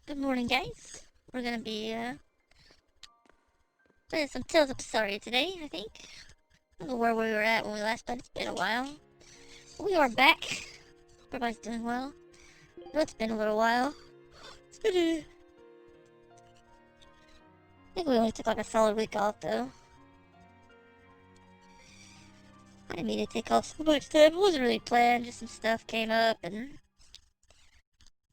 Good morning, guys. We're gonna be playing some Tales of Berseria today, I think. I don't know where we were at when we last played. It's been a while. We are back. Everybody's doing well. I know it's been a little while. I think we only took like a solid week off, though. I didn't mean to take off so much time. It wasn't really planned. Just some stuff came up, and I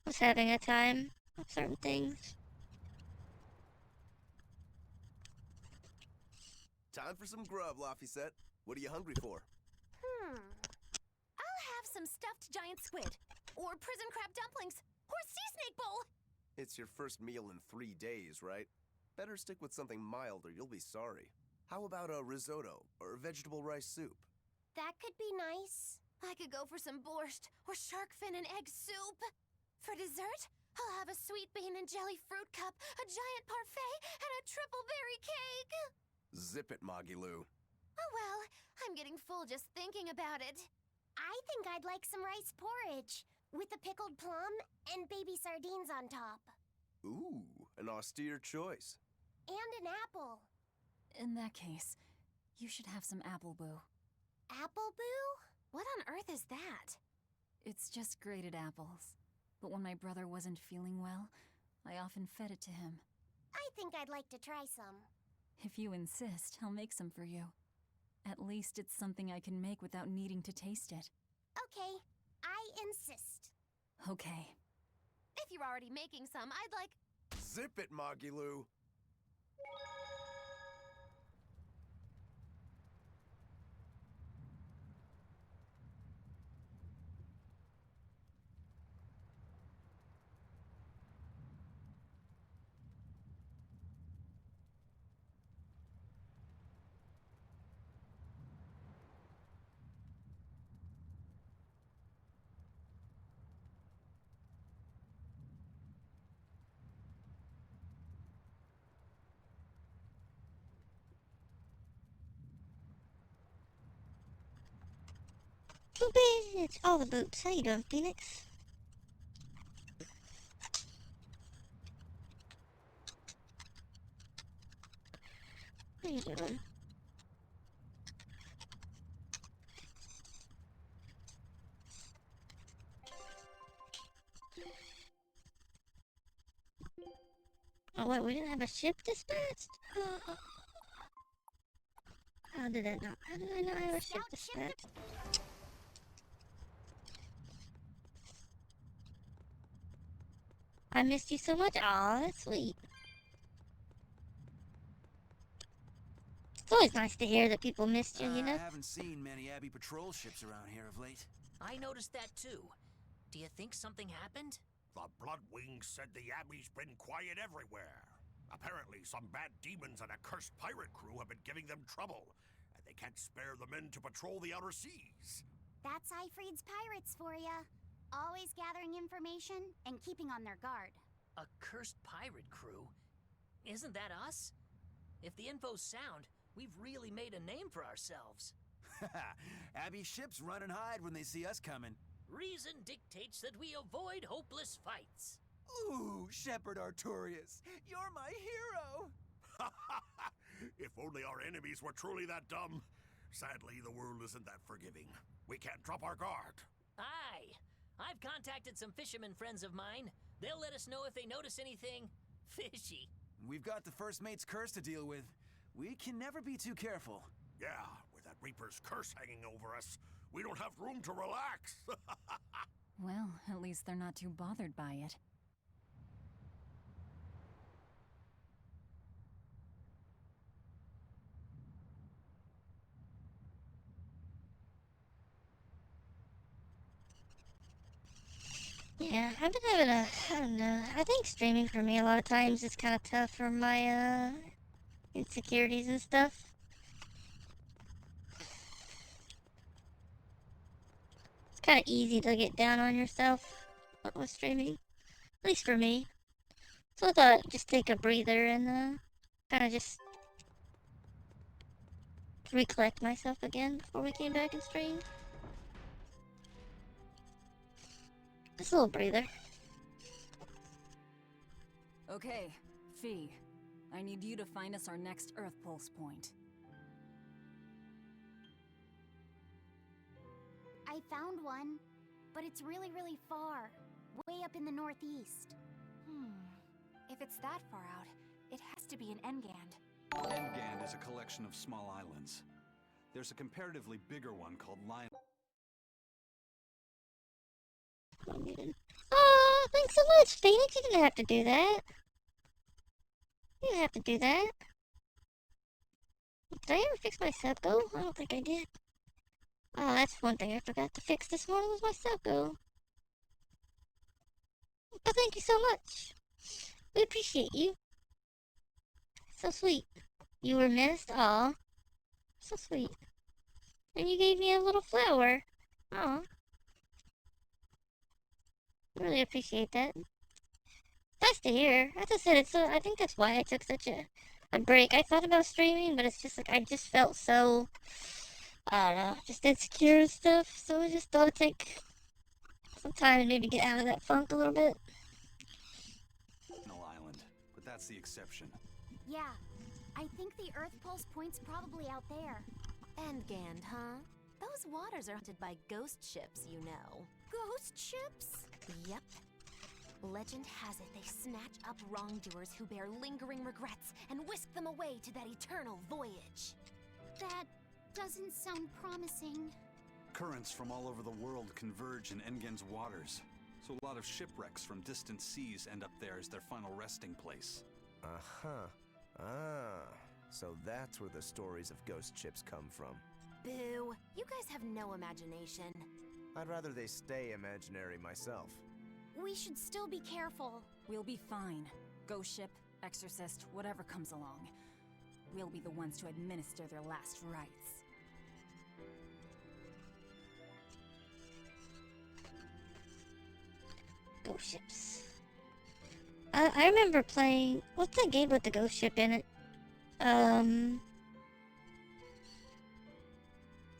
was having a time with certain things. Time for some grub, Laphicet. What are you hungry for? I'll have some stuffed giant squid, or prison crab dumplings, or sea snake bowl. It's your first meal in 3 days, right? Better stick with something mild or you'll be sorry. How about a risotto or vegetable rice soup? That could be nice. I could go for some borscht or shark fin and egg soup. For dessert, I'll have a sweet bean and jelly fruit cup, a giant parfait, and a triple berry cake. Zip it, Magilou. Oh well, I'm getting full just thinking about it. I think I'd like some rice porridge, with a pickled plum and baby sardines on top. Ooh, an austere choice. And an apple. In that case, you should have some apple boo. Apple boo? What on earth is that? It's just grated apples. But when my brother wasn't feeling well, I often fed it to him. I think I'd like to try some. If you insist, I'll make some for you. At least it's something I can make without needing to taste it. Okay, I insist. Okay. If you're already making some, I'd like... Zip it, Magilou. Too bad it's all the boots. How you doing, Phoenix? How you doing? Oh wait, we didn't have a ship dispatched? How did I not? How did I not have a ship dispatched? I missed you so much. Aw, that's sweet. It's always nice to hear that people missed you, you know? I haven't seen many Abbey patrol ships around here of late. I noticed that too. Do you think something happened? The Bloodwings said the Abbey's been quiet everywhere. Apparently, some bad demons and a cursed pirate crew have been giving them trouble, and they can't spare the men to patrol the outer seas. That's Ifreed's pirates for ya. Always gathering information and keeping on their guard. A cursed pirate crew? Isn't that us? If the info's sound, we've really made a name for ourselves. Abbey ships run and hide when they see us coming. Reason dictates that we avoid hopeless fights. Ooh, Shepherd Arturius, you're my hero! If only our enemies were truly that dumb. Sadly, the world isn't that forgiving. We can't drop our guard. Aye. I've contacted some fishermen friends of mine. They'll let us know if they notice anything fishy. We've got the first mate's curse to deal with. We can never be too careful. Yeah, with that Reaper's curse hanging over us, we don't have room to relax. Well, at least they're not too bothered by it. Yeah, I've been having I don't know, I think streaming for me a lot of times is kind of tough for my, insecurities and stuff. It's kind of easy to get down on yourself with streaming, at least for me. So I thought I'd just take a breather and, kind of just recollect myself again before we came back and streamed. Just a little breather. Okay, Fee. I need you to find us our next Earth Pulse point. I found one, but it's really, really far. Way up in the northeast. If it's that far out, it has to be an Engand. EnVtuber is a collection of small islands. There's a comparatively bigger one called Lion. Oh, thanks so much, Phoenix. You didn't have to do that. You didn't have to do that. Did I ever fix my subgo? I don't think I did. Oh, that's one thing I forgot to fix this morning was my subgo. But thank you so much. We appreciate you. So sweet. You were missed? Aw. So sweet. And you gave me a little flower. Aw. Really appreciate that. Nice to hear. As I said, I think that's why I took such a break. I thought about streaming, but it's just like I just felt so, I don't know, just insecure and stuff. So I just thought I'd take some time and maybe get out of that funk a little bit. Island, but that's the exception. Yeah, I think the Earth Pulse point's probably out there. Engand, huh? Those waters are haunted by ghost ships, you know. Ghost ships? Yep. Legend has it they snatch up wrongdoers who bear lingering regrets and whisk them away to that eternal voyage. That doesn't sound promising. Currents from all over the world converge in Engand's waters, so a lot of shipwrecks from distant seas end up there as their final resting place. Uh-huh. Ah, so that's where the stories of ghost ships come from. Boo. You guys have no imagination. I'd rather they stay imaginary myself. We should still be careful. We'll be fine. Ghost ship, exorcist, whatever comes along. We'll be the ones to administer their last rites. Ghost ships. I remember playing... What's that game with the ghost ship in it?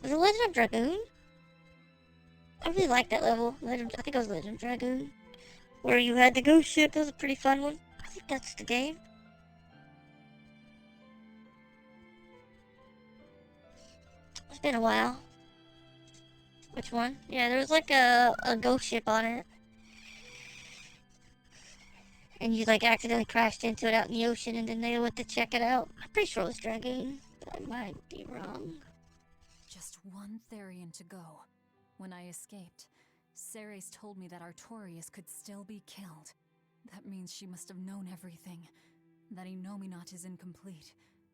Was it Legend of Dragoon? I really liked that level. I think it was Legend of Dragoon. Where you had the ghost ship. That was a pretty fun one. I think that's the game. It's been a while. Which one? Yeah, there was like a ghost ship on it. And you like accidentally crashed into it out in the ocean and then they went to check it out. I'm pretty sure it was Dragoon, but I might be wrong. Just one Therian to go. When I escaped, Ceres told me that Artorias could still be killed. That means she must have known everything. That Enominat is incomplete.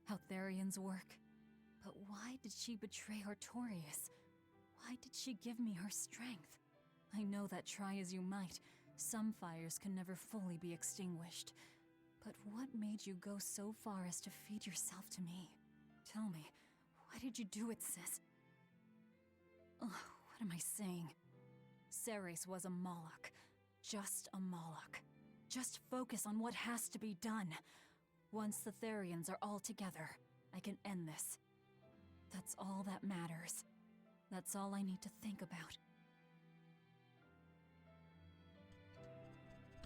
How Therians work. But why did she betray Artorias? Why did she give me her strength? I know that try as you might, some fires can never fully be extinguished. But what made you go so far as to feed yourself to me? Tell me, why did you do it, sis? Ugh, what am I saying? Ceres was a Moloch. Just a Moloch. Just focus on what has to be done. Once the Therians are all together, I can end this. That's all that matters. That's all I need to think about.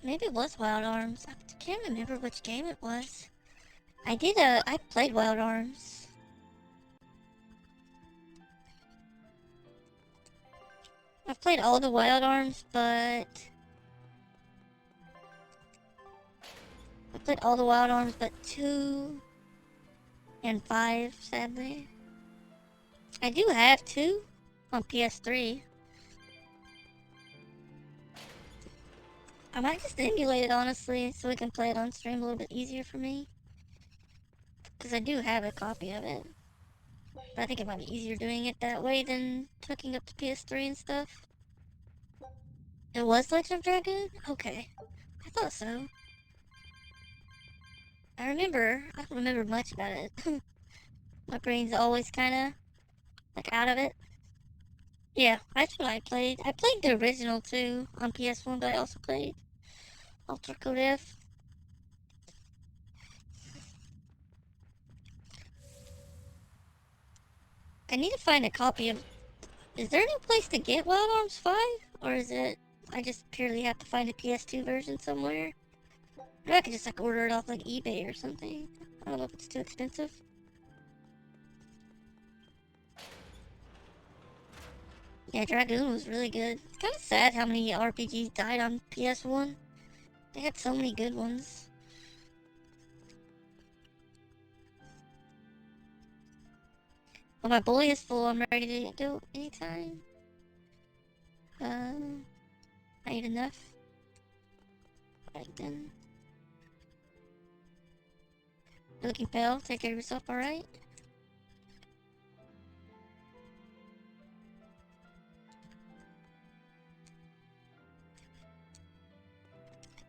Maybe it was Wild Arms. I can't remember which game it was. I played Wild Arms. I've played all the Wild Arms, but... I played all the Wild Arms, but 2 and 5, sadly. I do have 2 on PS3. I might just emulate it, honestly, so we can play it on stream a little bit easier for me. Because I do have a copy of it. But I think it might be easier doing it that way than hooking up the PS3 and stuff. It was Legend of Dragoon? Okay. I thought so. I don't remember much about it. My brain's always kinda, like, out of it. Yeah, that's what I played. I played the original too on PS1, but I also played Ultra Code F. I need to find a copy of... Is there any place to get Wild Arms 5? Or is it... I just purely have to find a PS2 version somewhere? Or I could just like order it off like eBay or something. I don't know if it's too expensive. Yeah, Dragoon was really good. It's kind of sad how many RPGs died on PS1. They had so many good ones. Well, my bully is full. I'm ready to go anytime. I ate enough. Right then. You're looking pale. Take care of yourself, alright?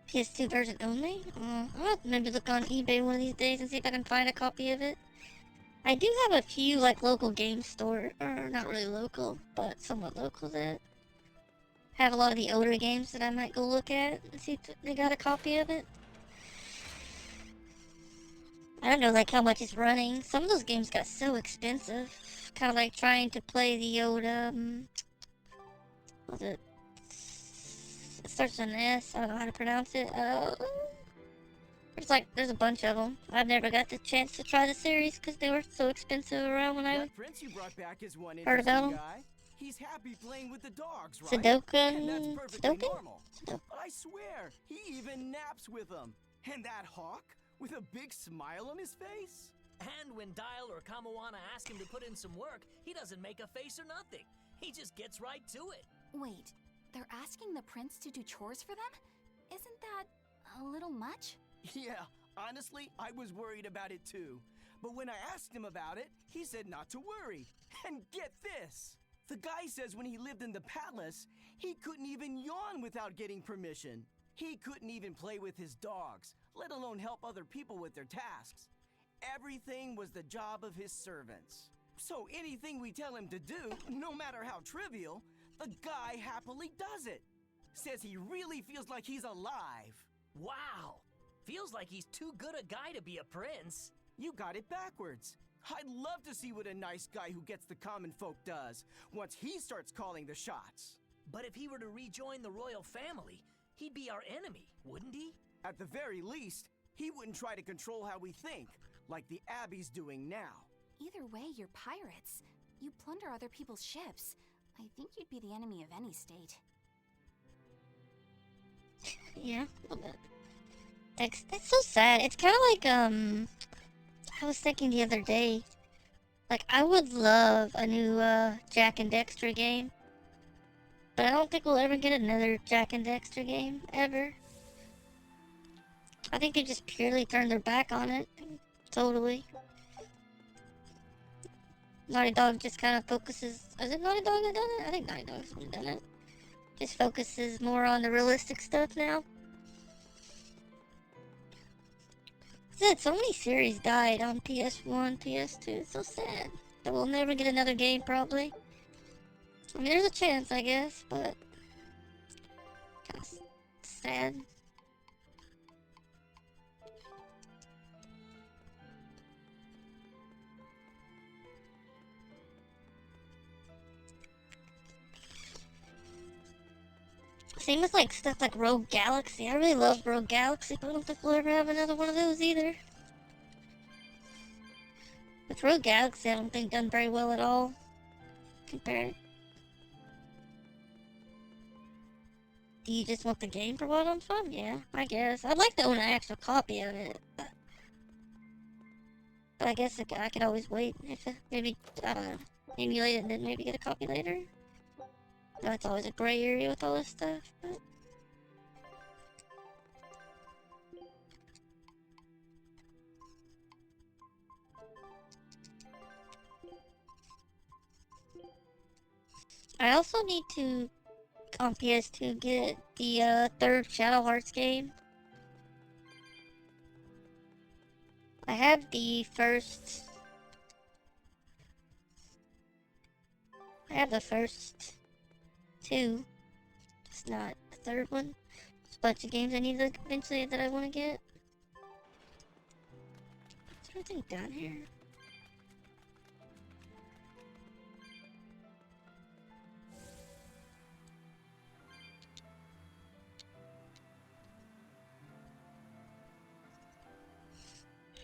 PS2 version only? I'll have to maybe look on eBay one of these days and see if I can find a copy of it. I do have a few, like, local game store, or not really local, but somewhat local that have a lot of the older games that I might go look at and see if they got a copy of it. I don't know, like, how much it's running. Some of those games got so expensive. Kind of like trying to play the old, what's it? It starts with an S. I don't know how to pronounce it. There's a bunch of them. I've never got the chance to try the series because they were so expensive around when I prince you brought back is one heard about them. guy. He's happy playing with the dogs, right? Sudoku. And that's perfectly Sudoku? normal. But I swear, he even naps with them. And that hawk with a big smile on his face. And when Dial or Kamawana ask him to put in some work, he doesn't make a face or nothing. He just gets right to it. Wait, they're asking the prince to do chores for them? Isn't that a little much? Yeah, honestly, I was worried about it too. But when I asked him about it, he said not to worry. And get this! The guy says when he lived in the palace, he couldn't even yawn without getting permission. He couldn't even play with his dogs, let alone help other people with their tasks. Everything was the job of his servants. So anything we tell him to do, no matter how trivial, the guy happily does it. Says he really feels like he's alive. Wow! Feels like he's too good a guy to be a prince. You got it backwards. I'd love to see what a nice guy who gets the common folk does once he starts calling the shots. But if he were to rejoin the royal family, he'd be our enemy, wouldn't he? At the very least, he wouldn't try to control how we think, like the Abbey's doing now. Either way, you're pirates. You plunder other people's ships. I think you'd be the enemy of any state. Yeah, a little bit. That's so sad. It's kind of like, I was thinking the other day, like, I would love a new, Jak and Dexter game. But I don't think we'll ever get another Jak and Dexter game, ever. I think they just purely turned their back on it. Totally. Naughty Dog just kind of focuses... Is it Naughty Dog that done it? I think Naughty Dog's done it. Just focuses more on the realistic stuff now. Said so many series died on PS1, PS2. It's so sad. That we'll never get another game, probably. I mean, there's a chance, I guess, but... kind of sad. Same with like stuff like Rogue Galaxy. I really love Rogue Galaxy, but I don't think we'll ever have another one of those either. With Rogue Galaxy, I don't think done very well at all. Compared. Do you just want the game for what I'm from? Yeah, I guess. I'd like to own an actual copy of it. But I guess I could always wait. If maybe, I don't know, emulate it and then maybe get a copy later. No, it's always a gray area with all this stuff, but... I also need to, on PS2, get the third Shadow Hearts game. I have the first... two. It's not the third one. There's a bunch of games I need to eventually that I want to get. Is there anything down here?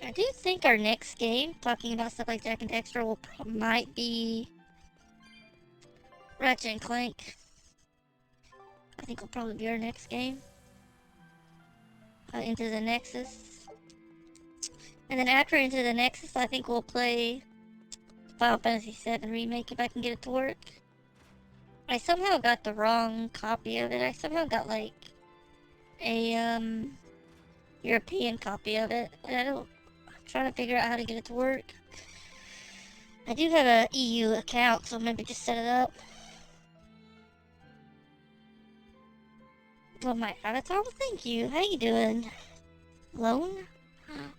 I do think our next game, talking about stuff like Jack and Dexter, might be Ratchet and Clank. I think will probably be our next game. Into the Nexus. And then after Into the Nexus, I think we'll play Final Fantasy VII Remake if I can get it to work. I somehow got the wrong copy of it. I somehow got like a European copy of it. And I'm trying to figure out how to get it to work. I do have a EU account, so maybe just set it up. Well, my avatar, well, thank you. How you doing? Loan?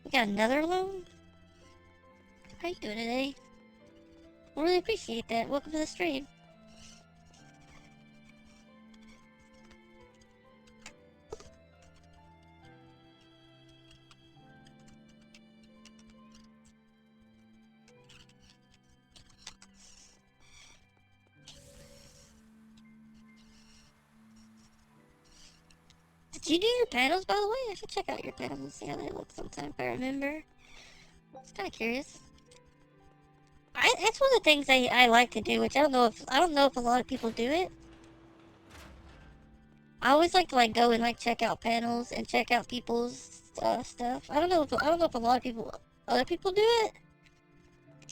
We got another loan? How you doing today? Really appreciate that. Welcome to the stream. Did you do your panels, by the way? I should check out your panels and see how they look sometime if I remember. I was kind of curious. That's one of the things I like to do, which I don't know if a lot of people do it. I always like to like go and like check out panels and check out people's stuff. I don't know if a lot of other people do it.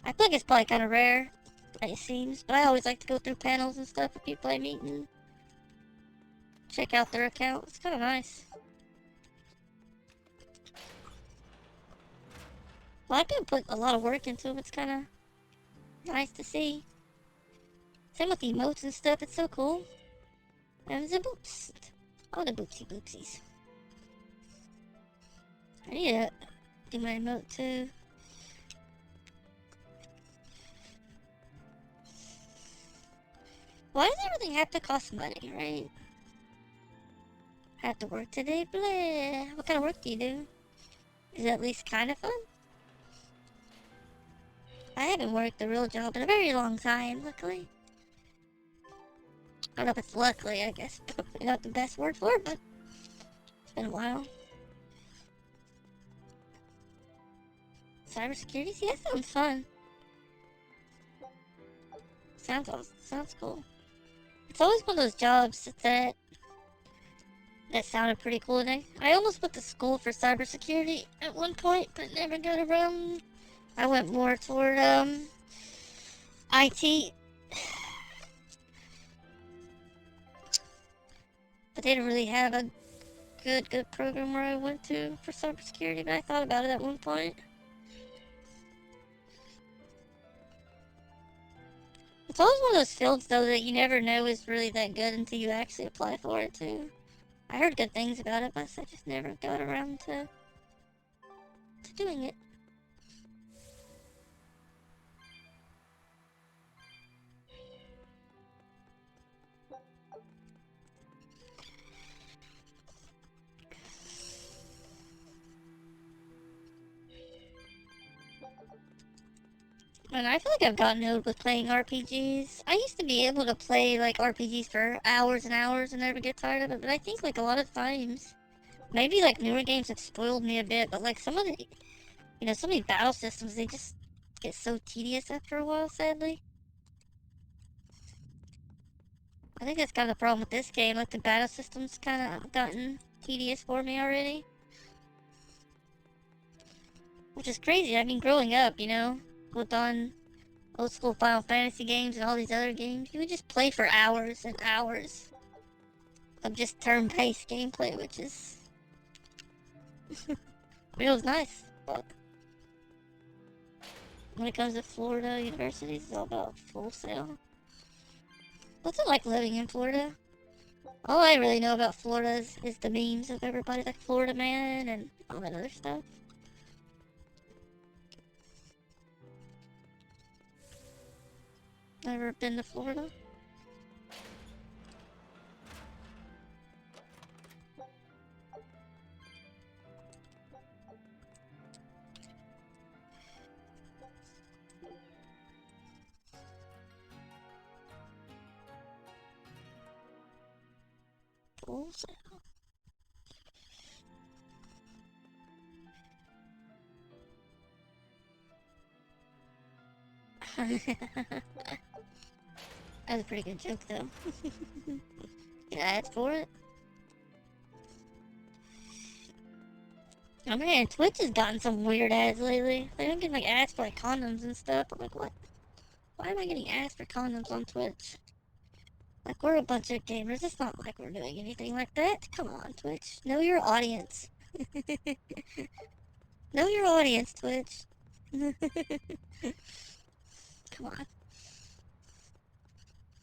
I feel like it's probably kind of rare, it seems. But I always like to go through panels and stuff with people I meet and check out their account. It's kind of nice. Well, I can put a lot of work into them. It's kind of nice to see. Same with the emotes and stuff. It's so cool. And the boots. Oh, the bootsies. I need to do my emote too. Why does everything have to cost money, right? I have to work today? Blah. What kind of work do you do? Is it at least kind of fun? I haven't worked a real job in a very long time, luckily. I don't know if it's luckily, I guess. Probably not the best word for it, but it's been a while. Cybersecurity? See, that sounds fun. Sounds cool. It's always one of those jobs that sounded pretty cool today. I almost went to school for cybersecurity at one point, but never got around. I went more toward IT. But they didn't really have a good program where I went to for cybersecurity, but I thought about it at one point. It's always one of those fields, though, that you never know is really that good until you actually apply for it, too. I heard good things about it, but I just never got around to doing it. And I feel like I've gotten old with playing RPGs. I used to be able to play, like, RPGs for hours and hours and never get tired of it, but I think, like, a lot of times, maybe, like, newer games have spoiled me a bit, but, like, some of the, some of these battle systems, they just get so tedious after a while, sadly. I think that's kind of the problem with this game, like, the battle system's kind of gotten tedious for me already. Which is crazy. I mean, growing up, with on old school Final Fantasy games and all these other games, you would just play for hours and hours of just turn-based gameplay, which is... it was nice, but when it comes to Florida universities, it's all about Full Sail. What's it like living in Florida? All I really know about Florida is the memes of everybody like Florida Man and all that other stuff. Never been to Florida. Full Sail. That was a pretty good joke, though. Get ads for it? Oh man, Twitch has gotten some weird ads lately. They don't get like ads for like condoms and stuff. I'm like, what? Why am I getting ads for condoms on Twitch? Like, we're a bunch of gamers. It's not like we're doing anything like that. Come on, Twitch. Know your audience. Know your audience, Twitch. Come on.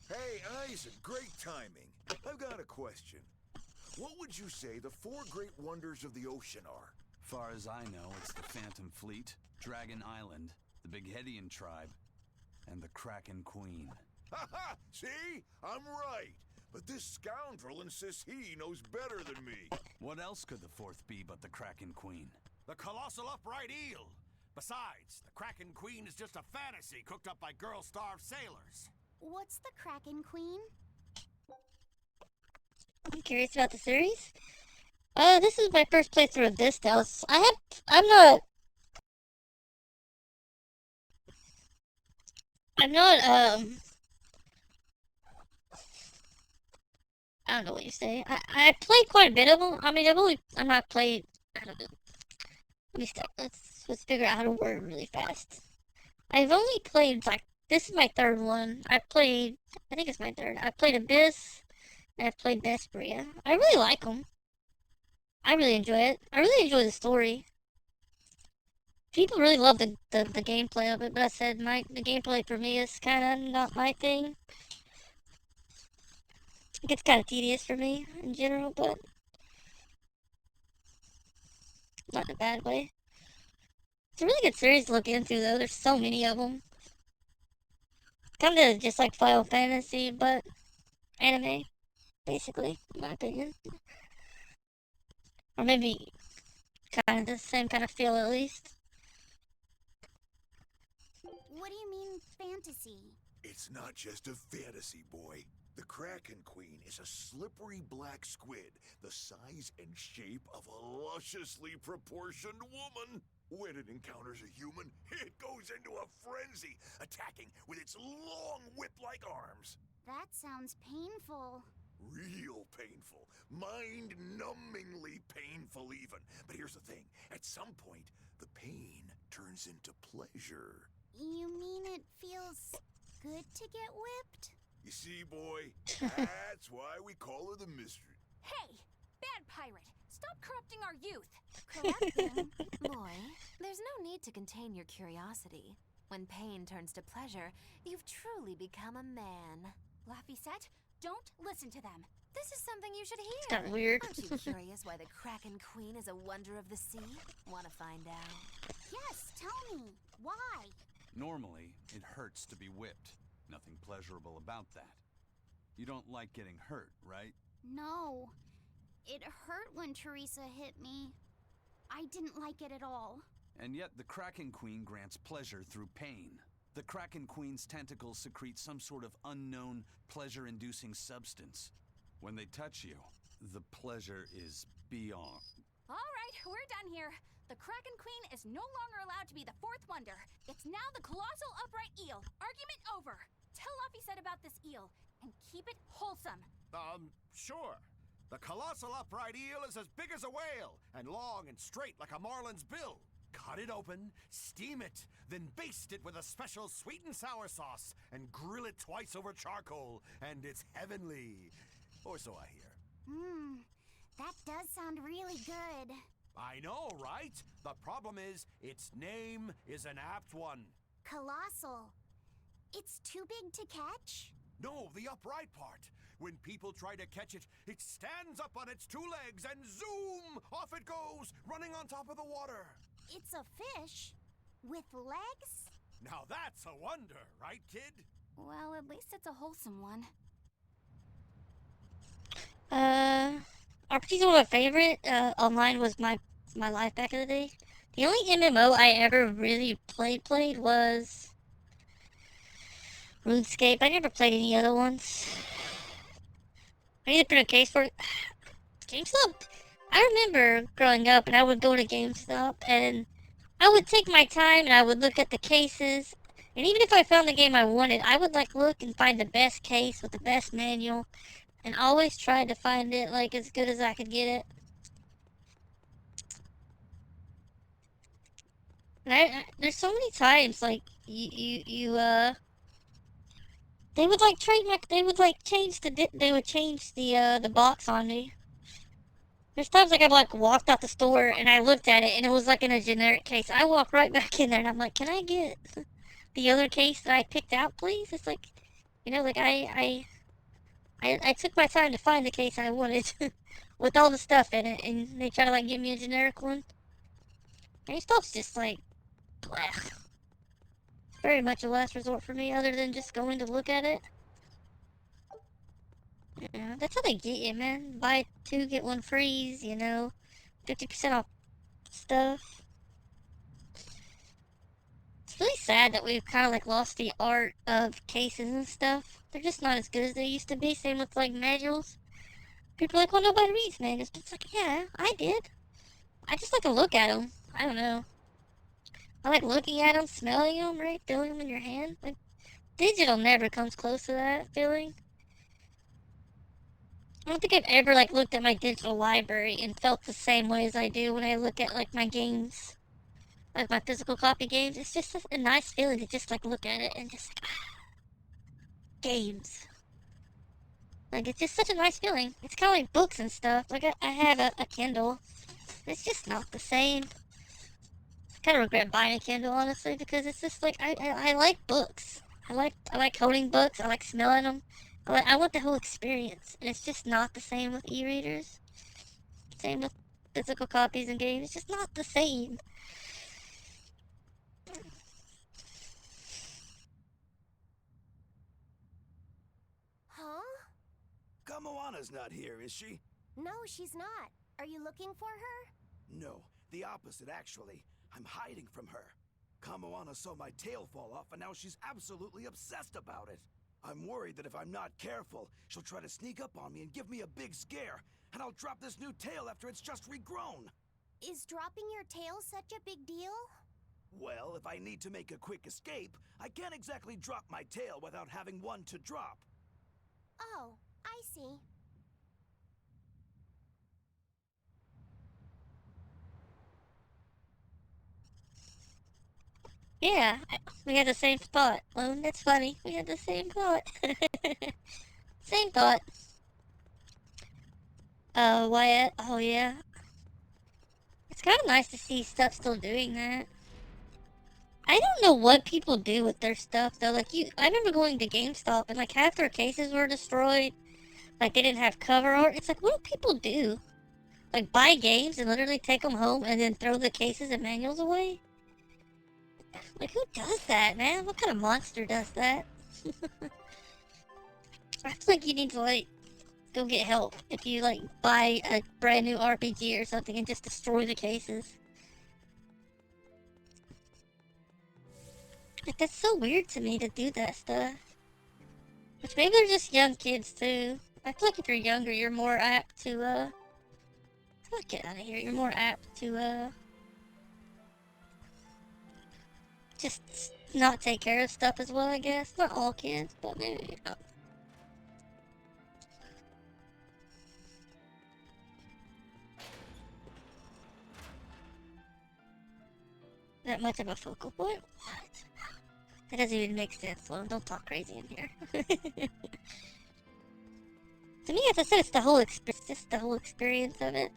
Hey, Isaac, great timing. I've got a question. What would you say the 4 great wonders of the ocean are? Far as I know, it's the Phantom Fleet, Dragon Island, the Big Hedian tribe, and the Kraken Queen. Ha! See? I'm right. But this scoundrel insists he knows better than me. What else could the 4th be but the Kraken Queen? The colossal upright eel. Besides, the Kraken Queen is just a fantasy cooked up by girl-starved sailors. What's the Kraken Queen? I'm curious about the series. This is my first playthrough of this house. I'm not, I don't know what you say. I played quite a bit of them. I mean, I've not played, I don't know. Let me stop. Let's figure out how to word really fast. I've only played, like, this is my 3rd one. I think it's my 3rd. I played Abyss, and I've played Berseria. I really like them. I really enjoy it. I really enjoy the story. People really love the gameplay of it, but I said the gameplay for me is kind of not my thing. It gets kind of tedious for me in general, but not in a bad way. It's a really good series to look into, though. There's so many of them. Kind of just like Final Fantasy, but anime, basically, in my opinion. Or maybe kind of the same kind of feel, at least. What do you mean, fantasy? It's not just a fantasy, boy. The Kraken Queen is a slippery black squid, the size and shape of a lusciously proportioned woman. When it encounters a human, it goes into a frenzy, attacking with its long whip-like arms. That sounds painful. Real painful. Mind-numbingly painful, even. But here's the thing. At some point, the pain turns into pleasure. You mean it feels good to get whipped? You see, boy, that's why we call her the Mystery. Hey! Bad pirate! Stop corrupting our youth! Corrupting? Boy, there's no need to contain your curiosity. When pain turns to pleasure, you've truly become a man. Laphicet, don't listen to them. This is something you should hear. It's kind of weird. Aren't you curious why the Kraken Queen is a wonder of the sea? Want to find out? Yes, tell me. Why? Normally, it hurts to be whipped. Nothing pleasurable about that. You don't like getting hurt, right? No. It hurt when Teresa hit me. I didn't like it at all. And yet the Kraken Queen grants pleasure through pain. The Kraken Queen's tentacles secrete some sort of unknown, pleasure-inducing substance. When they touch you, the pleasure is beyond. All right, we're done here. The Kraken Queen is no longer allowed to be the 4th wonder. It's now the colossal upright eel. Argument over. Tell Laphicet about this eel, and keep it wholesome. Sure. The colossal upright eel is as big as a whale, and long and straight like a marlin's bill. Cut it open, steam it, then baste it with a special sweet and sour sauce, and grill it twice over charcoal, and it's heavenly. Or so I hear. That does sound really good. I know, right? The problem is, its name is an apt one. Colossal. It's too big to catch? No, the upright part. When people try to catch it, it stands up on its 2 legs and zoom! Off it goes, running on top of the water. It's a fish? With legs? Now that's a wonder, right, kid? Well, at least it's a wholesome one. RPG's one of my favorite. Online was my life back in the day. The only MMO I ever really played was RuneScape. I never played any other ones. I need to put a case for it. GameStop. I remember growing up, and I would go to GameStop, and I would take my time, and I would look at the cases, And even if I found the game I wanted, I would like look and find the best case with the best manual, and always try to find it like as good as I could get it. And there's so many times like they would like they would like change the box on me. There's times like I've like walked out the store and I looked at it and it was like in a generic case. I walk right back in there and I'm like, can I get the other case that I picked out, please? It's like, you know, like I took my time to find the case I wanted with all the stuff in it, and they try to like give me a generic one. And your stuff's just like, blech. Very much a last resort for me, other than just going to look at it. Yeah, that's how they get you, man. Buy two, get one free, you know, 50% off stuff. It's really sad that we've kind of like lost the art of cases and stuff. They're just not as good as they used to be. Same with like manuals. People are like, well, nobody reads manuals. But it's like, yeah, I did. I just like to look at them. I don't know. I like looking at them, smelling them, right? Feeling them in your hand. Like, digital never comes close to that feeling. I don't think I've ever like looked at my digital library and felt the same way as I do when I look at like my games. Like my physical copy games. It's just a nice feeling to just like look at it and just like, games. Like, it's just such a nice feeling. It's kind of like books and stuff. Like, I have a Kindle. It's just not the same. I kind of regret buying a Kindle, honestly, because it's just like, I like books. I like holding books. I like smelling them. I want the whole experience. And it's just not the same with e-readers. Same with physical copies and games. It's just not the same. Huh? Kamoana's not here, is she? No, she's not. Are you looking for her? No, the opposite, actually. I'm hiding from her. Kamoana saw my tail fall off, and now she's absolutely obsessed about it. I'm worried that if I'm not careful, she'll try to sneak up on me and give me a big scare, and I'll drop this new tail after it's just regrown. Is dropping your tail such a big deal? Well, if I need to make a quick escape, I can't exactly drop my tail without having one to drop. Oh, I see. Yeah, we had the same thought. Well, that's funny. We had the same thought. Same thought. Wyatt. Oh, yeah. It's kind of nice to see stuff still doing that. I don't know what people do with their stuff, though. Like, I remember going to GameStop, and, like, half their cases were destroyed. Like, they didn't have cover art. It's like, what do people do? Like, buy games and literally take them home and then throw the cases and manuals away? Like, who does that, man? What kind of monster does that? I feel like you need to, like, go get help if you, like, buy a brand new RPG or something and just destroy the cases. Like, that's so weird to me to do that stuff. Which maybe they're just young kids, too. I feel like if you're younger, you're more apt to, get out of here. You're more apt to, just not take care of stuff as well, I guess. Not all kids, but maybe, that much of a focal point? What? That doesn't even make sense, Sloan. Don't talk crazy in here. To me, as I said, it's the whole experience, just the whole experience of it.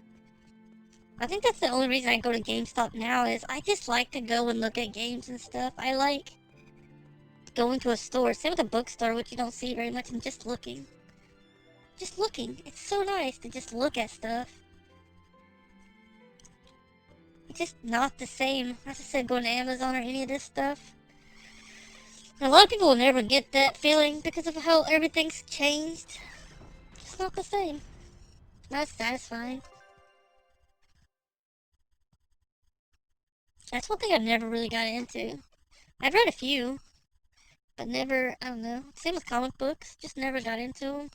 I think that's the only reason I go to GameStop now is I just like to go and look at games and stuff. I like going to a store, same with a bookstore, which you don't see very much, and just looking. Just looking. It's so nice to just look at stuff. It's just not the same. As I said, going to Amazon or any of this stuff. And a lot of people will never get that feeling because of how everything's changed. It's not the same. Not satisfying. That's one thing I've never really got into. I've read a few, but never, I don't know. Same with comic books, just never got into them.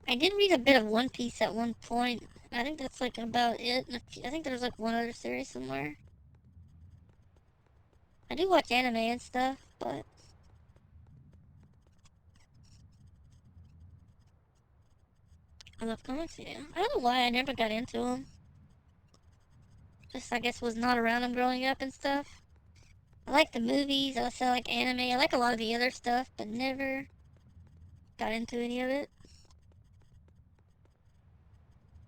I did read a bit of One Piece at one point. I think that's like about it. I think there's like one other series somewhere. I do watch anime and stuff, but I love comics, yeah. I don't know why I never got into them. Just, I guess, was not around them growing up and stuff. I like the movies, I also like anime, I like a lot of the other stuff, but never got into any of it.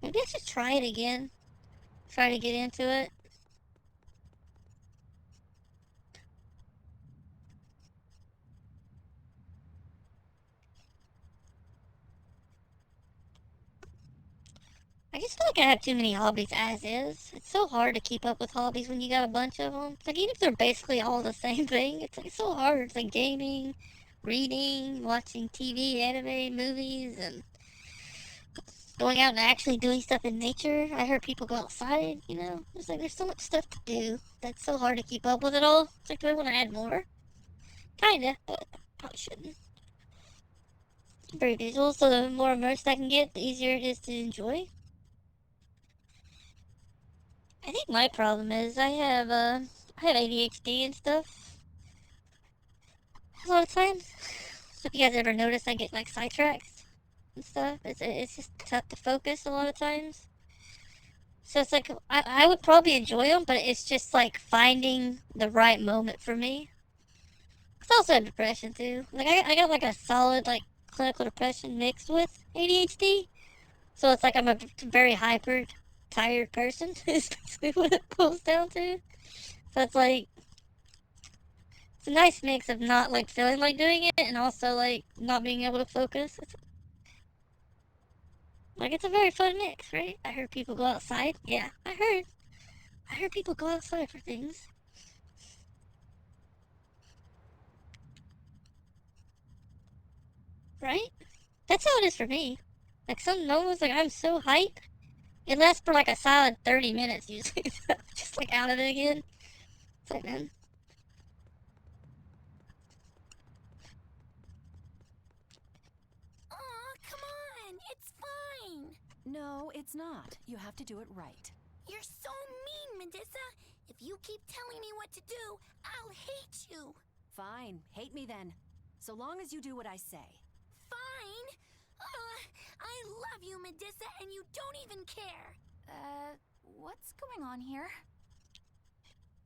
Maybe I should try it again. Try to get into it. I just feel like I have too many hobbies as is. It's so hard to keep up with hobbies when you got a bunch of them. It's like, even if they're basically all the same thing, it's like so hard. It's like gaming, reading, watching TV, anime, movies, and going out and actually doing stuff in nature. I heard people go outside, you know? It's like, there's so much stuff to do that's so hard to keep up with it all. It's like, do I want to add more? Kinda, but probably shouldn't. I'm very visual, so the more immersed I can get, the easier it is to enjoy. I think my problem is I have ADHD and stuff a lot of times. So if you guys ever notice, I get like sidetracked and stuff. It's just tough to focus a lot of times. So it's like I would probably enjoy them, but it's just like finding the right moment for me. It's also depression too. Like I got like a solid like clinical depression mixed with ADHD. So it's like I'm a very hyper tired person is basically what it boils down to. So it's like, it's a nice mix of not like feeling like doing it and also like not being able to focus. It's a very fun mix, right? I heard people go outside. Yeah, I heard people go outside for things. Right? That's how it is for me. Like some moments, like I'm so hyped. It lasts for like a solid 30 minutes usually. Just like out of it again. It's like, man. Aw, come on! It's fine! No, it's not. You have to do it right. You're so mean, Medusa! If you keep telling me what to do, I'll hate you! Fine, hate me then. So long as you do what I say. Fine! I love you, Medusa, and you don't even care! What's going on here?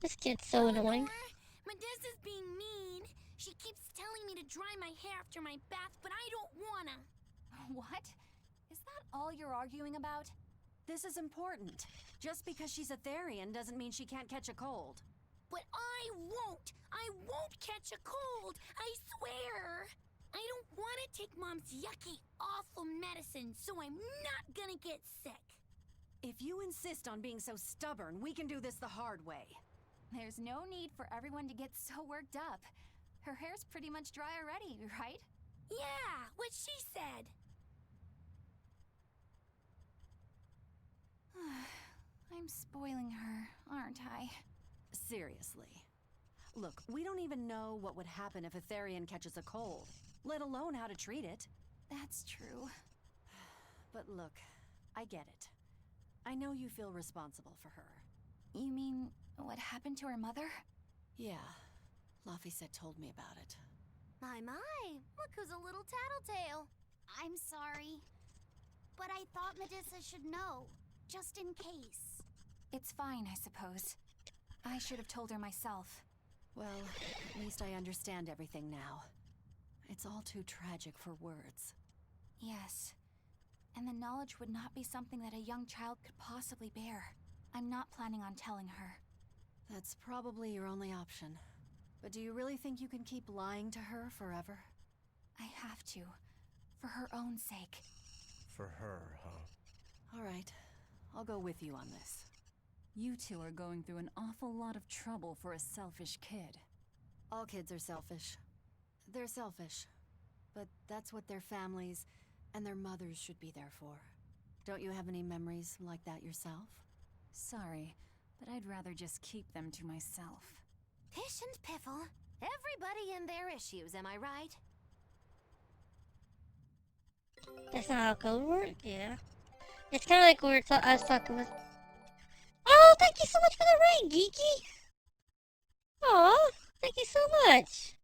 This kid's so annoying. Medusa's being mean. She keeps telling me to dry my hair after my bath, but I don't wanna. What? Is that all you're arguing about? This is important. Just because she's a Therian doesn't mean she can't catch a cold. But I won't! I won't catch a cold! I swear! I don't want to take Mom's yucky, awful medicine, so I'm not gonna get sick. If you insist on being so stubborn, we can do this the hard way. There's no need for everyone to get so worked up. Her hair's pretty much dry already, right? Yeah, what she said. I'm spoiling her, aren't I? Seriously. Look, we don't even know what would happen if a Therian catches a cold, let alone how to treat it. That's true. But look, I get it. I know you feel responsible for her. You mean what happened to her mother? Yeah, Laphicet told me about it. My, look who's a little tattletale. I'm sorry, but I thought Medusa should know, just in case. It's fine, I suppose. I should have told her myself. Well, at least I understand everything now. It's all too tragic for words. Yes. And the knowledge would not be something that a young child could possibly bear. I'm not planning on telling her. That's probably your only option. But do you really think you can keep lying to her forever? I have to. For her own sake. For her, huh? All right. I'll go with you on this. You two are going through an awful lot of trouble for a selfish kid. All kids are selfish. They're selfish. But that's what their families and their mothers should be there for. Don't you have any memories like that yourself? Sorry, but I'd rather just keep them to myself. Pish and Piffle. Everybody and their issues, am I right? That's not how code works? Yeah. It's kind of like I was talking with... Oh, thank you so much for the rain, Geeky! Aw, Thank you so much.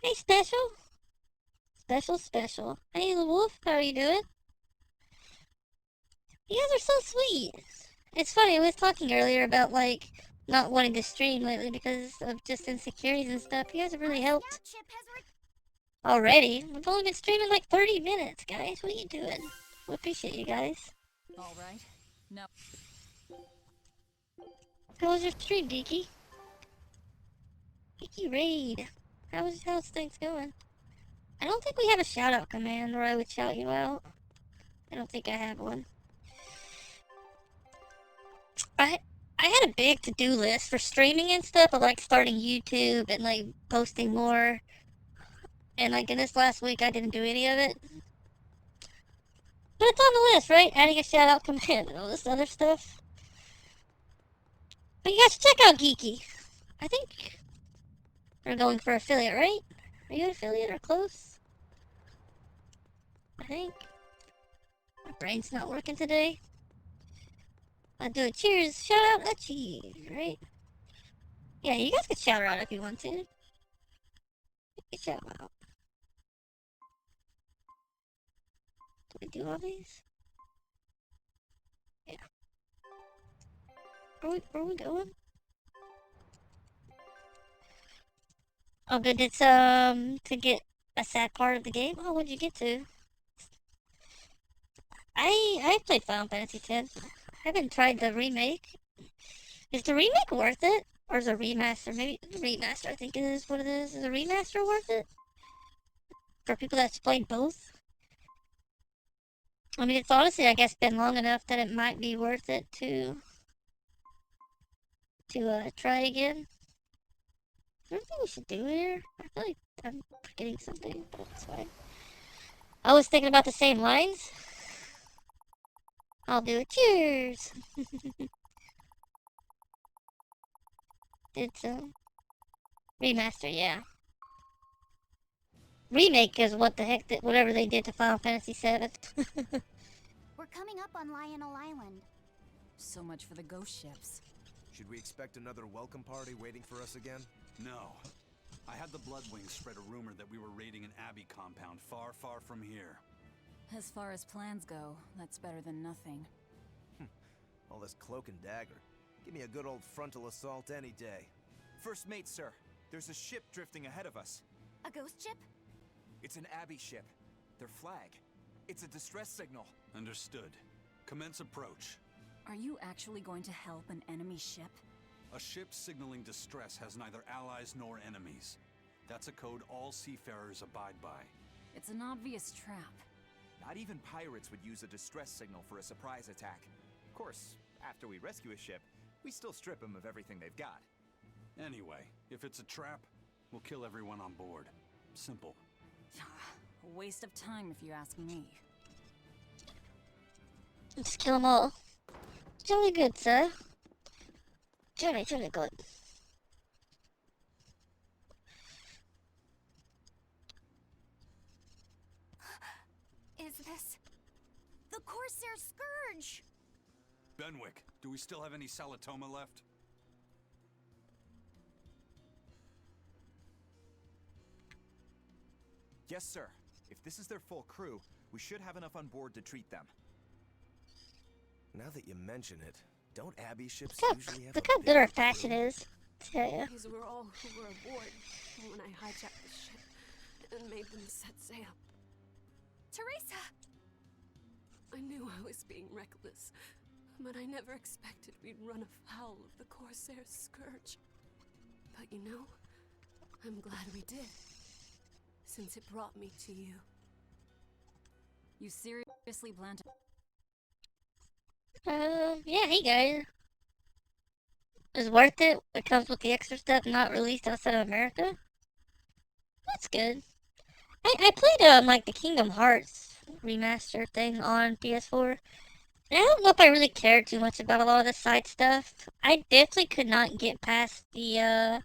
Hey, Special. Special. Hey, the wolf, how are you doing? You guys are so sweet. It's funny, I was talking earlier about, like, not wanting to stream lately because of just insecurities and stuff. You guys have really helped. Already? We've only been streaming like 30 minutes, guys. What are you doing? We appreciate you guys. Alright. No. How was your stream, Geeky? Geeky Raid. How's things going? I don't think we have a shout-out command where I would shout you out. I don't think I have one. I had a big to-do list for streaming and stuff, of like starting YouTube and like posting more. And like in this last week, I didn't do any of it. But it's on the list, right? Adding a shout-out command and all this other stuff. But you guys should check out Geeky. I think we're going for affiliate, right? Are you an affiliate or close? I think. My brain's not working today. I'll do a cheers, shout out, a cheese, right? Yeah, you guys can shout her out if you want to. You can shout her out. Do we do all these? Yeah. Where we going? Oh, good. It's, to get a sad part of the game. Oh, what'd you get to? I played Final Fantasy X. I haven't tried the remake. Is the remake worth it? Or is a remaster? Maybe the remaster, I think it is what it is. Is a remaster worth it? For people that's played both? I mean, it's honestly, I guess, been long enough that it might be worth it to try again. Is there anything we should do here? I feel like I'm forgetting something, but it's fine. I was thinking about the same lines. I'll do it. Cheers! It's a remaster, yeah. Remake is what the heck, whatever they did to Final Fantasy VII. We're coming up on Lionel Island. So much for the ghost ships. Should we expect another welcome party waiting for us again? No. I had the Bloodwings spread a rumor that we were raiding an Abbey compound far, far from here. As far as plans go, that's better than nothing. All this cloak and dagger. Give me a good old frontal assault any day. First mate, sir. There's a ship drifting ahead of us. A ghost ship? It's an Abbey ship. Their flag. It's a distress signal. Understood. Commence approach. Are you actually going to help an enemy ship? A ship signaling distress has neither allies nor enemies. That's a code all seafarers abide by. It's an obvious trap. Not even pirates would use a distress signal for a surprise attack. Of course, after we rescue a ship, we still strip them of everything they've got. Anyway, if it's a trap, we'll kill everyone on board. Simple. A waste of time if you ask me. Let's kill them all. Jolly good, sir. Jolly good. Is this the Corsair Scourge? Benwick, do we still have any Salatoma left? Yes, sir. If this is their full crew, we should have enough on board to treat them. Now that you mention it, don't Abbey ships usually have Look how good our fashion is. Yeah. These were all who were aboard when I hijacked the ship and made them set sail. Teresa! I knew I was being reckless, but I never expected we'd run afoul of the Corsair Scourge. But you know, I'm glad we did, since it brought me to you. You seriously plan to... Yeah, hey guys. It's worth it. It comes with the extra stuff not released outside of America. That's good. I played like the Kingdom Hearts remaster thing on PS4. And I don't know if I really cared too much about a lot of the side stuff. I definitely could not get past the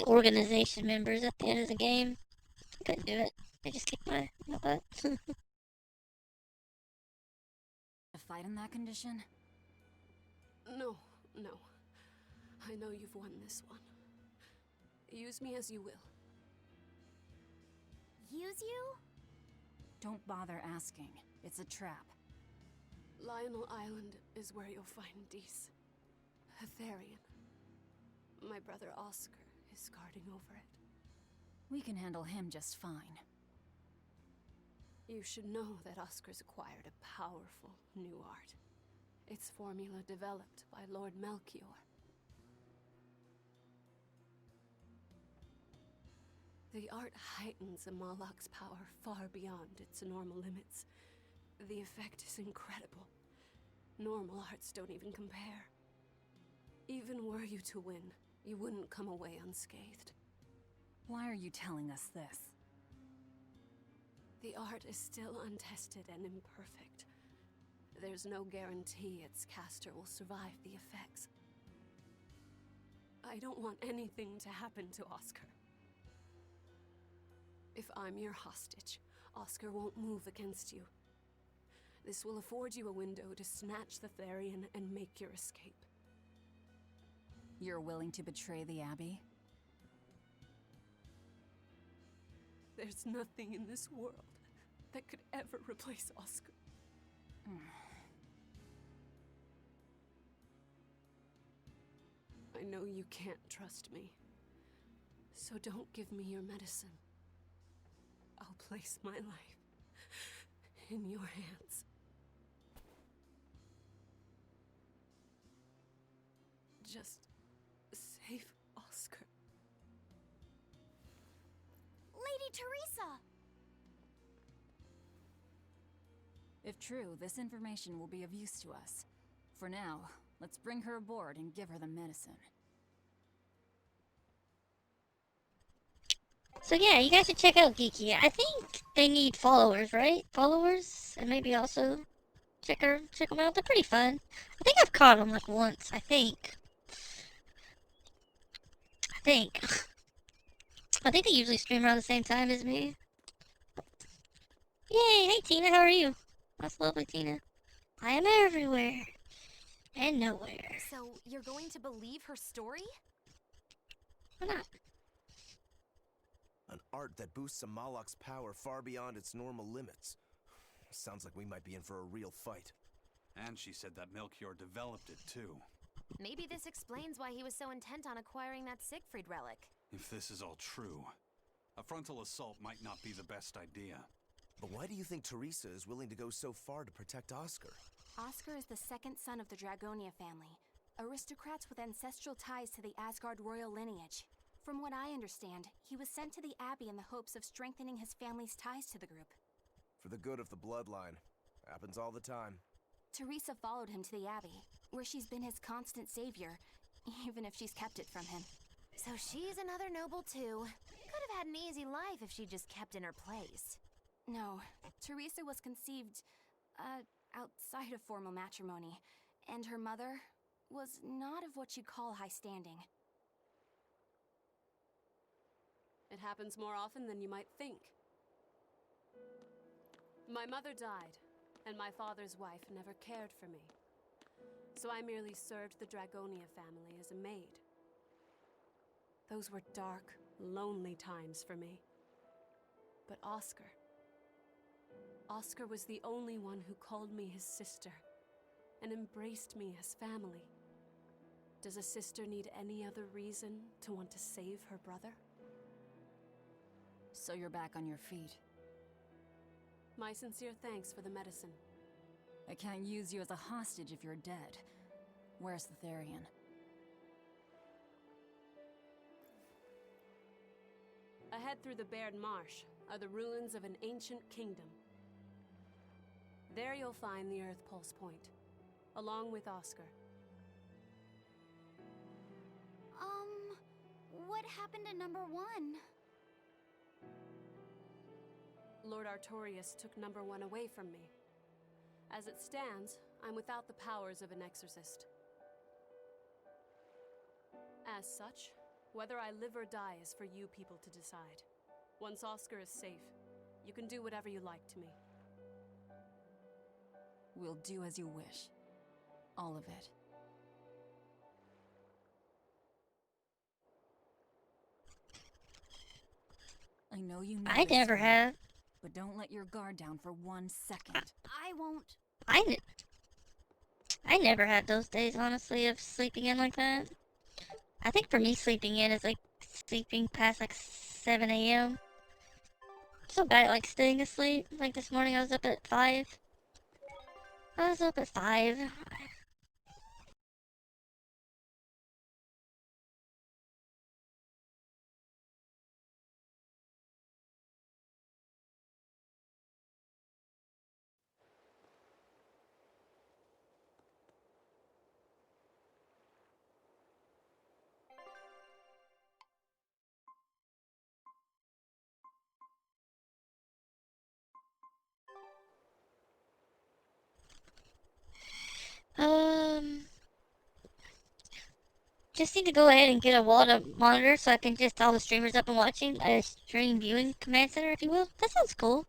organization members at the end of the game. Couldn't do it. They just kicked my butt. A fight in that condition? No. I know you've won this one. Use me as you will. Use you? Don't bother asking. It's a trap. Lionel Island is where you'll find Dees. Aetherian. My brother Oscar is guarding over it. We can handle him just fine. You should know that Oscar's acquired a powerful new art. Its formula developed by Lord Melchior. The art heightens a Moloch's power far beyond its normal limits. The effect is incredible. Normal arts don't even compare. Even were you to win, you wouldn't come away unscathed. Why are you telling us this? The art is still untested and imperfect. There's no guarantee its caster will survive the effects. I don't want anything to happen to Oscar. If I'm your hostage, Oscar won't move against you. This will afford you a window to snatch the Therian and make your escape. You're willing to betray the Abbey? There's nothing in this world that could ever replace Oscar. I know you can't trust me, so don't give me your medicine. I'll place my life in your hands. Just save Oscar. Lady Teresa! If true, this information will be of use to us. For now, let's bring her aboard and give her the medicine. So yeah, you guys should check out Geeky. I think they need followers, right? Followers? And maybe also check them out. They're pretty fun. I think I've caught them like once, I think. I think they usually stream around the same time as me. Yay! Hey Tina, how are you? That's lovely, Tina. I am everywhere. And nowhere. So, you're going to believe her story? Why not? An art that boosts a Moloch's power far beyond its normal limits. Sounds like we might be in for a real fight. And she said that Melchior developed it, too. Maybe this explains why he was so intent on acquiring that Siegfried relic. If this is all true, a frontal assault might not be the best idea. But why do you think Teresa is willing to go so far to protect Oscar? Oscar is the second son of the Dragonia family, aristocrats with ancestral ties to the Asgard royal lineage. From what I understand, he was sent to the Abbey in the hopes of strengthening his family's ties to the group. For the good of the bloodline. Happens all the time. Teresa followed him to the Abbey, where she's been his constant savior, even if she's kept it from him. So she's another noble too. Could have had an easy life if she just kept in her place. No, Teresa was conceived, outside of formal matrimony, and her mother was not of what you'd call high standing. It happens more often than you might think. My mother died, and my father's wife never cared for me. So I merely served the Dragonia family as a maid. Those were dark, lonely times for me. But Oscar was the only one who called me his sister and embraced me as family. Does a sister need any other reason to want to save her brother? So you're back on your feet. My sincere thanks for the medicine. I can't use you as a hostage if you're dead. Where's the Therian? Ahead through the Baird Marsh are the ruins of an ancient kingdom. There you'll find the Earth Pulse Point, along with Oscar. What happened to number 1? Lord Artorius took number 1 away from me. As it stands, I'm without the powers of an exorcist. As such, whether I live or die is for you people to decide. Once Oscar is safe, you can do whatever you like to me. We'll do as you wish. All of it. know you know I this, never Faye, have. but don't let your guard down for 1 second. I won't. I never had those days, honestly, of sleeping in like that. I think for me, sleeping in is like sleeping past like 7 a.m. So bad at like staying asleep. Like this morning, I was up at 5. I was up at 5. Just need to go ahead and get a wall monitor so I can just all the streamers up and watching a stream viewing command center, if you will. That sounds cool.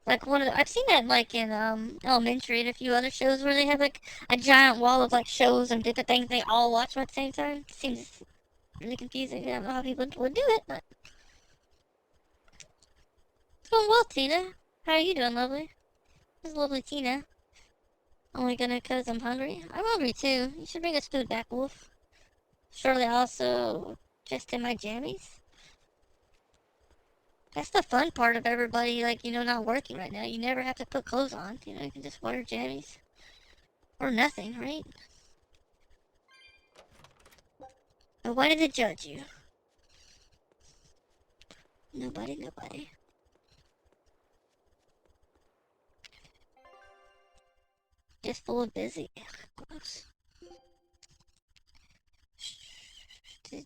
Like I've seen that like in Elementary and a few other shows where they have like a giant wall of like shows and different things they all watch at the same time. It seems really confusing. I don't know how people would do it, but it's going well, Tina. How are you doing, lovely? This is lovely Tina. Only gonna cause I'm hungry. I'm hungry too. You should bring us food back, Wolf. Surely also just in my jammies. That's the fun part of everybody, like, you know, not working right now. You never have to put clothes on. You know, you can just wear jammies. Or nothing, right? But why did it judge you? Nobody. Just full of busy. Gross.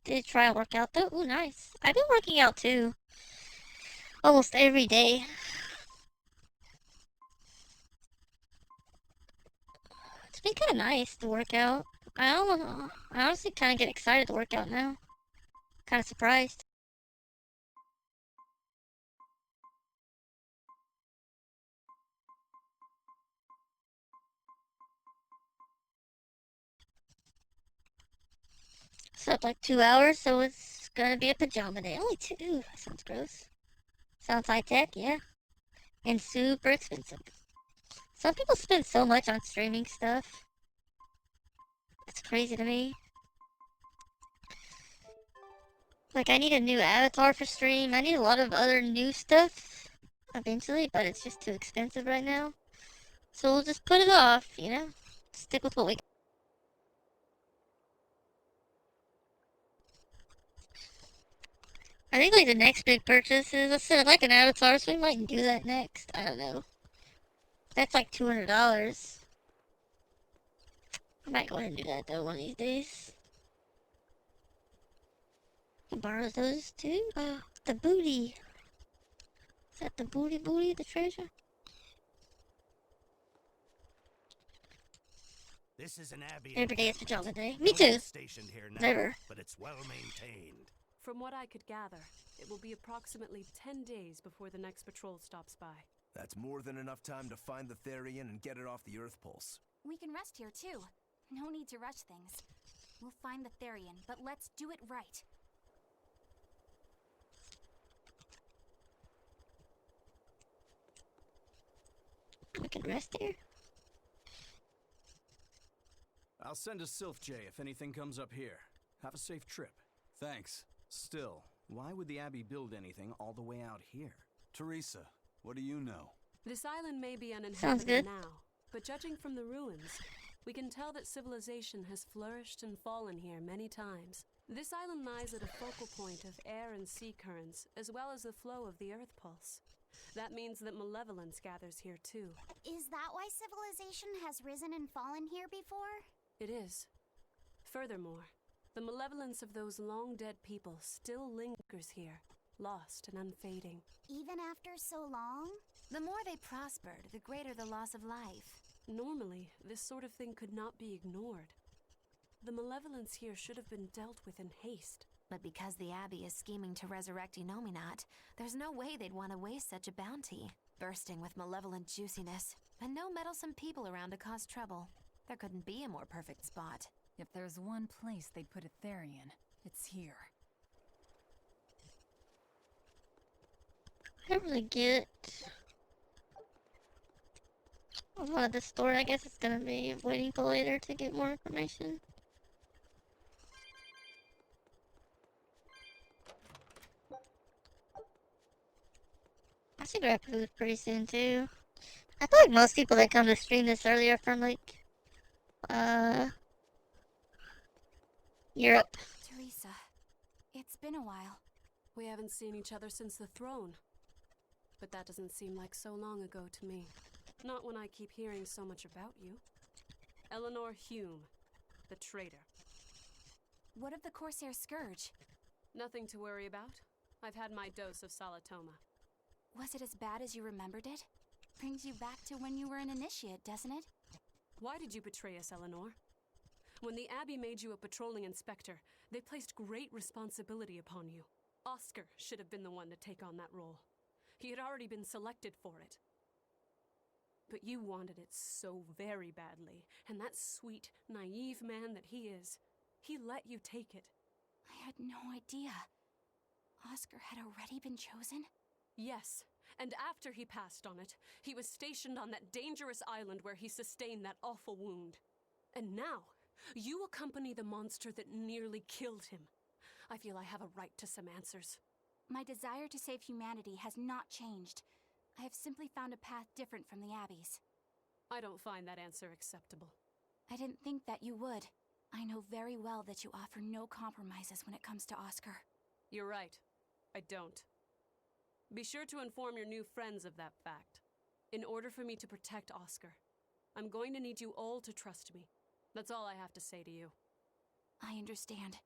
Did try and work out though? Ooh, nice. I've been working out too. Almost every day. It's been kind of nice to work out. I honestly kind of get excited to work out now. Kind of surprised. Slept like 2 hours, so it's gonna be a pajama day. Only 2? That sounds gross. Sounds high tech, yeah. And super expensive. Some people spend so much on streaming stuff. It's crazy to me. Like, I need a new avatar for stream. I need a lot of other new stuff eventually, but it's just too expensive right now. So we'll just put it off, you know? Stick with what we got. I think like the next big purchase is, let's say, like an avatar, so we might do that next. I don't know. That's like $200. I might go ahead and do that though one of these days. I borrow those too. The booty. Is that the booty, the treasure? This is an abbey. Every day is pajama day. No Me too. one's stationed here now, Never. but it's well maintained. From what I could gather, it will be approximately 10 days before the next patrol stops by. That's more than enough time to find the Therian and get it off the Earth Pulse. We can rest here too. No need to rush things. We'll find the Therian, but let's do it right. We can rest here. I'll send a Sylph J if anything comes up here. Have a safe trip. Thanks. Still, why would the Abbey build anything all the way out here? Teresa, what do you know? This island may be Sounds uninhabited good. now, but judging from the ruins, we can tell that civilization has flourished and fallen here many times. This island lies at a focal point of air and sea currents, as well as the flow of the Earth Pulse. That means that malevolence gathers here too. Is that why civilization has risen and fallen here before? It is. Furthermore, the malevolence of those long-dead people still lingers here, lost and unfading. Even after so long? The more they prospered, the greater the loss of life. Normally, this sort of thing could not be ignored. The malevolence here should have been dealt with in haste. But because the Abbey is scheming to resurrect Enominat, there's no way they'd want to waste such a bounty. Bursting with malevolent juiciness, and no meddlesome people around to cause trouble. There couldn't be a more perfect spot. If there's one place they'd put a Therian, it's here. I don't really get a lot of the story. I guess it's gonna be waiting till later to get more information. I should grab food pretty soon too. I feel like most people that come to stream this early are from like, Europe. Teresa, it's been a while. We haven't seen each other since the throne. But that doesn't seem like so long ago to me. Not when I keep hearing so much about you. Eleanor Hume, the traitor. What of the Corsair Scourge? Nothing to worry about. I've had my dose of Salatoma. Was it as bad as you remembered it? Brings you back to when you were an initiate, doesn't it? Why did you betray us, Eleanor? When the Abbey made you a patrolling inspector, they placed great responsibility upon you. Oscar should have been the one to take on that role. He had already been selected for it. But you wanted it so very badly, and that sweet, naive man that he is, he let you take it. I had no idea. Oscar had already been chosen? Yes, and after he passed on it, he was stationed on that dangerous island where he sustained that awful wound. And now, you accompany the monster that nearly killed him. I feel I have a right to some answers. My desire to save humanity has not changed. I have simply found a path different from the Abbey's. I don't find that answer acceptable. I didn't think that you would. I know very well that you offer no compromises when it comes to Oscar. You're right. I don't. Be sure to inform your new friends of that fact. In order for me to protect Oscar, I'm going to need you all to trust me. That's all I have to say to you. I understand.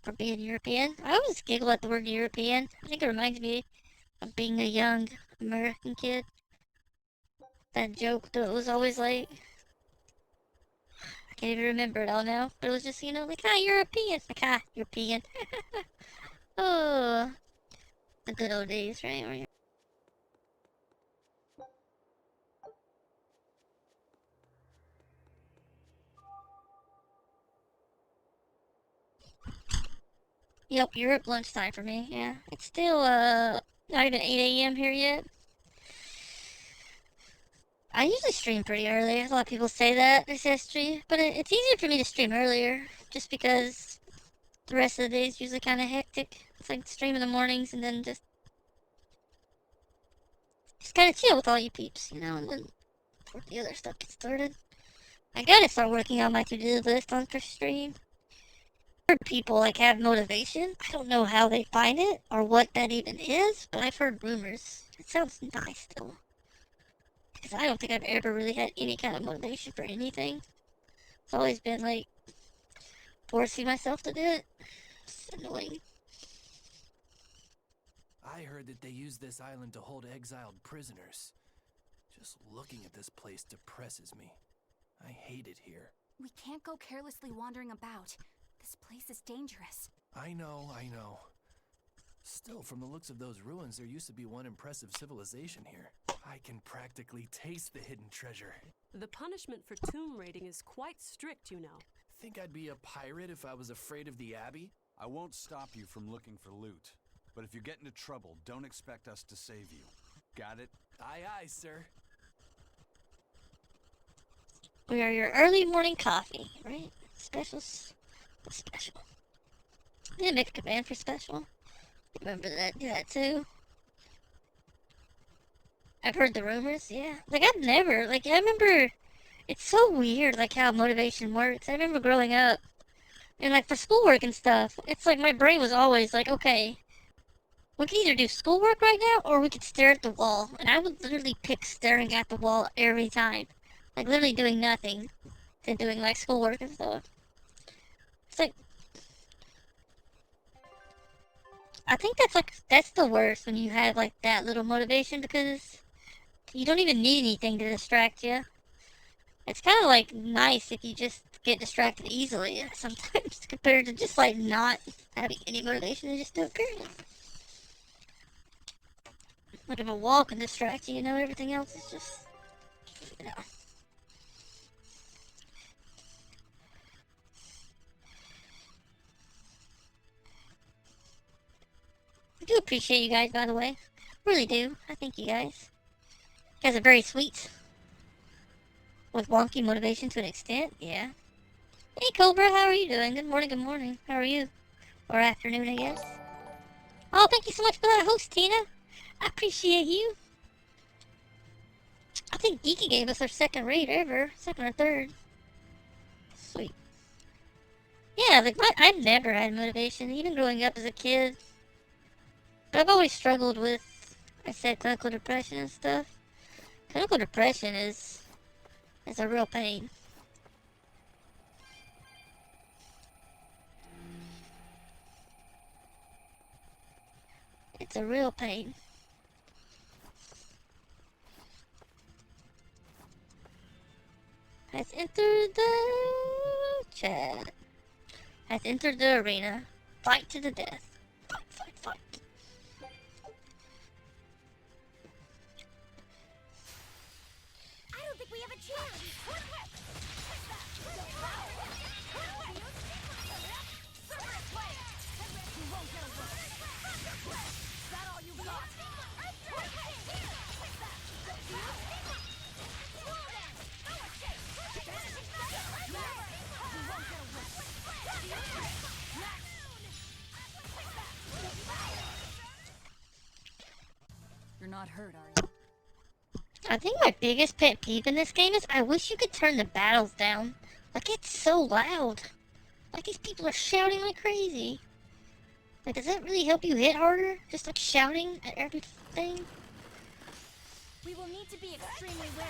For being European. I always giggle at the word European. I think it reminds me of being a young American kid. That joke that was always like, I can't even remember it all now, but it was just, you know, like, European. Like, European. Oh, the good old days, right? Yep, Europe lunchtime for me, yeah. It's still, not even 8 a.m. here yet. I usually stream pretty early. A lot of people say that. They say I stream, but it's easier for me to stream earlier, just because the rest of the day is usually kind of hectic. It's like stream in the mornings and then just kind of chill with all you peeps, you know, and then before the other stuff gets started. I gotta start working on my to-do list on for stream. I've heard people like have motivation. I don't know how they find it or what that even is, but I've heard rumors. It sounds nice though. Because I don't think I've ever really had any kind of motivation for anything. It's always been like forcing myself to do it. It's annoying. I heard that they use this island to hold exiled prisoners. Just looking at this place depresses me. I hate it here. We can't go carelessly wandering about. This place is dangerous. I know. Still, from the looks of those ruins, there used to be one impressive civilization here. I can practically taste the hidden treasure. The punishment for tomb raiding is quite strict, you know. Think I'd be a pirate if I was afraid of the Abbey? I won't stop you from looking for loot. But if you get into trouble, don't expect us to save you. Got it? Aye, aye, sir. We are your early morning coffee, right? Specials. Special. I didn't make a command for special. Remember that? Do that too. I've heard the rumors, yeah. Like, I've never, like, I remember, it's so weird, like, how motivation works. I remember growing up, and, like, for schoolwork and stuff, it's like my brain was always like, okay, we can either do schoolwork right now, or we could stare at the wall. And I would literally pick staring at the wall every time. Like, literally doing nothing than doing, like, schoolwork and stuff. It's like, I think that's the worst when you have, like, that little motivation, because you don't even need anything to distract you. It's kind of like nice if you just get distracted easily sometimes compared to just like not having any motivation to just do it, period. Like if a wall can distract you, you know, everything else is just, you know. I do appreciate you guys, by the way. Really do. I thank you guys. You guys are very sweet. With wonky motivation to an extent, yeah. Hey Cobra, how are you doing? Good morning, good morning. How are you? Or afternoon, I guess. Oh, thank you so much for that host, Tina. I appreciate you. I think Geeky gave us our second raid ever. Second or third. Sweet. Yeah, like I've never had motivation, even growing up as a kid. But I've always struggled with, I said, clinical depression and stuff. Clinical depression is a real pain. It's a real pain. Has entered the chat. Has entered the arena. Fight to the death. Fight, fight, fight. I don't think we have a chance. You're not hurt, are you? I think my biggest pet peeve in this game is I wish you could turn the battles down. Like, it's so loud. Like, these people are shouting like crazy. Like, does that really help you hit harder? Just like shouting at everything? We will need to be extremely wary.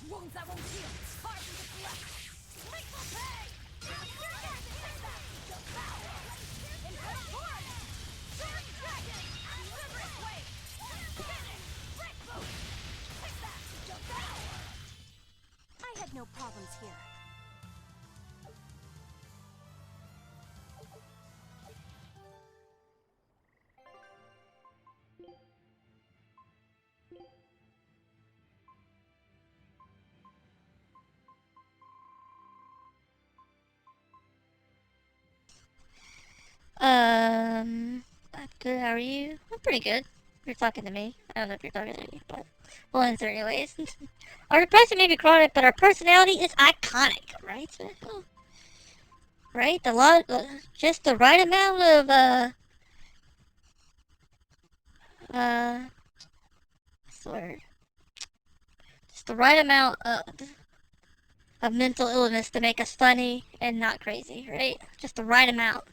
Wounds that won't heal. Hard to deflect. I had no problems here. I'm good, how are you? I'm pretty good. You're talking to me. I don't know if you're talking to me, but we'll answer anyways. Our depression may be chronic, but our personality is iconic, right? Right? Just the right amount of, what's the word? Just the right amount of mental illness to make us funny and not crazy, right? Just the right amount.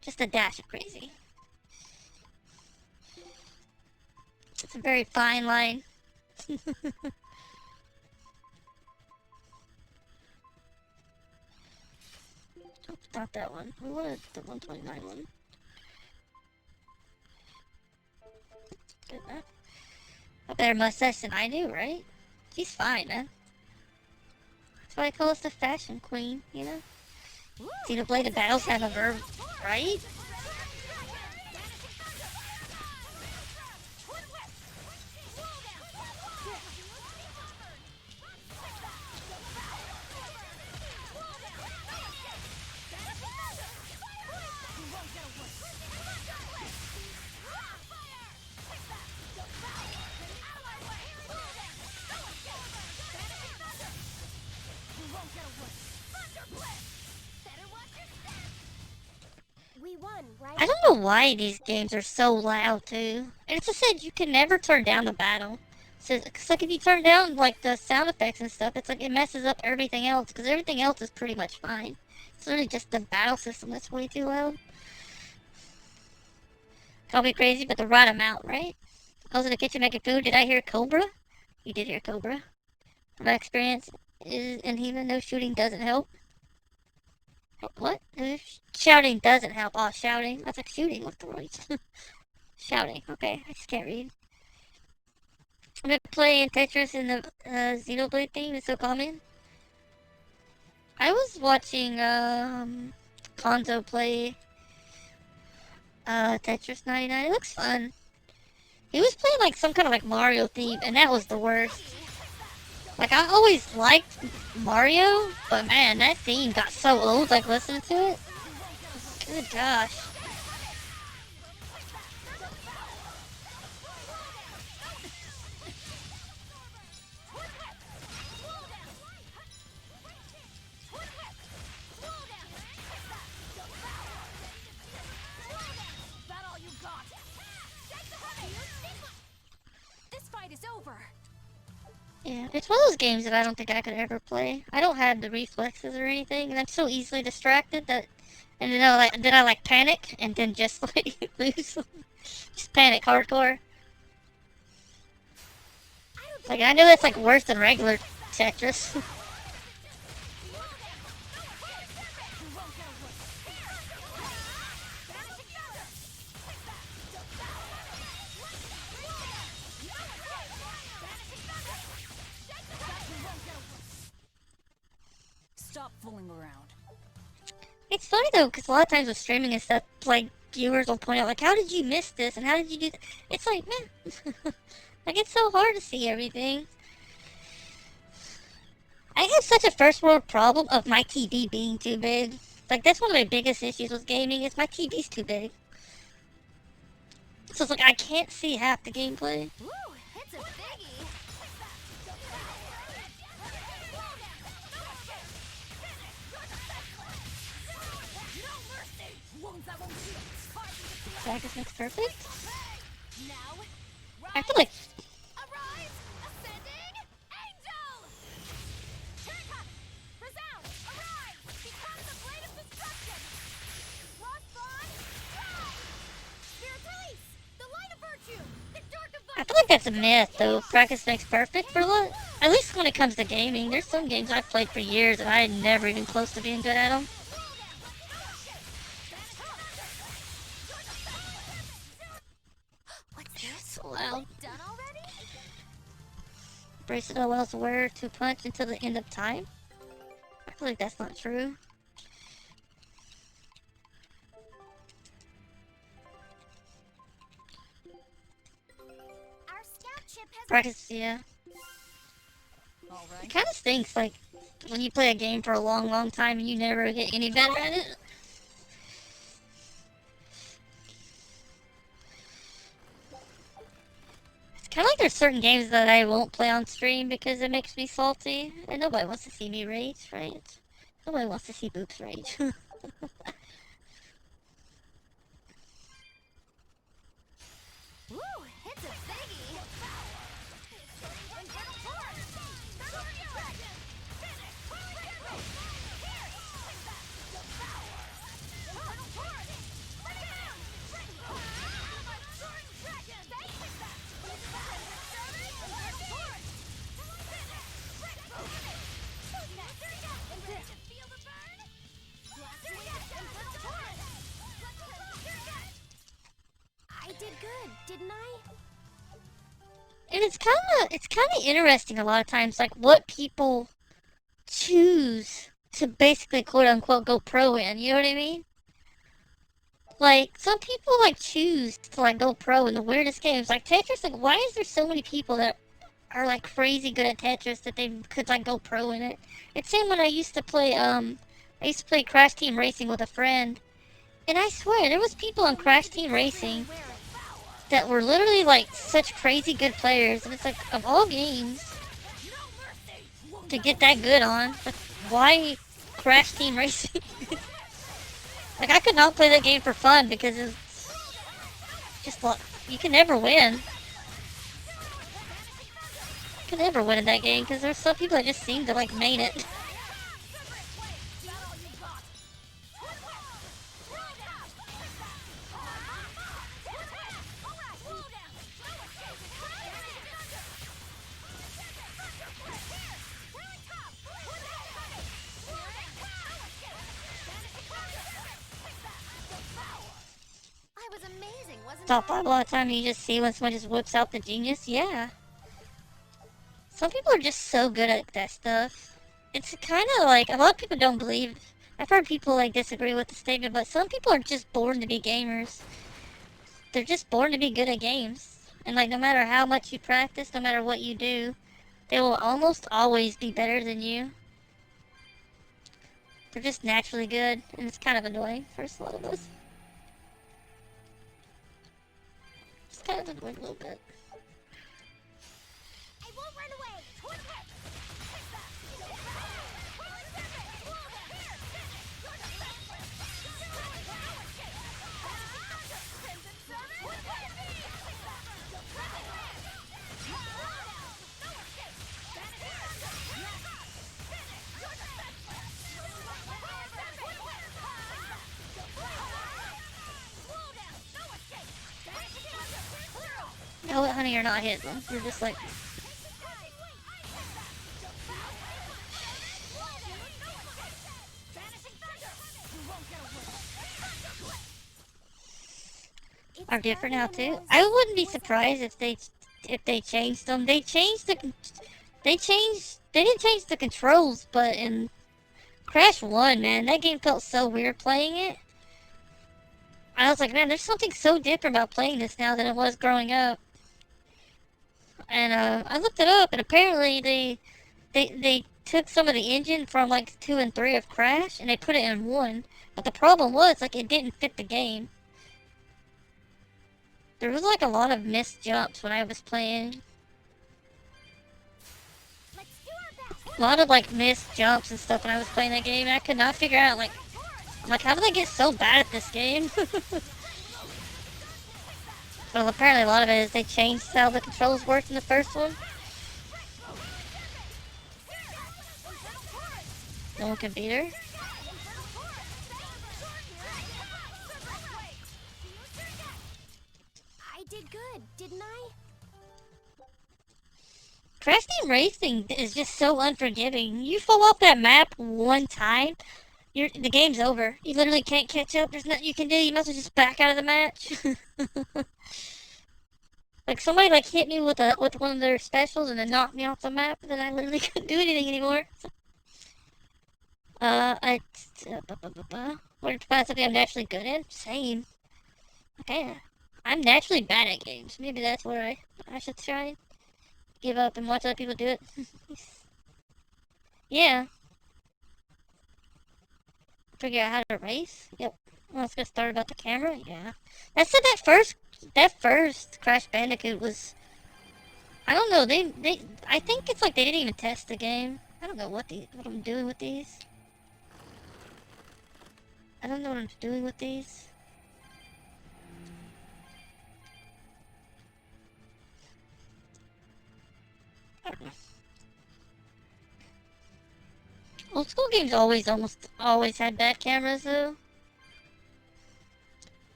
Just a dash of crazy. It's a very fine line. Oh, not that one. We wanted the 129 one. Get that. A better mustache than I do, right? She's fine, man. That's why I call us the fashion queen, you know? Xenoblade battles have a verb, right? We won, right? I don't know why these games are so loud, too. And it just said you can never turn down the battle. So it's like if you turn down, like, the sound effects and stuff, it's like it messes up everything else, because everything else is pretty much fine. It's really just the battle system that's way too loud. Call me crazy, but the right amount, right? I was in the kitchen making food. Did I hear Cobra? You did hear Cobra. My experience is, and even though shooting doesn't help. What? Shouting doesn't help. Oh, shouting. That's like shooting with the words. Shouting. Okay, I just can't read. I've been playing Tetris in the Xenoblade theme. It's so common. I was watching Konzo play Tetris 99. It looks fun. He was playing like some kind of like Mario theme, and that was the worst. Like I always liked Mario, but man, that theme got so old. Like listening to it. Good gosh. Yeah, it's one of those games that I don't think I could ever play. I don't have the reflexes or anything, and I'm so easily distracted that, and then I like panic and then just like lose, just panic hardcore. Like I know that's like worse than regular Tetris. Stop fooling around. It's funny though, because a lot of times with streaming and stuff, like viewers will point out like, how did you miss this and how did you do that? It's like, man, like it's so hard to see everything. I have such a first world problem of my TV being too big. Like that's one of my biggest issues with gaming is my TV's too big. So it's like I can't see half the gameplay. Ooh, it's a biggie. Practice makes perfect. I feel like that's a myth, though. Practice makes perfect for what? At least when it comes to gaming. There's some games I've played for years and I'm never even close to being good at them. It's so loud. Bracelet allows wearer to punch until the end of time? I feel like that's not true. Practice, yeah. It kind of stinks, like, when you play a game for a long, long time and you never get any better at it. It's kind of like there's certain games that I won't play on stream because it makes me salty. And nobody wants to see me rage, right? Nobody wants to see Boops rage. Ooh, it's a biggie. I did good, didn't I? And it's kind of interesting a lot of times, like, what people choose to basically quote-unquote go pro in, you know what I mean? Like, some people, like, choose to, like, go pro in the weirdest games. Like, Tetris, like, why is there so many people that are, like, crazy good at Tetris that they could, like, go pro in it? It's same when I used to play Crash Team Racing with a friend. And I swear, there was people on Crash Team Racing that were literally, like, such crazy good players. And it's like, of all games to get that good on, like, why Crash Team Racing? Like, I could not play that game for fun because it's just, like, you can never win. You can never win in that game because there's some people that just seem to, like, main it. top 5 a lot of time you just see when someone just whips out the genius. Yeah. Some people are just so good at that stuff. It's kind of like, a lot of people don't believe, I've heard people like disagree with the statement, but some people are just born to be gamers. They're just born to be good at games. And like, no matter how much you practice, no matter what you do, they will almost always be better than you. They're just naturally good, and it's kind of annoying for a lot of us. It's kind of annoying a little bit. I won't run away! Toward the pit! Take that! No, honey, you're not hitting them. You're just like... Are different now too. I wouldn't be surprised if they changed them. They didn't change the controls, but in Crash 1, man, that game felt so weird playing it. I was like, man, there's something so different about playing this now than it was growing up. And I looked it up, and apparently they took some of the engine from like 2 and 3 of Crash, and they put it in 1. But the problem was, like, it didn't fit the game. There was like a lot of missed jumps when I was playing. A lot of like missed jumps and stuff when I was playing that game, and I could not figure out like, how did I get so bad at this game? Well, apparently a lot of it is they changed how the controls worked in the first one. No one can beat her. I did good, didn't I? Crash Team Racing is just so unforgiving. You fall off that map one time, the game's over. You literally can't catch up. There's nothing you can do. You might as well just back out of the match. Like somebody like hit me with one of their specials and then knocked me off the map, and then I literally couldn't do anything anymore. Where to find something I'm naturally good at? Same. Okay, I'm naturally bad at games. Maybe that's where I should try and give up and watch other people do it. Yeah. Figure out how to race? Yep. Let's get started about the camera? Yeah. I said that first Crash Bandicoot was... I don't know, I think it's like they didn't even test the game. I don't know what I'm doing with these. I don't know what I'm doing with these. I don't know. Old school games almost always had bad cameras though.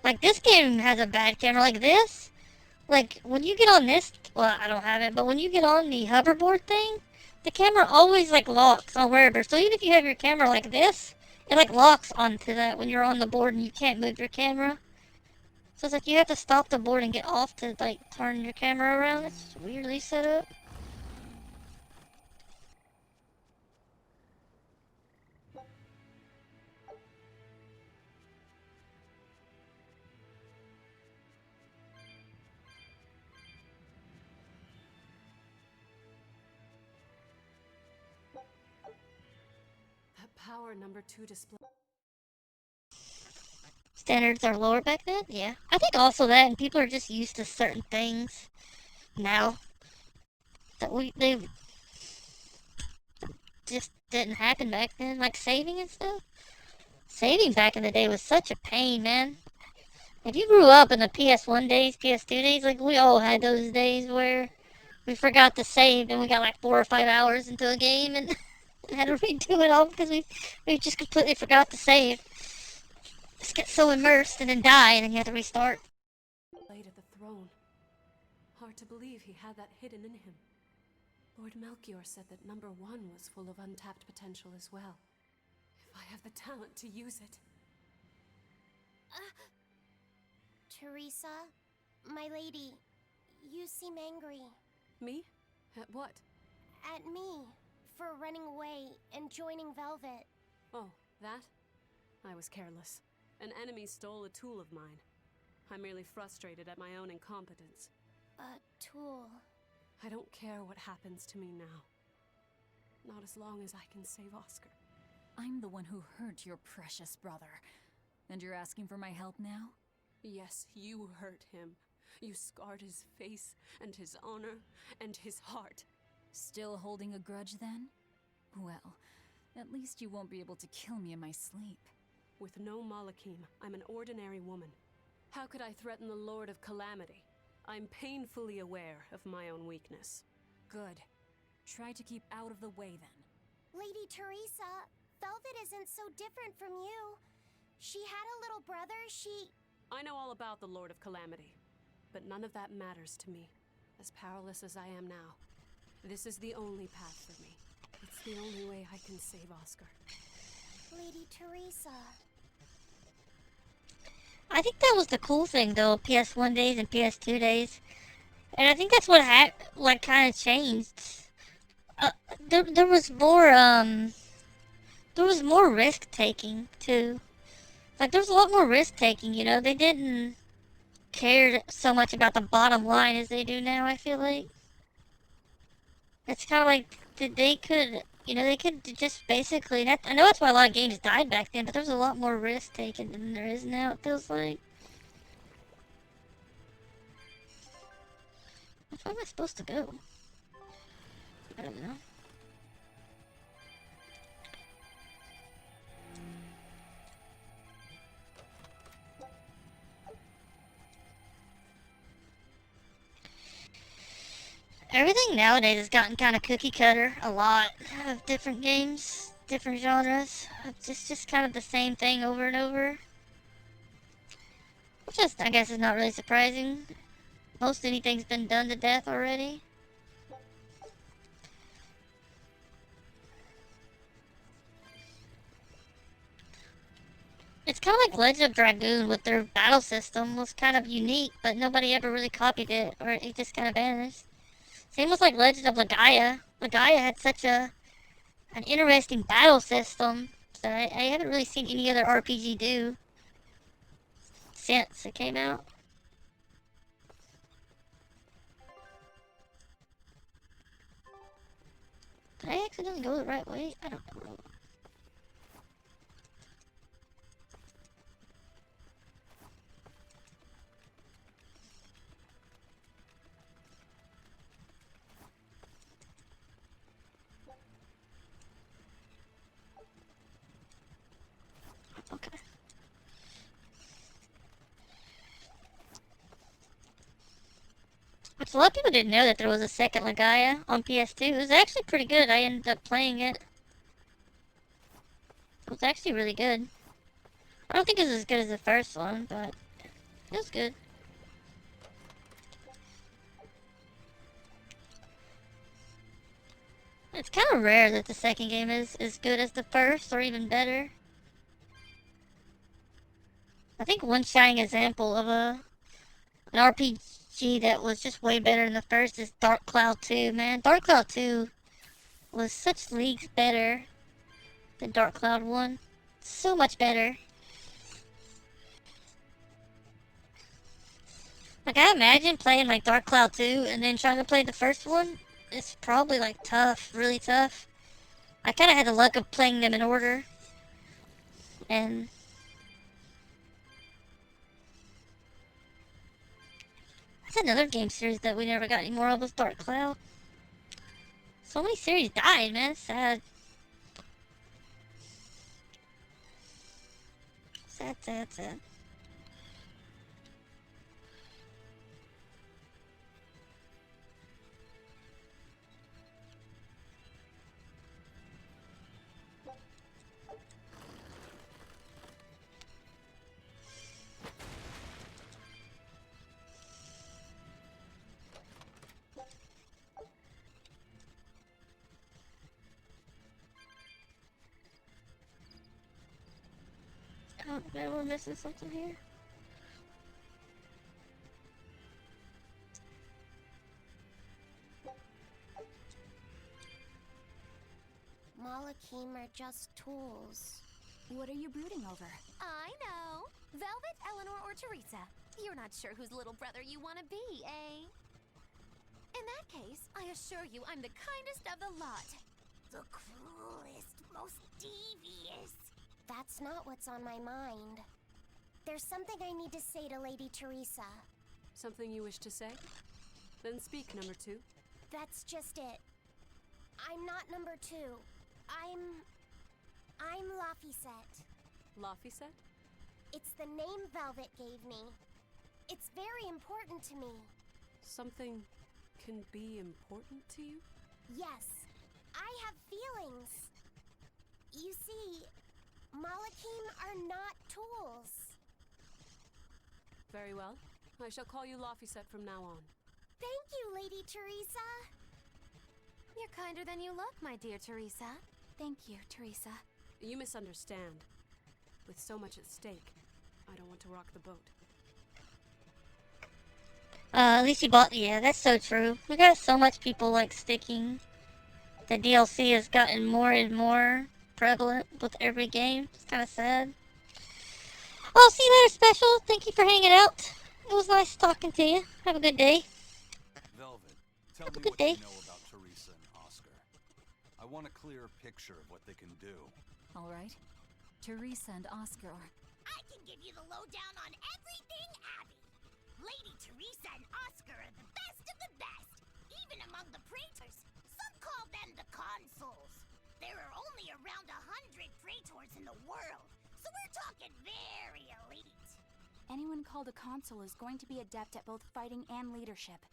Like this game has a bad camera like this. Like when you get on this, well I don't have it, but when you get on the hoverboard thing, the camera always like locks on wherever. So even if you have your camera like this, it like locks onto that when you're on the board and you can't move your camera. So it's like you have to stop the board and get off to like turn your camera around. It's weirdly set up. That power number 2 display. Standards are lower back then? Yeah. I think also that, and people are just used to certain things now that they just didn't happen back then, like saving and stuff. Saving back in the day was such a pain, man. If you grew up in the PS1 days, PS2 days, like we all had those days where we forgot to save and we got like 4 or 5 hours into a game and had to redo it all because we just completely forgot to save. Just get so immersed and then die, and then you have to restart. Laid at the throne. Hard to believe he had that hidden in him. Lord Melchior said that number 1 was full of untapped potential as well. If I have the talent to use it. Teresa, my lady, you seem angry. Me? At what? At me, for running away and joining Velvet. Oh, that? I was careless. An enemy stole a tool of mine. I'm merely frustrated at my own incompetence. A tool? I don't care what happens to me now. Not as long as I can save Oscar. I'm the one who hurt your precious brother. And you're asking for my help now? Yes, you hurt him. You scarred his face, and his honor, and his heart. Still holding a grudge then? Well, at least you won't be able to kill me in my sleep. With no Malakim, I'm an ordinary woman. How could I threaten the Lord of Calamity? I'm painfully aware of my own weakness. Good. Try to keep out of the way then. Lady Teresa, Velvet isn't so different from you. She had a little brother, I know all about the Lord of Calamity, but none of that matters to me. As powerless as I am now, this is the only path for me. It's the only way I can save Oscar. Lady Teresa. I think that was the cool thing, though, PS1 days and PS2 days. And I think that's what kind of changed. There was more risk-taking, too. Like, there was a lot more risk-taking, you know? They didn't care so much about the bottom line as they do now, I feel like. It's kind of like, they could just basically, I know that's why a lot of games died back then, but there was a lot more risk-taking than there is now, it feels like. Where am I supposed to go? I don't know. Everything nowadays has gotten kind of cookie cutter. A lot of different games, different genres. It's just kind of the same thing over and over. Which I guess is not really surprising. Most anything's been done to death already. It's kind of like Legend of Dragoon with their battle system was kind of unique, but nobody ever really copied it, or it just kind of vanished. Same with like Legend of Legaia. Legaia had such an interesting battle system that I haven't really seen any other RPG do since it came out. Did I accidentally go the right way? I don't know. Okay. Which a lot of people didn't know that there was a second Legaia on PS2. It was actually pretty good. I ended up playing it. It was actually really good. I don't think it was as good as the first one, but it was good. It's kind of rare that the second game is as good as the first, or even better. I think one shining example of an RPG that was just way better than the first is Dark Cloud 2, man. Dark Cloud 2 was such leagues better than Dark Cloud 1. So much better. Like, I imagine playing like Dark Cloud 2 and then trying to play the first one. It's probably like tough, really tough. I kind of had the luck of playing them in order. And that's another game series that we never got any more of was Dark Cloud. So many series died, man. It's sad. Sad, sad, sad. Oh, man, we're missing something here. Malakim are just tools. What are you brooding over? I know. Velvet, Eleanor, or Teresa. You're not sure whose little brother you want to be, eh? In that case, I assure you I'm the kindest of the lot. The cruelest, most devious. That's not what's on my mind. There's something I need to say to Lady Teresa. Something you wish to say? Then speak, number 2. That's just it. I'm not number 2. I'm Laphicet. Laphicet? It's the name Velvet gave me. It's very important to me. Something can be important to you? Yes, I have feelings. You see, Malakim are not tools. Very well. I shall call you Laphicet from now on. Thank you, Lady Teresa. You're kinder than you look, my dear Teresa. Thank you, Teresa. You misunderstand. With so much at stake, I don't want to rock the boat. At least you bought, yeah, that's so true. We got so much people like sticking. The DLC has gotten more and more prevalent with every game. It's kind of sad. Well, see you later, Special. Thank you for hanging out. It was nice talking to you. Have a good day. Velvet, tell me good what day. you know about Teresa and Oscar. I want a clearer picture of what they can do. All right. Teresa and Oscar are... I can give you the lowdown on everything Abby. Lady Teresa and Oscar are the best of the best, even among the praetors. Some call them the consuls. There are only around 100 praetors in the world, so we're talking very elite. Anyone called a consul is going to be adept at both fighting and leadership.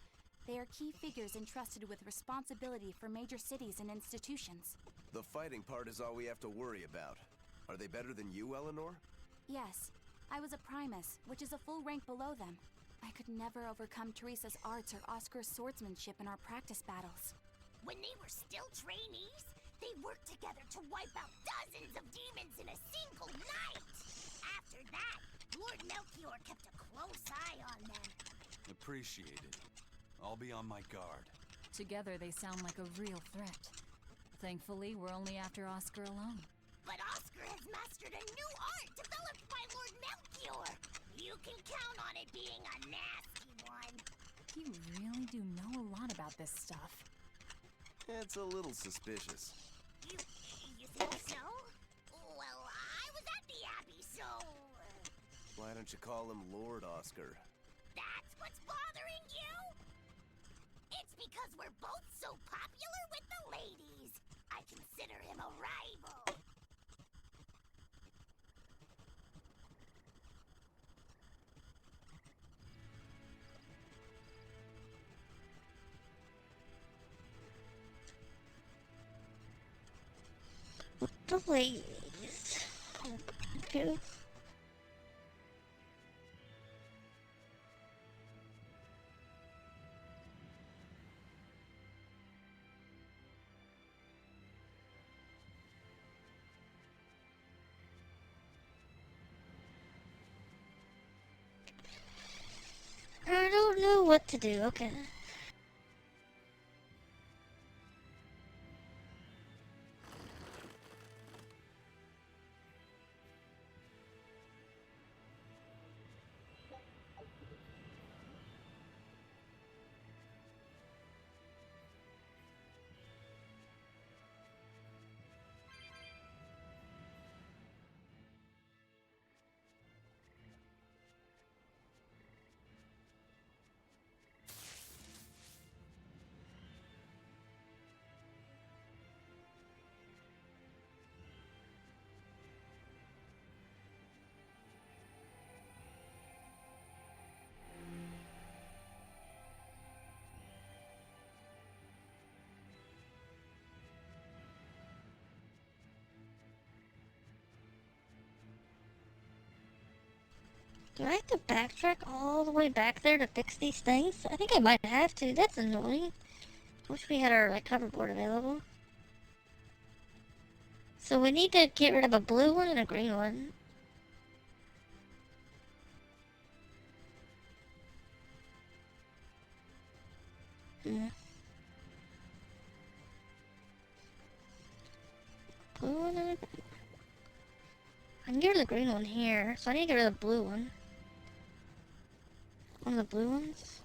They are key figures entrusted with responsibility for major cities and institutions. The fighting part is all we have to worry about. Are they better than you, Eleanor? Yes, I was a primus, which is a full rank below them. I could never overcome Teresa's arts or Oscar's swordsmanship in our practice battles. When they were still trainees, they worked together to wipe out dozens of demons in a single night. After that, Lord Melchior kept a close eye on them. Appreciated. I'll be on my guard. Together they sound like a real threat. Thankfully, we're only after Oscar alone. But Oscar has mastered a new art developed by Lord Melchior. You can count on it being a nasty one. You really do know a lot about this stuff. It's a little suspicious. You think so? Well, I was at the Abbey, so... Why don't you call him Lord Oscar? That's what's bothering you? It's because we're both so popular with the ladies. I consider him a rival. The ladies. Okay. I don't know what to do. Okay. Do I have to backtrack all the way back there to fix these things? I think I might have to. That's annoying. Wish we had our like hoverboard available. So we need to get rid of a blue one and a green one. Blue one and a... I can get rid of the green one here, so I need to get rid of the blue one. One of the blue ones?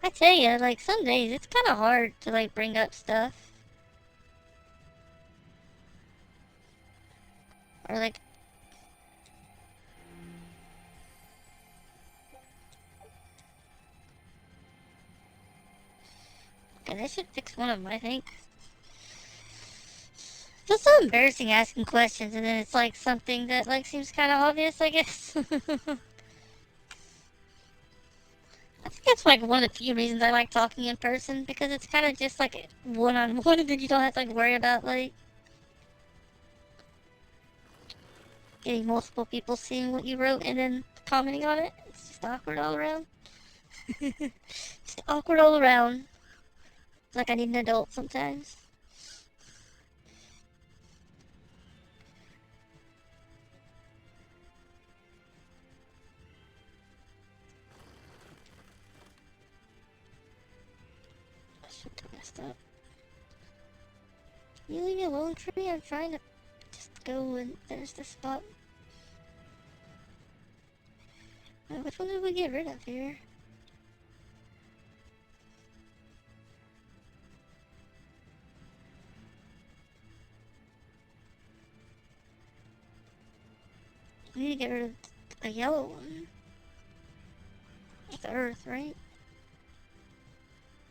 I tell you, like, some days it's kind of hard to, like, bring up stuff. Or, like... Okay, they should fix one of them, I think. It's so embarrassing asking questions, and then it's, like, something that, like, seems kind of obvious, I guess. I think that's like one of the few reasons I like talking in person, because it's kind of just like one-on-one, and then you don't have to like worry about like getting multiple people seeing what you wrote and then commenting on it. It's just awkward all around. Just awkward all around. It's like I need an adult sometimes. I should have messed up. Can you leave me alone, Tree? I'm trying to just go and there's the spot. Which one did we get rid of here? We need to get rid of a yellow one. It's the earth, right?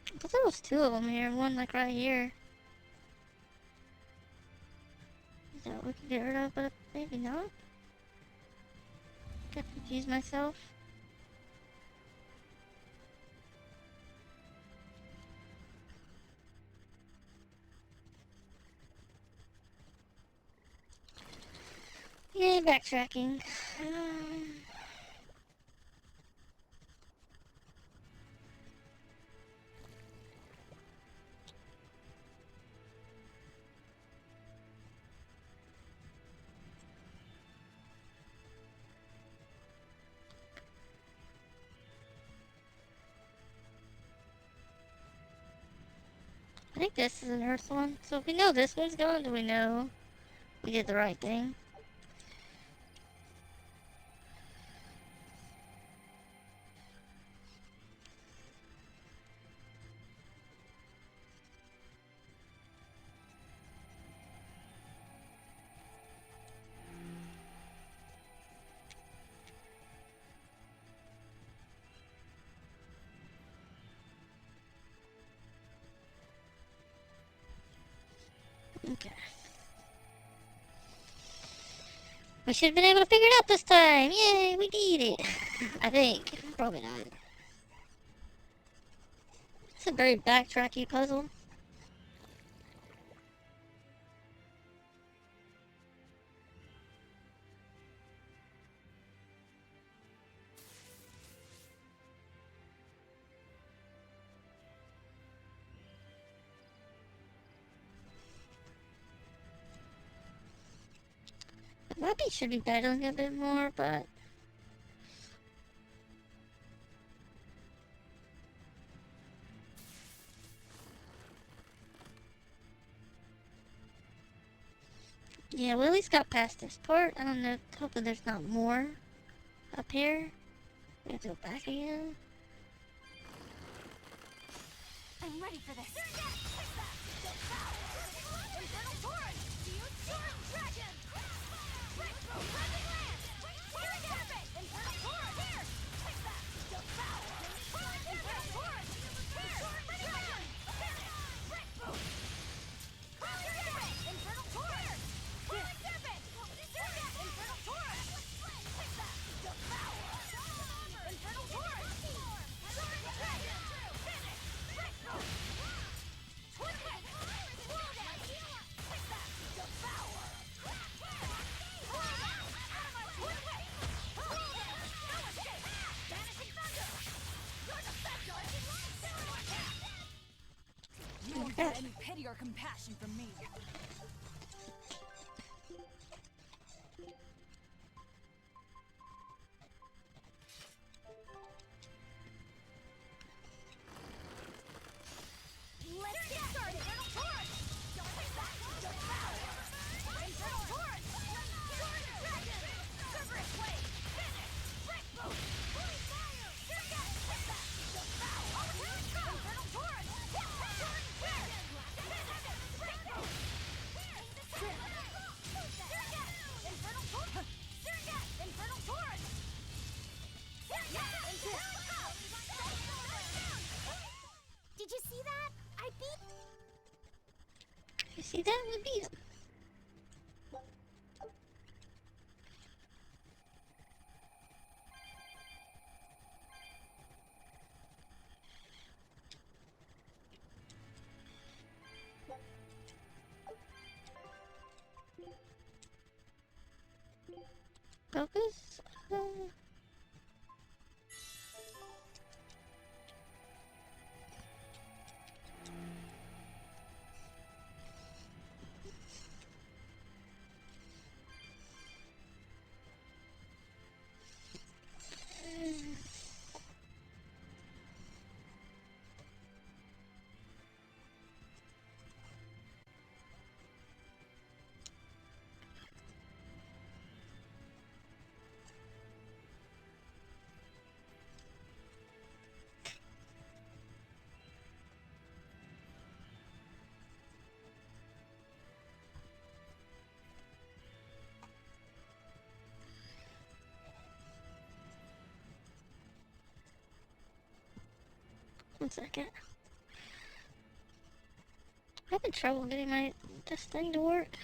I thought there was two of them here, one like right here. Is that what we can get rid of, but maybe not? I confused myself. Yeah, backtracking. I think this is an earth one. So if we know this one's gone, do we know we did the right thing? Okay. We should have been able to figure it out this time! Yay, we did it! I think. Probably not. It's a very backtracky puzzle. Maybe should be battling a bit more, but... yeah, we at least got past this part. I don't know, hopefully there's not more up here. We have to go back again. I'm ready for this. Infernal Torrent! Use Storm Dragon! Breakthrough! Rising Land! Here it is! Infernal Torrent! Here! Take that! Devour! Infernal Torrent! Here! Rising Land! Breakthrough! Crawling Serpent! Infernal Torrent! Crawling Serpent! Infernal Torrent! Take that! Devour! Infernal Torrent! Soaring Dragon! Finish! Breakthrough! Twin Whip! Blow Dance! Take that! Devour! your compassion from me. Let's get started! Infernal Torrent! Infernal Torrent! Torrent Dragon! Cerberus Wave! Finish! Break Boom! Holy Fire! Circuit! Devour! Here it comes! Infernal Torrent! Torrent Dragon! Finish! Break Boom! Circuit! Infernal Torrent! Circuit! Infernal Torrent! Did you see that? I beat. You see that? We beat him. Focus. One second. I'm having trouble getting this thing to work.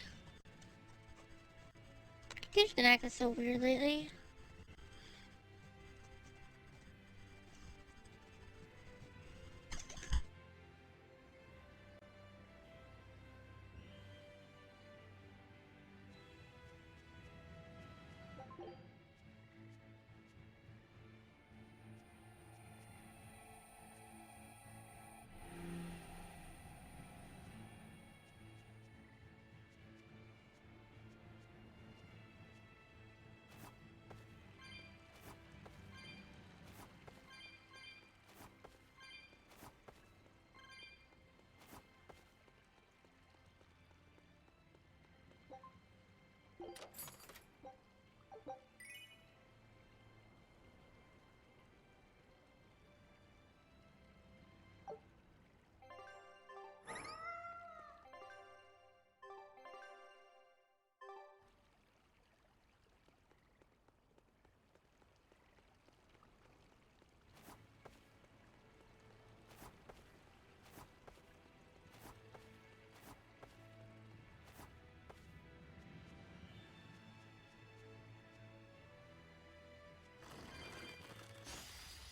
Computer's been acting so weird lately.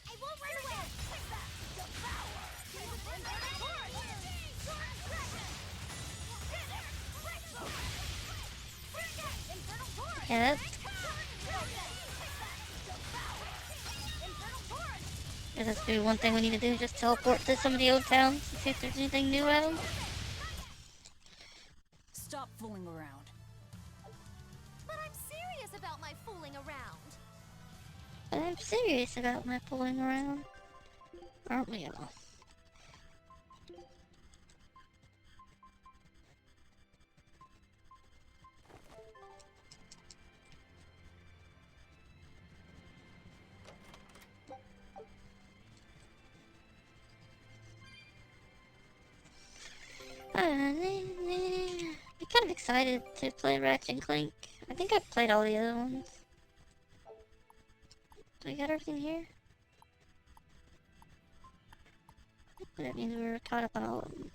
I won't run away! Devour! Infernal Torrent! Torrent Dragon! Finish! Break Boom! Circuit! Infernal Torrent! Yeah, that's... Yeah, that's maybe one thing we need to do, just teleport to some of the old towns and see if there's anything new at them. Stop fooling around. But I'm serious about my fooling around. But I'm serious about my fooling around. Aren't we all? I'm kind of excited to play Ratchet and Clank. I think I've played all the other ones. Do we got everything here? That means we were caught up on all of them.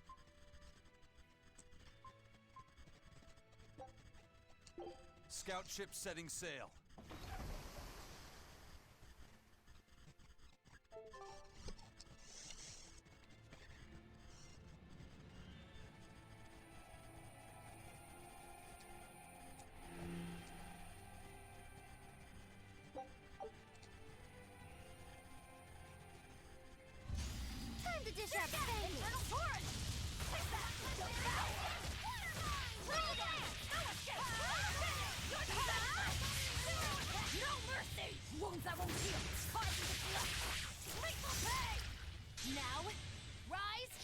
Scout ship setting sail. Time to dish out fame. Infernal Torrent! wounds I won't heal. Causes its left. Grateful pay! Now, rise,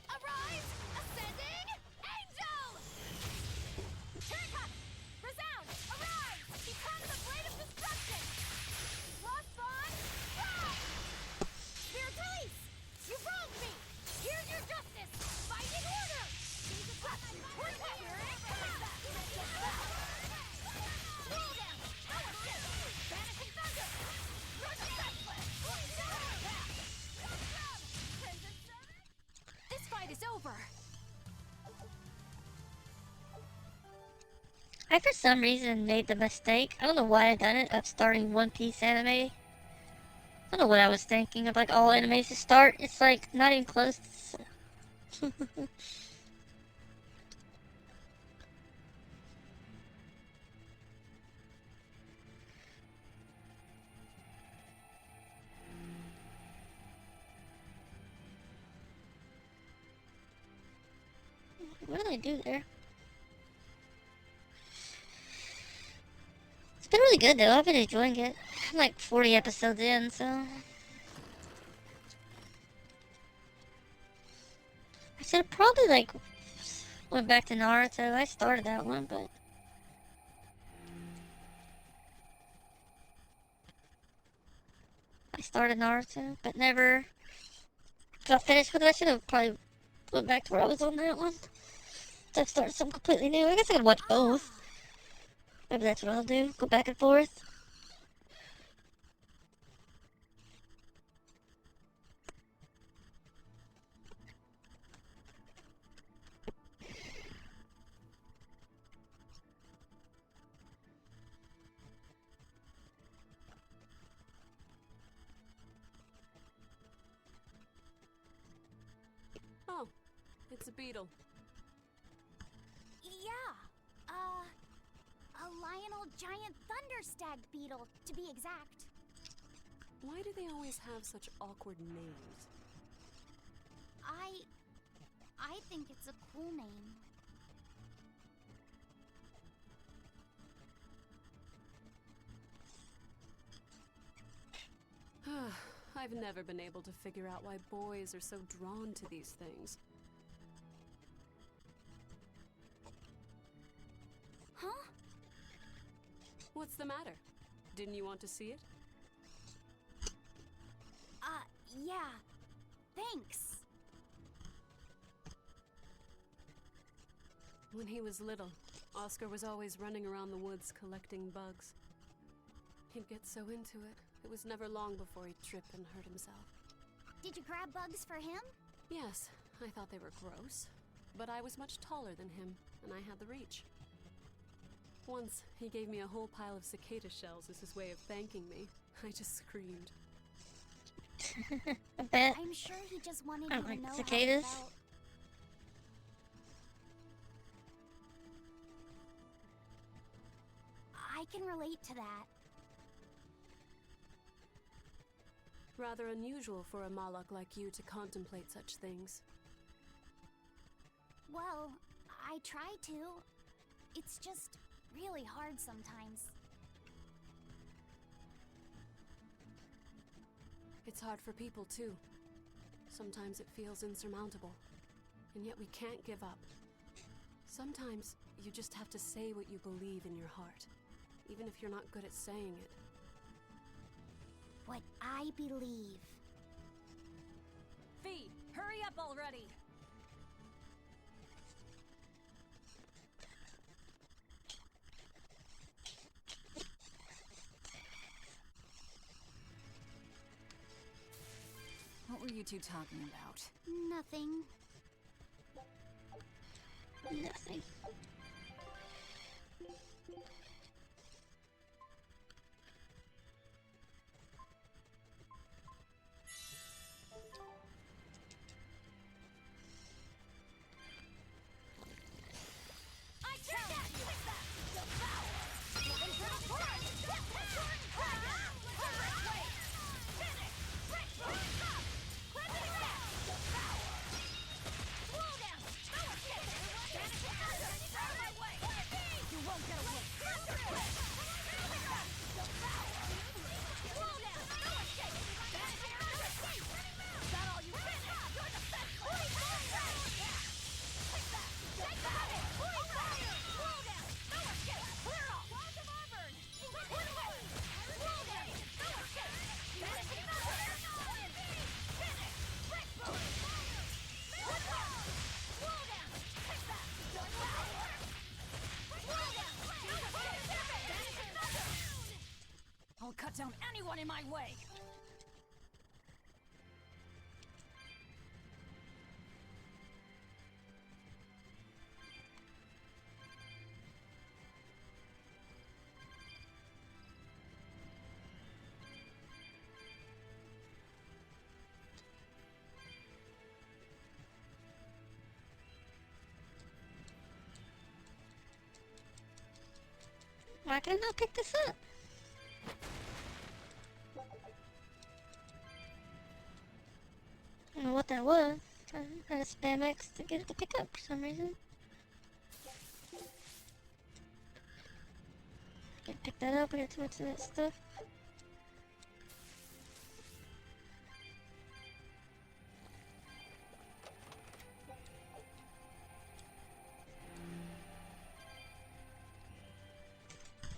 arise, ascending, angel! Here it comes! Resound, arise! Become the blade of destruction! Lost Bond, rise! Spiritualis, you wronged me! Here's your justice! Fight in order! Jesus Christ, here it comes! Roll down! Power shift! Vanishing thunder! Rush senseless! Crimson Servant? This fight is over! I for some reason made the mistake, I don't know why I done it, of starting One Piece anime. I don't know what I was thinking of, like, all animes to start. It's like not even close to... What did I do there? It's been really good though, I've been enjoying it. I'm like 40 episodes in, so... I should have probably like went back to Naruto. I started that one, but... I started Naruto, but never got finished with it. I should have probably went back to where I was on that one. So I started something completely new. I guess I could watch both. Maybe that's what I'll do. Go back and forth. Oh, it's a beetle. Yeah, a Lionel giant thunderstag beetle, to be exact. Why do they always have such awkward names? I think it's a cool name. I've never been able to figure out why boys are so drawn to these things. Huh? What's the matter? Didn't you want to see it? Yeah. Thanks. When he was little, Oscar was always running around the woods collecting bugs. He'd get so into it, it was never long before he'd trip and hurt himself. Did you grab bugs for him? Yes, I thought they were gross, but I was much taller than him, and I had the reach. Once, he gave me a whole pile of cicada shells as his way of thanking me. I just screamed. I bet. I'm sure he just wanted I you don't to like know cicadas. how it felt. I can relate to that. Rather unusual for a Malak like you to contemplate such things. Well, I try to. It's just really hard sometimes. It's hard for people too. Sometimes it feels insurmountable, and yet we can't give up. Sometimes you just have to say what you believe in your heart, even if you're not good at saying it. What I believe. Fee, hurry up already! What were you two talking about? Nothing. Nothing. I count you! Devour! Looking for the blood! Finish! Breakthrough! Stop! Cleansing back! Devour! Roll down! Power shift! Vanishing thunder! Out of my way! You won't get away! my way. Why can I not pick this up? I don't know what that was. I had to spam X to get it to pick up for some reason. Can't pick that up, I got too much of that stuff.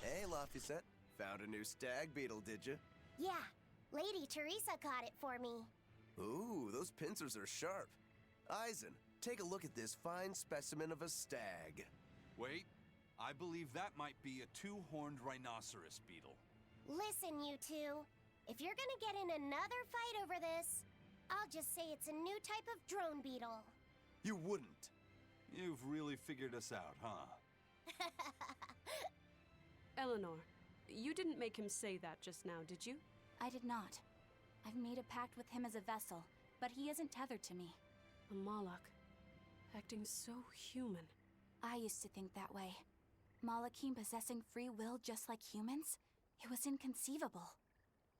Hey, Laphicet. Found a new stag beetle, did you? Yeah, Lady Teresa caught it for me. Ooh, those pincers are sharp. Eisen, take a look at this fine specimen of a stag. Wait, I believe that might be a two-horned rhinoceros beetle. Listen, you two. If you're gonna get in another fight over this, I'll just say it's a new type of drone beetle. You wouldn't. You've really figured us out, huh? Eleanor, you didn't make him say that just now, did you? I did not. I've made a pact with him as a vessel, but he isn't tethered to me. A Malak, acting so human. I used to think that way. Malakim possessing free will just like humans? It was inconceivable.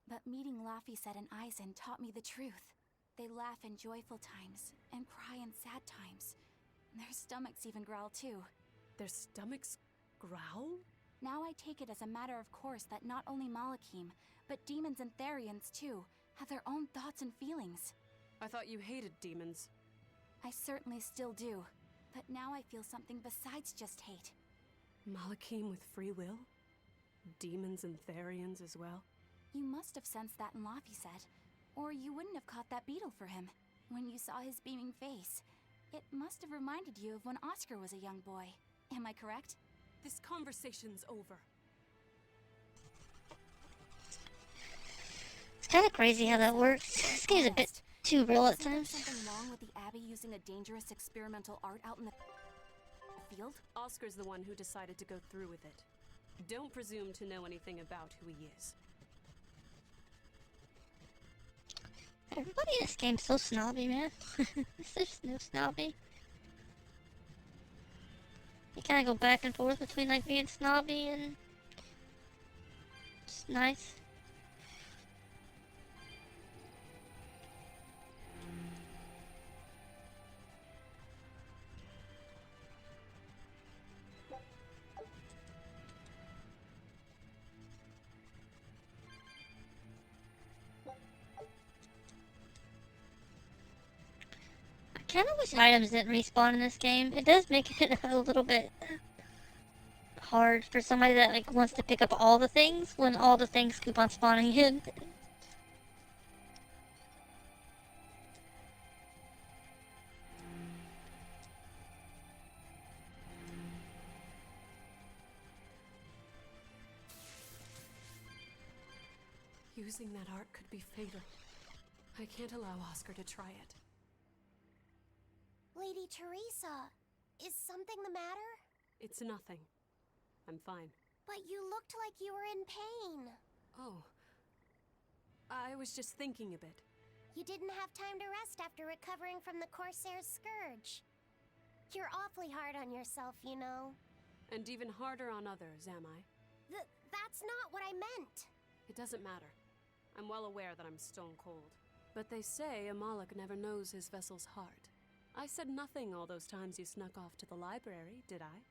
But meeting Laphicet and Eisen taught me the truth. They laugh in joyful times and cry in sad times. Their stomachs even growl too. Their stomachs growl? Now I take it as a matter of course that not only Malakim, but demons and Therians too, have their own thoughts and feelings. I thought you hated demons. I certainly still do, but now I feel something besides just hate. Malakim with free will? Demons and Therians as well? You must have sensed that in Laphicet, or you wouldn't have caught that beetle for him. When you saw his beaming face, it must have reminded you of when Oscar was a young boy. Am I correct? This conversation's over. It's kind of crazy how that works. This game's a bit too real at Isn't there times. something wrong with the Abbey using a dangerous experimental art out in the field? Oscar's the one who decided to go through with it. Don't presume to know anything about who he is. Everybody in this game's so snobby, man. They're so snobby. You kind of go back and forth between like being snobby and just nice. I kind of wish items didn't respawn in this game. It does make it a little bit hard for somebody that like wants to pick up all the things when all the things keep on spawning in. Using that art could be fatal. I can't allow Oscar to try it. Lady Teresa, is something the matter? It's nothing. I'm fine. But you looked like you were in pain. Oh. I was just thinking a bit. You didn't have time to rest after recovering from the Corsair's scourge. You're awfully hard on yourself, you know. And even harder on others, am I? That's not what I meant. It doesn't matter. I'm well aware that I'm stone cold. But they say a Malak never knows his vessel's heart. I said nothing all those times you snuck off to the library, did I?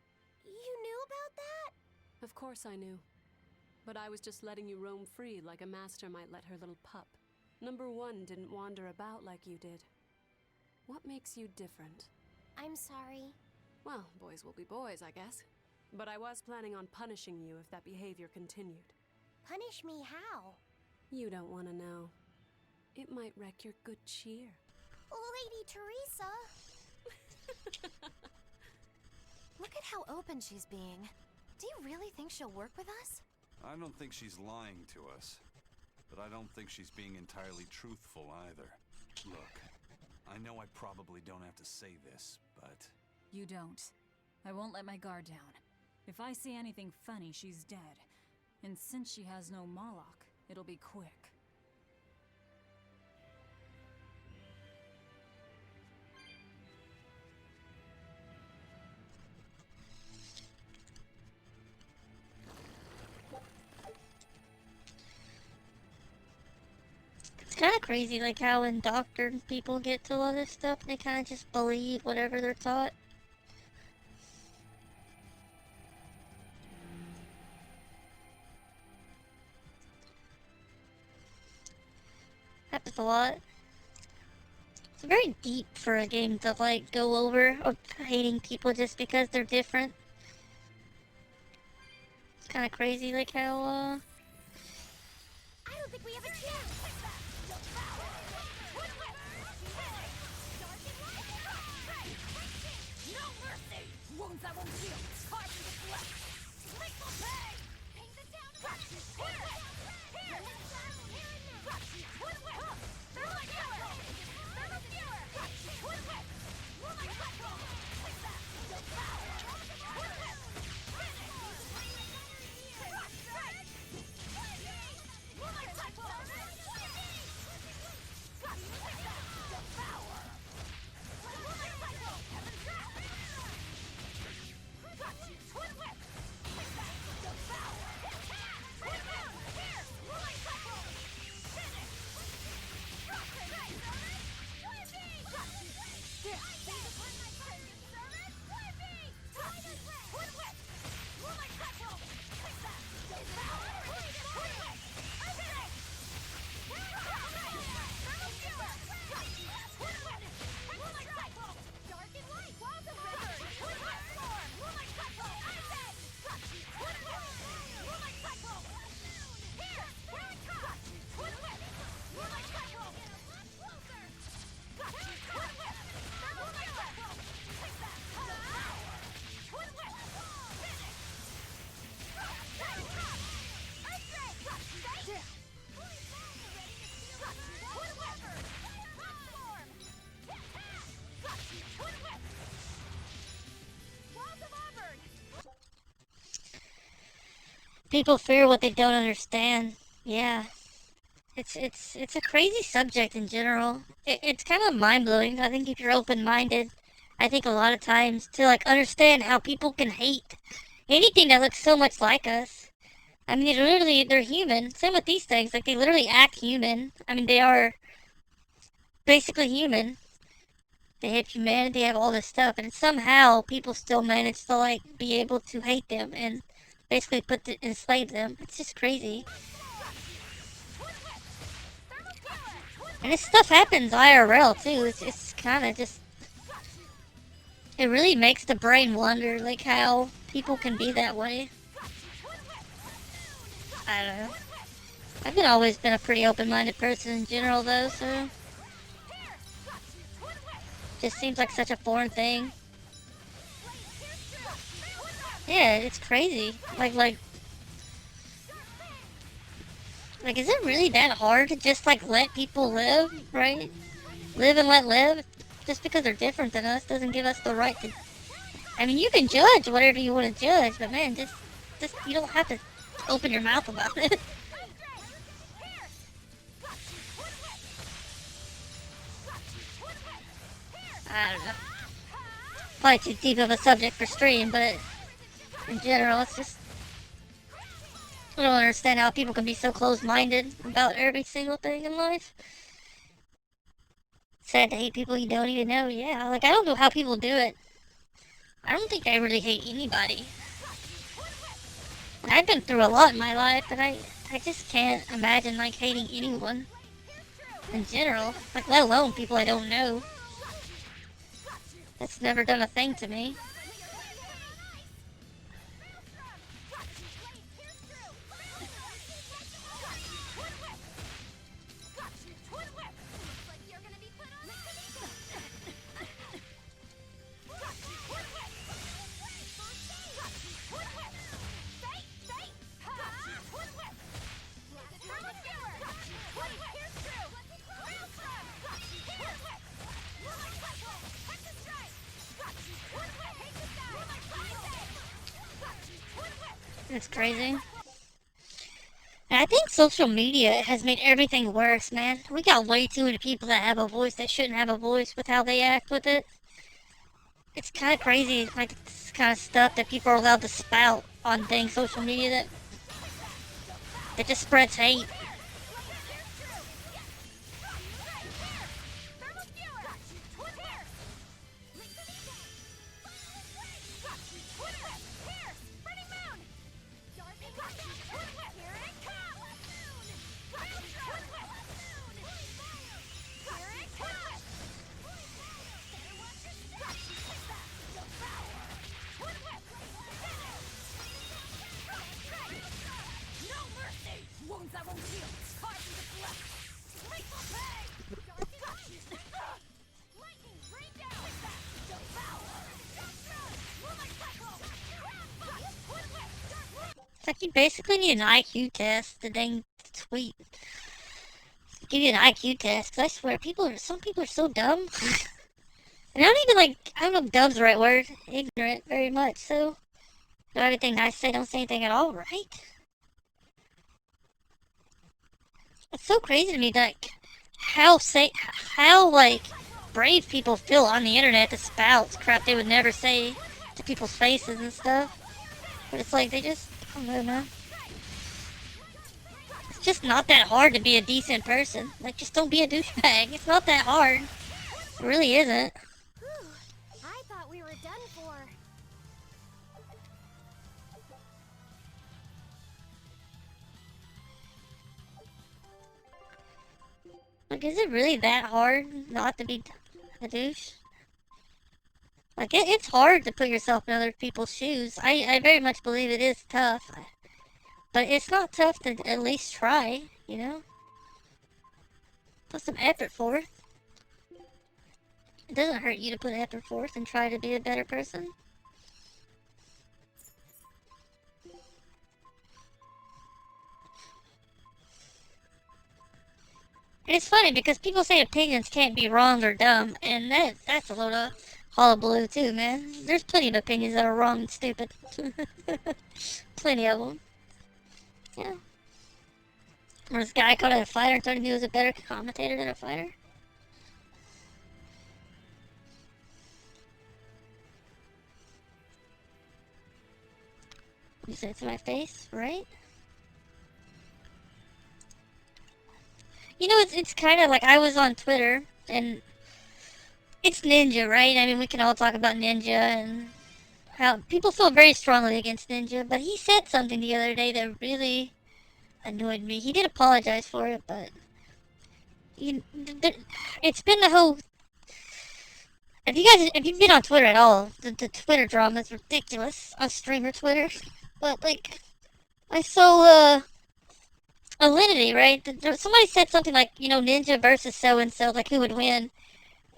You knew about that? Of course I knew. But I was just letting you roam free like a master might let her little pup. Number one didn't wander about like you did. What makes you different? I'm sorry. Well, boys will be boys, I guess. But I was planning on punishing you if that behavior continued. Punish me how? You don't want to know. It might wreck your good cheer. Lady Teresa! Look at how open she's being. Do you really think she'll work with us? I don't think she's lying to us. but I don't think she's being entirely truthful either. Look, I know I probably don't have to say this, but... You don't. I won't let my guard down. If I see anything funny, she's dead. And since she has no Moloch, it'll be quick. It's kind of crazy, like how indoctrined people get to all this stuff. They kind of just believe whatever they're taught. Happens a lot. It's very deep for a game to like go over of hating people just because they're different. It's kind of crazy, like how I don't think we have a chance. No mercy. Wounds I won't heal. Carve in the flesh. Lethal pain. Pain the down. Here. people fear what they don't understand. Yeah. It's a crazy subject in general. It's kind of mind-blowing. I think if you're open-minded, I think a lot of times to like understand how people can hate anything that looks so much like us. I mean, they're human. Same with these things. Like, they literally act human. I mean, they are basically human. They have humanity, they have all this stuff, and somehow people still manage to, like, be able to hate them and basically enslave them. It's just crazy. And this stuff happens IRL, too. It's kind of just... It really makes the brain wonder, like, how people can be that way. I don't know. I've always been a pretty open-minded person in general, though, so... Just seems like such a foreign thing. Yeah, it's crazy. Like, is it really that hard to just, like, let people live, right? Live and let live? Just because they're different than us doesn't give us the right to... I mean, you can judge whatever you want to judge, but man, just you don't have to open your mouth about it. I don't know. Probably too deep of a subject for stream, but in general, it's just... I don't understand how people can be so closed-minded about every single thing in life. Sad to hate people you don't even know, yeah. Like, I don't know how people do it. I don't think I really hate anybody. And I've been through a lot in my life, but I just can't imagine, like, hating anyone. In general. Like, let alone people I don't know. That's never done a thing to me. It's crazy. And I think social media has made everything worse, man. We got way too many people that have a voice that shouldn't have a voice with how they act with it. It's kind of crazy, like, this kind of stuff that people are allowed to spout on things, social media, that just spreads hate. It's like you basically need an IQ test to dang tweet. Give you an IQ test, because I swear, some people are so dumb. And I don't even, like, I don't know if dumb's the right word. Ignorant, very much, so. Do everything nice say, don't say anything at all, right? It's so crazy to me, like, how, like, brave people feel on the internet to spout crap they would never say to people's faces and stuff. But it's like, they just, I don't know, man. It's just not that hard to be a decent person. Like, just don't be a douchebag. It's not that hard. It really isn't. Whew, I thought we were done for. Like, is it really that hard not to be a douche? Like, it's hard to put yourself in other people's shoes. I very much believe it is tough. But it's not tough to at least try, you know? Put some effort forth. It doesn't hurt you to put effort forth and try to be a better person. It's funny because people say opinions can't be wrong or dumb, and that's a load of hullabaloo too, man. There's plenty of opinions that are wrong and stupid. Plenty of them. Yeah. Or this guy called out a fighter and told him he was a better commentator than a fighter. You said it to my face, right? You know, it's kind of like I was on Twitter, and it's Ninja, right? I mean, we can all talk about Ninja and how people feel very strongly against Ninja, but he said something the other day that really annoyed me. He did apologize for it, but it's been the whole. If you've been on Twitter at all, the Twitter drama is ridiculous on streamer Twitter. But like, I saw Alinity, right? Somebody said something like, you know, Ninja versus so and so, like who would win?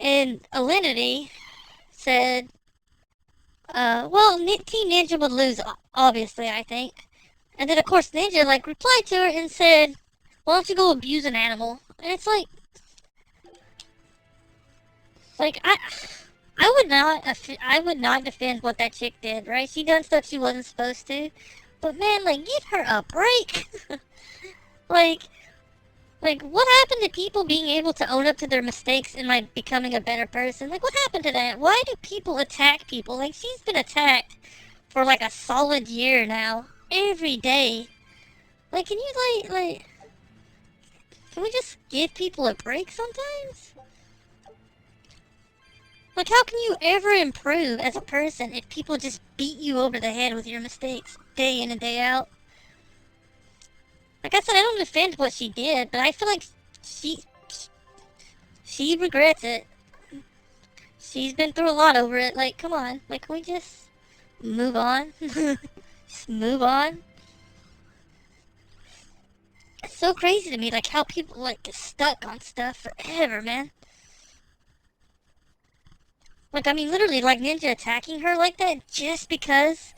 And Alinity said, well, Team Ninja would lose, obviously, I think. And then, of course, Ninja, like, replied to her and said, why don't you go abuse an animal? And it's like, I would not defend what that chick did, right? She done stuff she wasn't supposed to. But man, like, give her a break. Like, what happened to people being able to own up to their mistakes and, like, becoming a better person? Like, what happened to that? Why do people attack people? Like, she's been attacked for, like, a solid year now. Every day. Like, can you, can we just give people a break sometimes? Like, how can you ever improve as a person if people just beat you over the head with your mistakes day in and day out? Like I said, I don't defend what she did, but I feel like she regrets it. She's been through a lot over it. Like, come on. Like, can we just move on? Just move on? It's so crazy to me, like, how people, like, get stuck on stuff forever, man. Like, I mean, literally, like, Ninja attacking her like that just because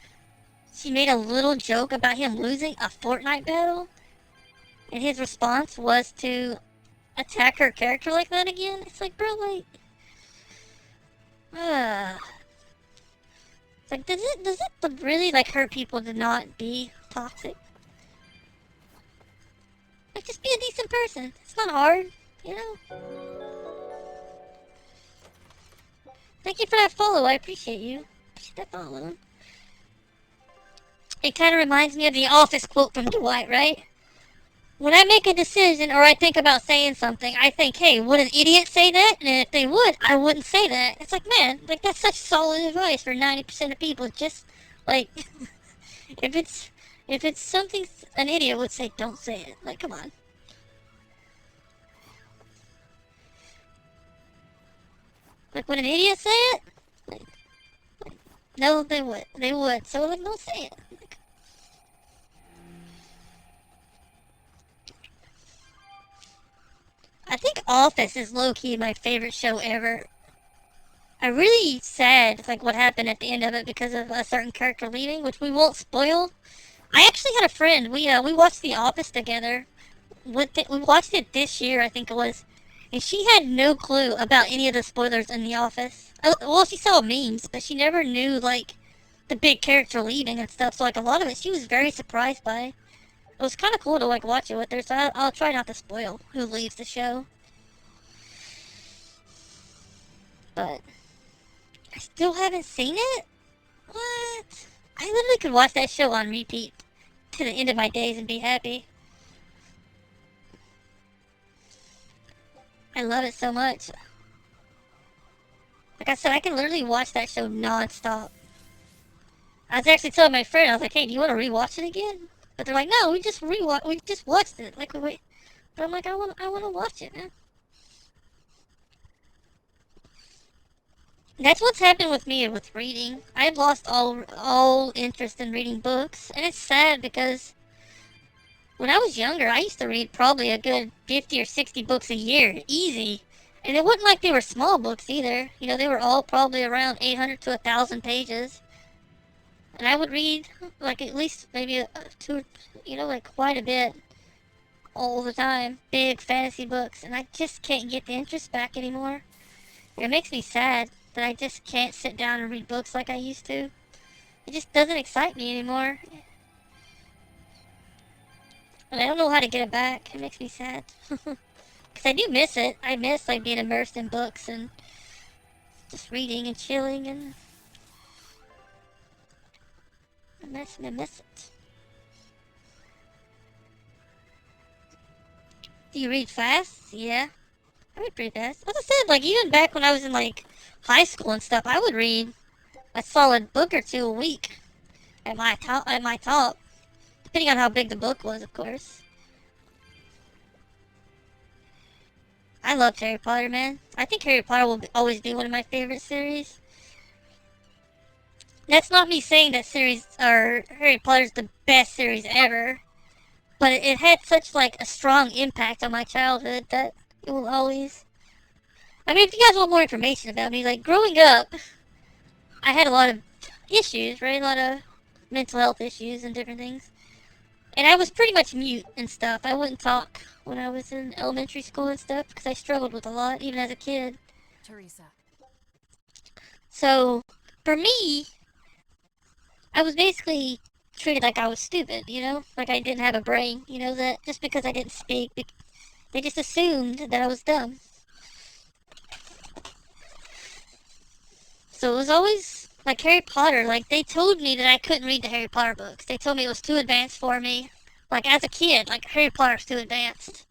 she made a little joke about him losing a Fortnite battle. And his response was to attack her character like that again? It's like, bro, like... It's like, does it really, like, hurt people to not be toxic. Like, just be a decent person. It's not hard, you know? Thank you for that follow, I appreciate you. Appreciate that follow. It kind of reminds me of the Office quote from Dwight, right? When I make a decision or I think about saying something, I think, hey, would an idiot say that? And if they would, I wouldn't say that. It's like, man, like, that's such solid advice for 90% of people. Just, like, if it's something an idiot would say, don't say it. Like, come on. Like, would an idiot say it? Like, no, they would. They would. So, like, don't say it. Like, I think Office is low-key my favorite show ever. I'm really sad, like, what happened at the end of it because of a certain character leaving, which we won't spoil. I actually had a friend. We watched The Office together. We watched it this year, I think it was. And she had no clue about any of the spoilers in The Office. Well, she saw memes, but she never knew, like, the big character leaving and stuff. So, like, a lot of it she was very surprised by. It was kind of cool to, like, watch it with her, so I'll try not to spoil who leaves the show. But I still haven't seen it? What? I literally could watch that show on repeat to the end of my days and be happy. I love it so much. Like I said, I can literally watch that show non-stop. I was actually telling my friend, I was like, hey, do you want to rewatch it again? But they're like, no, we just watched it. Like, wait. But I'm like, I want to watch it, man. That's what's happened with me with reading. I've lost all interest in reading books, and it's sad because when I was younger, I used to read probably a good 50 or 60 books a year, easy. And it wasn't like they were small books either. You know, they were all probably around 800 to 1,000 pages. And I would read, like, at least maybe two, you know, like, quite a bit all the time. Big fantasy books. And I just can't get the interest back anymore. It makes me sad that I just can't sit down and read books like I used to. It just doesn't excite me anymore. And I don't know how to get it back. It makes me sad. Because I do miss it. I miss, like, being immersed in books and just reading and chilling and... I miss it. Do you read fast? Yeah. I read pretty fast. As I said, like, even back when I was in, like, high school and stuff, I would read a solid book or two a week at my top. Depending on how big the book was, of course. I loved Harry Potter, man. I think Harry Potter will always be one of my favorite series. That's not me saying that Harry Potter's the best series ever. But it had such, like, a strong impact on my childhood that it will always... I mean, if you guys want more information about me, like, growing up, I had a lot of issues, right? A lot of mental health issues and different things. And I was pretty much mute and stuff. I wouldn't talk when I was in elementary school and stuff because I struggled with a lot, even as a kid. Teresa. So, for me, I was basically treated like I was stupid, you know? Like I didn't have a brain, you know? That just because I didn't speak, they just assumed that I was dumb. So it was always, like, Harry Potter, like, they told me that I couldn't read the Harry Potter books. They told me it was too advanced for me. Like, as a kid, like, Harry Potter's too advanced.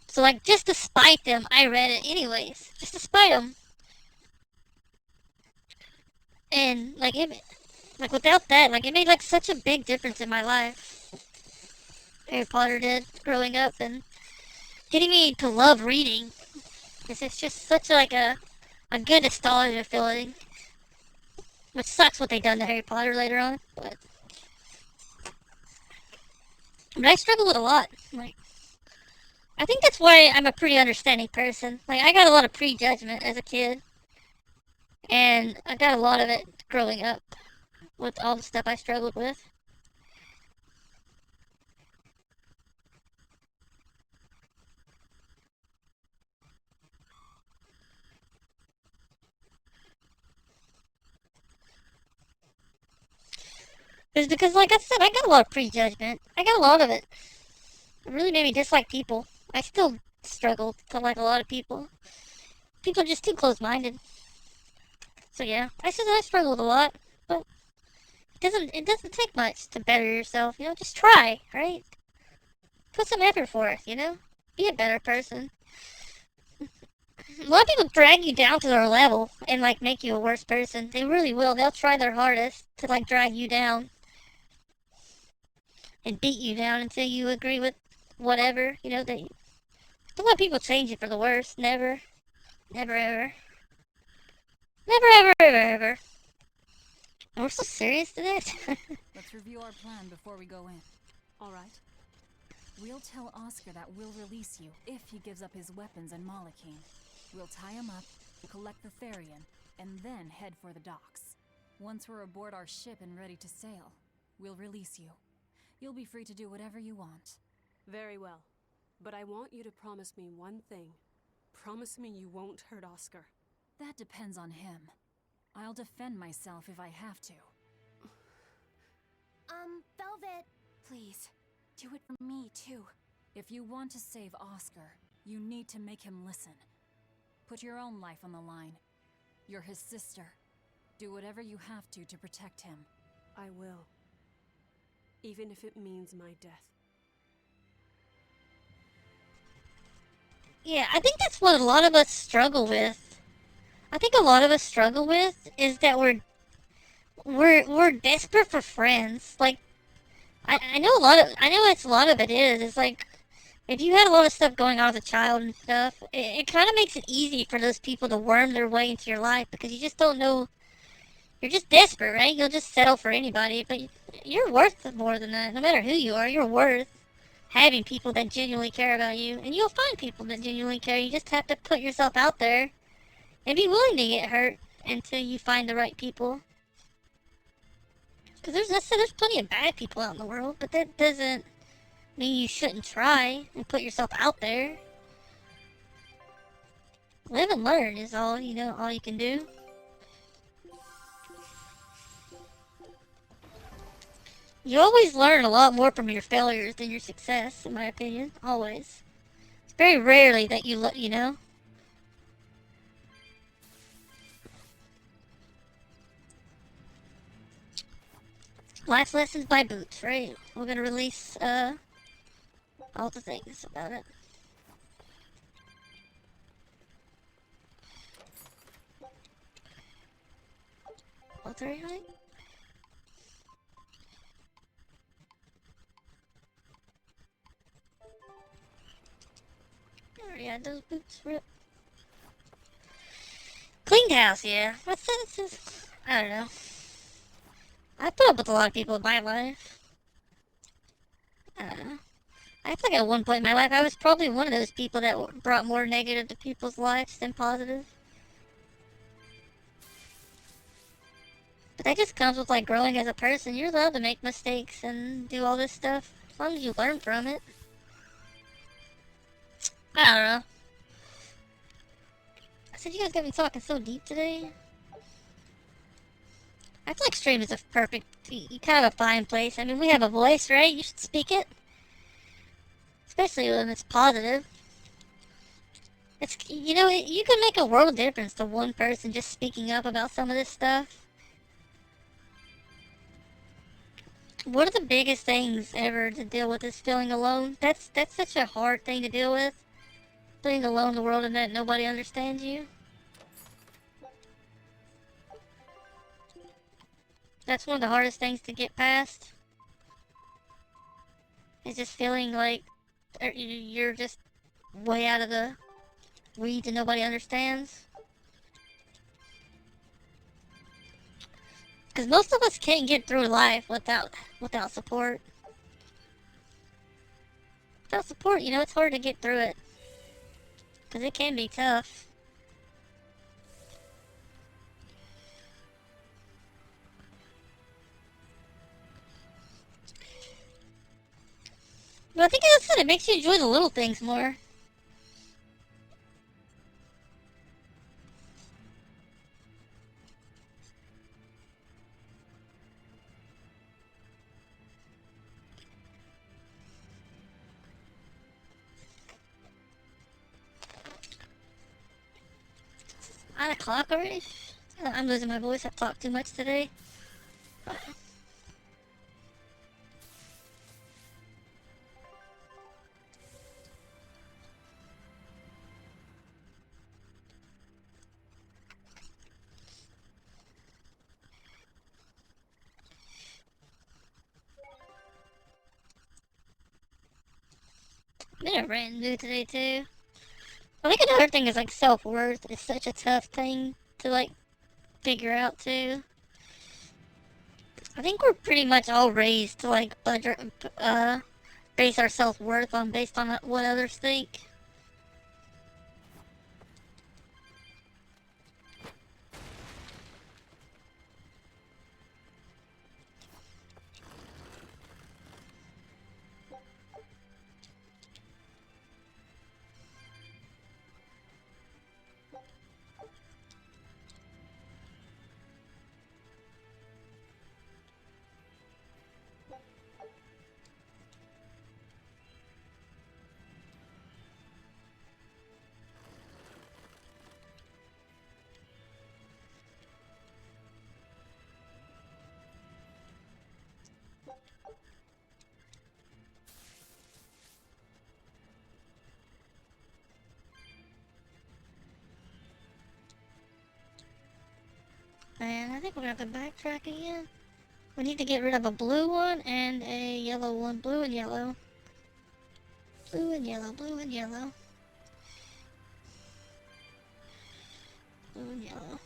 So, like, just to spite them, I read it anyways. Just to spite them. And, like, without that, like, it made, like, such a big difference in my life. Harry Potter did, growing up, and getting me to love reading. Because it's just such, like, a good nostalgia feeling. Which sucks what they done to Harry Potter later on, but I struggle with a lot. Like, I think that's why I'm a pretty understanding person. Like, I got a lot of prejudgment as a kid. And I got a lot of it growing up with all the stuff I struggled with. is because, like I said, I got a lot of prejudgment. I got a lot of it. It really made me dislike people. I still struggle to like a lot of people. People are just too close-minded. So yeah, I struggle with a lot, but it doesn't take much to better yourself. You know, just try, right? Put some effort forth. You know, be a better person. A lot of people drag you down to their level and like make you a worse person. They really will. They'll try their hardest to like drag you down and beat you down until you agree with whatever. You know, they don't let people change you for the worse. Never. Never ever. Never ever ever ever. And we're so serious today. Let's review our plan before we go in. All right. We'll tell Oscar that we'll release you if he gives up his weapons and Malachine. We'll tie him up, collect the Therian, and then head for the docks. Once we're aboard our ship and ready to sail, we'll release you. You'll be free to do whatever you want. Very well. But I want you to promise me one thing. Promise me you won't hurt Oscar. That depends on him. I'll defend myself if I have to. Velvet. Please, do it for me too. If you want to save Oscar, you need to make him listen. Put your own life on the line. You're his sister. Do whatever you have to protect him. I will. Even if it means my death. Yeah, I think that's what a lot of us struggle with. I think a lot of us struggle with is that we're desperate for friends. Like, I know that's a lot of it is. It's like, if you had a lot of stuff going on as a child and stuff, it kind of makes it easy for those people to worm their way into your life because you just don't know. You're just desperate, right? You'll just settle for anybody, but you're worth more than that. No matter who you are, you're worth having people that genuinely care about you, and you'll find people that genuinely care. You just have to put yourself out there and be willing to get hurt until you find the right people. Because there's plenty of bad people out in the world, but that doesn't mean you shouldn't try and put yourself out there. Live and learn is all you can do. You always learn a lot more from your failures than your success, in my opinion. Always. It's very rarely that you know. Life lessons by Boots, right? We're gonna release, all the things about it. Alter height? I already had those boots ripped. Cleaned house, yeah. What's this? I don't know. I put up with a lot of people in my life. I don't know. I feel like at one point in my life, I was probably one of those people that brought more negative to people's lives than positive. But that just comes with, like, growing as a person. You're allowed to make mistakes and do all this stuff, as long as you learn from it. I don't know. I said you guys got me talking so deep today. I feel like stream is a perfect, kind of a fine place. I mean, we have a voice, right? You should speak it. Especially when it's positive. It's, you know, you can make a world of difference to one person just speaking up about some of this stuff. One of the biggest things ever to deal with is feeling alone. That's such a hard thing to deal with. Feeling alone in the world and that nobody understands you. That's one of the hardest things to get past. It's just feeling like you're just way out of the weeds and nobody understands. Because most of us can't get through life without support. Without support, you know, it's hard to get through it. Because it can be tough. But I think that's it. It makes you enjoy the little things more. 9 o'clock already? I'm losing my voice. I've talked too much today. Been a random mood today too. I think another thing is like self-worth is such a tough thing to like figure out too. I think we're pretty much all raised to like base our self-worth on based on what others think. Man, I think we're gonna have to backtrack again. We need to get rid of a blue one and a yellow one. Blue and yellow. Blue and yellow, blue and yellow. Blue and yellow.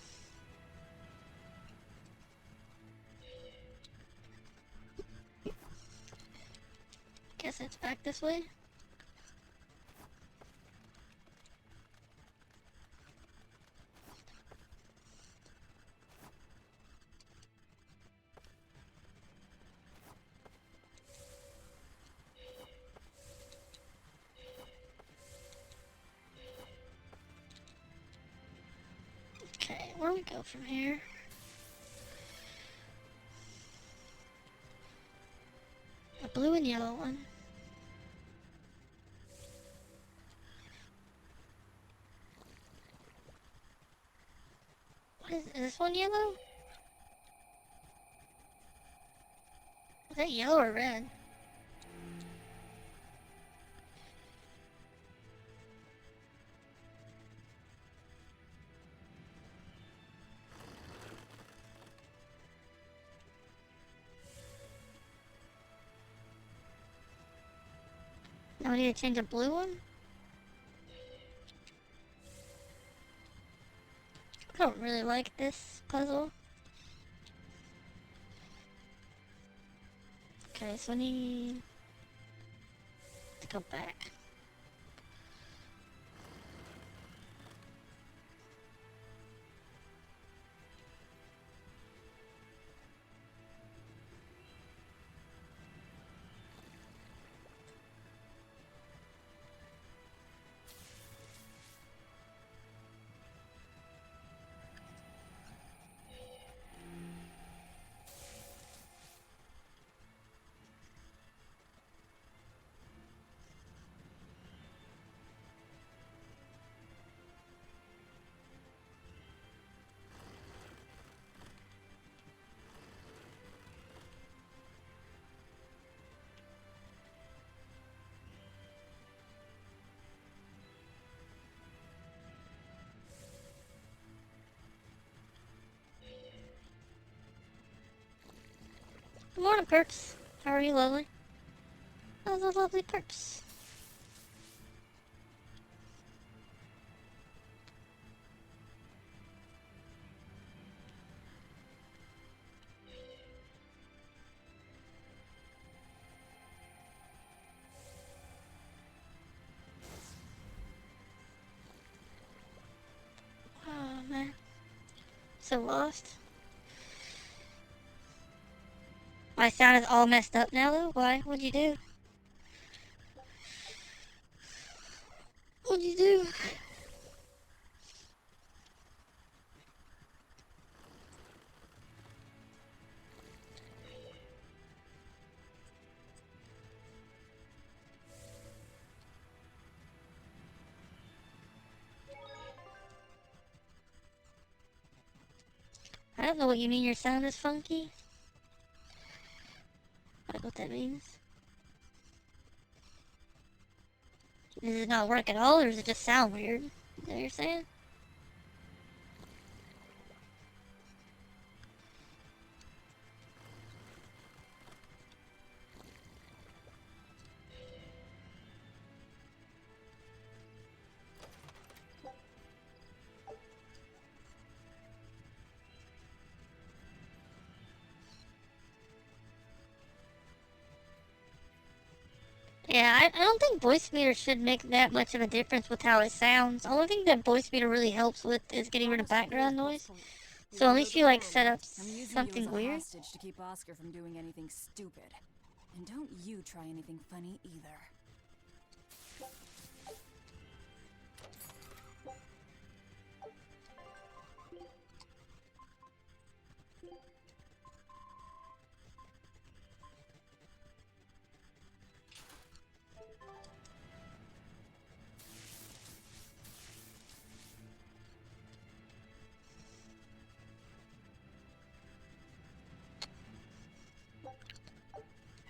Guess it's back this way. Okay, where do we go from here? A blue and yellow one. What is this one yellow? Is that yellow or red? Now we need to change a blue one? I don't really like this puzzle. Okay, so we need to go back. Good morning, Perps. How are you, lovely? Those are lovely Perps. Oh, man. So lost. My sound is all messed up now, though. Why? What'd you do? What'd you do? I don't know what you mean your sound is funky. I don't know what that means. Does it not work at all, or does it just sound weird? Is that what you're saying? Yeah, I don't think voice meter should make that much of a difference with how it sounds. The only thing that voice meter really helps with is getting rid of background noise. So at least you like set up something weird. Hostage to keep Oscar from doing anything stupid. And don't you try anything funny either.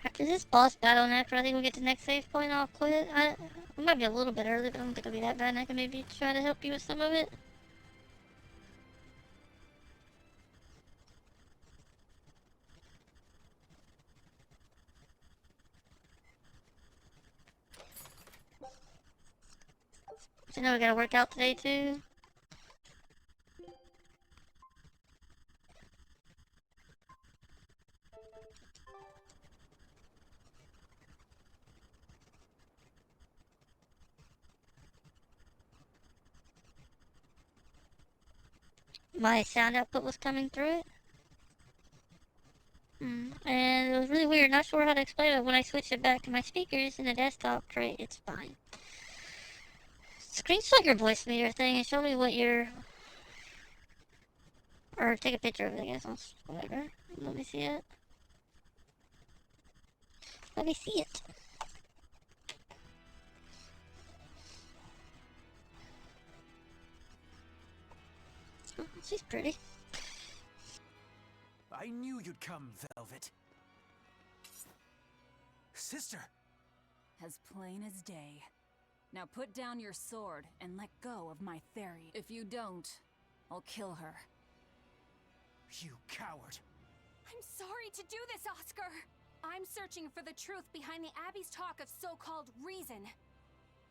After this boss battle, and after I think we get to the next save point, I'll quit. I might be a little bit early, but I don't think it'll be that bad, and I can maybe try to help you with some of it. I know we gotta work out today, too. My sound output was coming through it. And it was really weird. Not sure how to explain it. When I switched it back to my speakers in the desktop tray, it's fine. Screenshot your voice meter thing and show me what your... Or take a picture of it, I guess. Whatever. Let me see it. Let me see it. Oh, she's pretty. I knew you'd come, Velvet. Sister! As plain as day. Now put down your sword and let go of my theory. If you don't, I'll kill her. You coward! I'm sorry to do this, Oscar! I'm searching for the truth behind the Abbey's talk of so-called reason.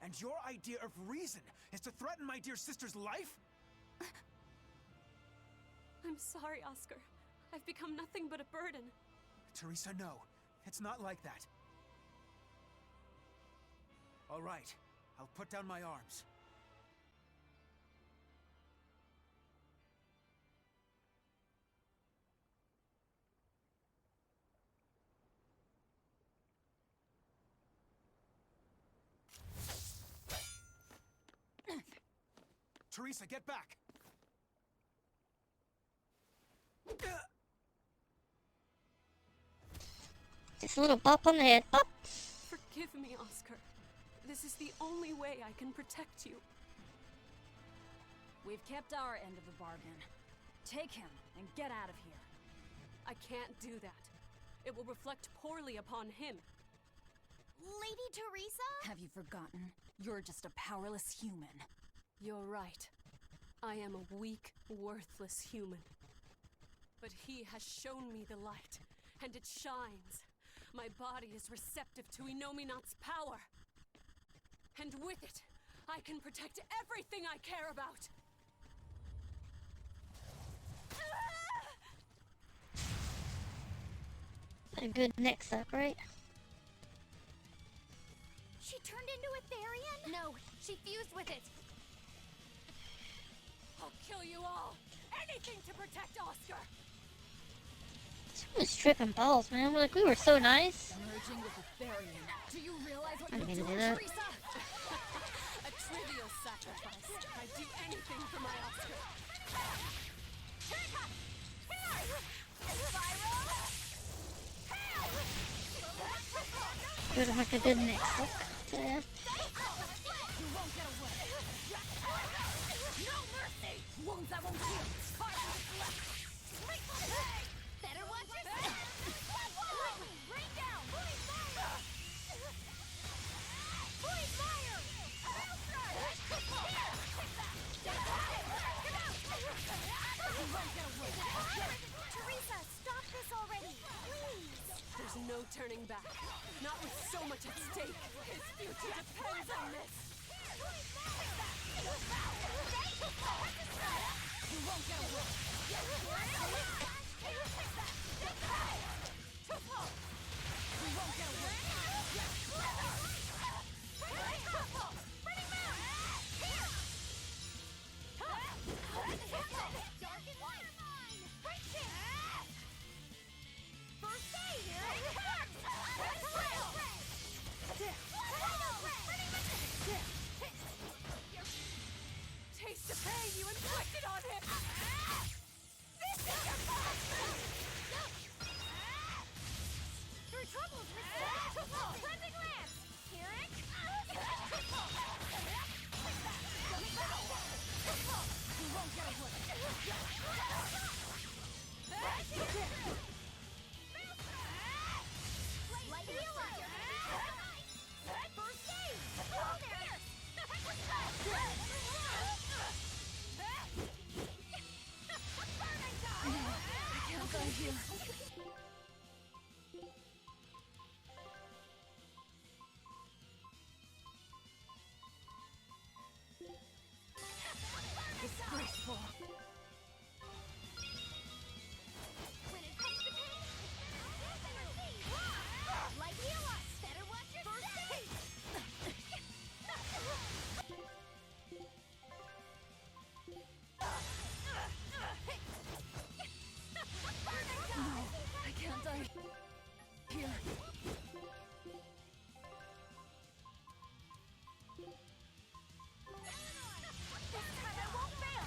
And your idea of reason is to threaten my dear sister's life? I'm sorry, Oscar. I've become nothing but a burden. Teresa, no. It's not like that. All right. I'll put down my arms. Teresa, get back! Just a little bop on the head. Bop! Forgive me, Oscar. This is the only way I can protect you. We've kept our end of the bargain. Take him and get out of here. I can't do that. It will reflect poorly upon him. Lady Teresa? Have you forgotten? You're just a powerless human. You're right. I am a weak, worthless human. But he has shown me the light, and it shines. My body is receptive to Inominat's power. And with it, I can protect everything I care about. A good neck suck, right? She turned into a Therian? No, she fused with it. I'll kill you all. Anything to protect Oscar. She was tripping balls, man. We were so nice. Merging with a Therian. Do you realize what I'm you're gonna doing, do that. Teresa? A trivial sacrifice. I'd do anything for my Oscar. Good, like a good neck suck. Yeah. Wounds I won't heal. turning back. Not with so much at stake. His future depends on this. You won't get away. We won't get away. Dark and white! First aid! Taste the pain you inflicted on him! This is your fault! Your troubles, mister! Cleansing lance! Here it You won't get away! Light healer! First aid! I can't go here. Disgraceful. When it comes to pain, light healer! Better watch your step! No, I can't die here. This time I won't fail!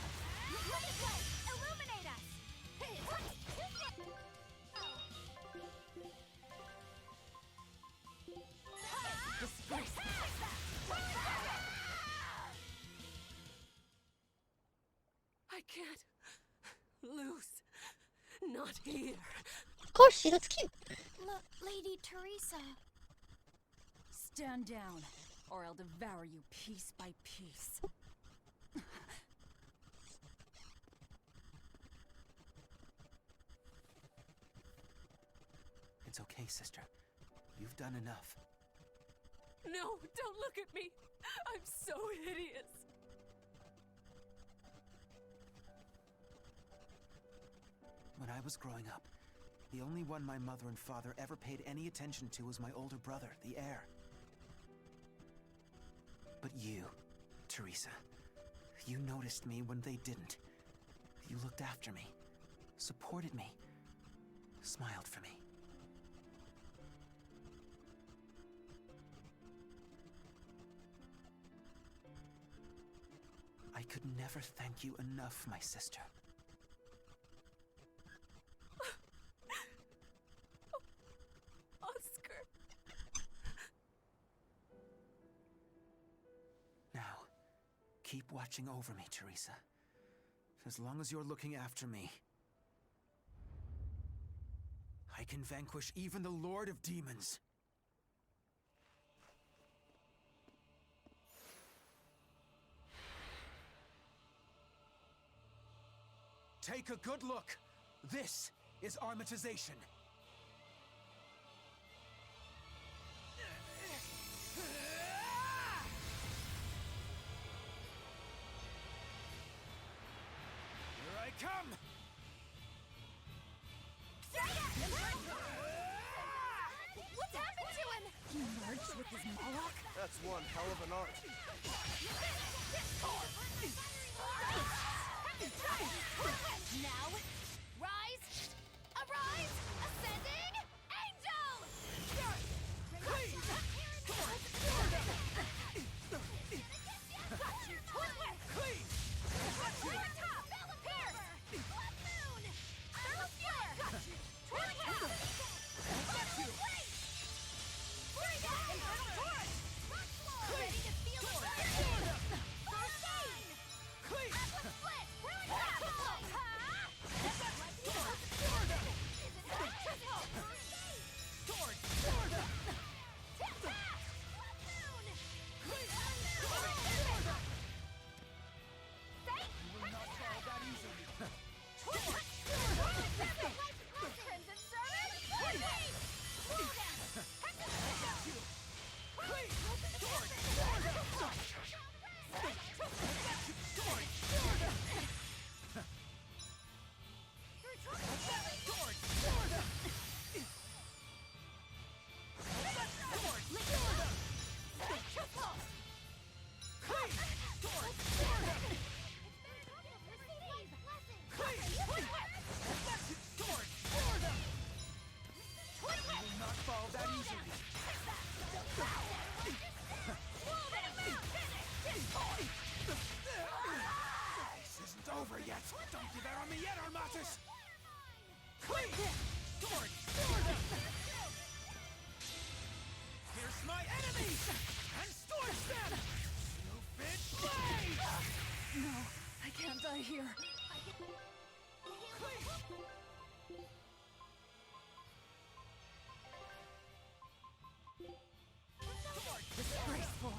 Look at way! Illuminate us! Disgraceful. I can't lose. Not here. Of course, she looks cute. Lady Teresa. Stand down, or I'll devour you piece by piece. It's okay, sister. You've done enough. No, don't look at me. I'm so hideous. When I was growing up, the only one my mother and father ever paid any attention to was my older brother, the heir. But you, Teresa, you noticed me when they didn't. You looked after me, supported me, smiled for me. I could never thank you enough, my sister. Oscar. Now, keep watching over me, Teresa. As long as you're looking after me, I can vanquish even the Lord of Demons. Take a good look. This is armatization. Here I come! What's happened to him? He merged with his Moloch? That's one hell of an art. Now, rise, arise, ascending, angels! Ready to feel the yet! Don't give out on me yet, Armatus! Clean! Sword! Pierce my enemies! And scorch them! Stupid blade! No, I can't die here. Disgraceful.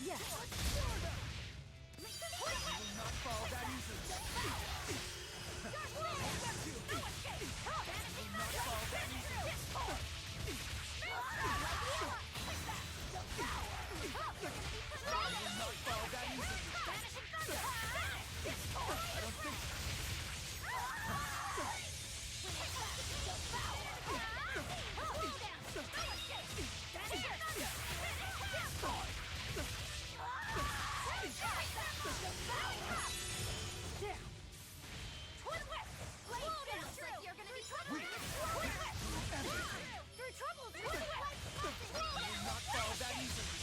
Yes. You will not fall that easily. You will not fall that easily.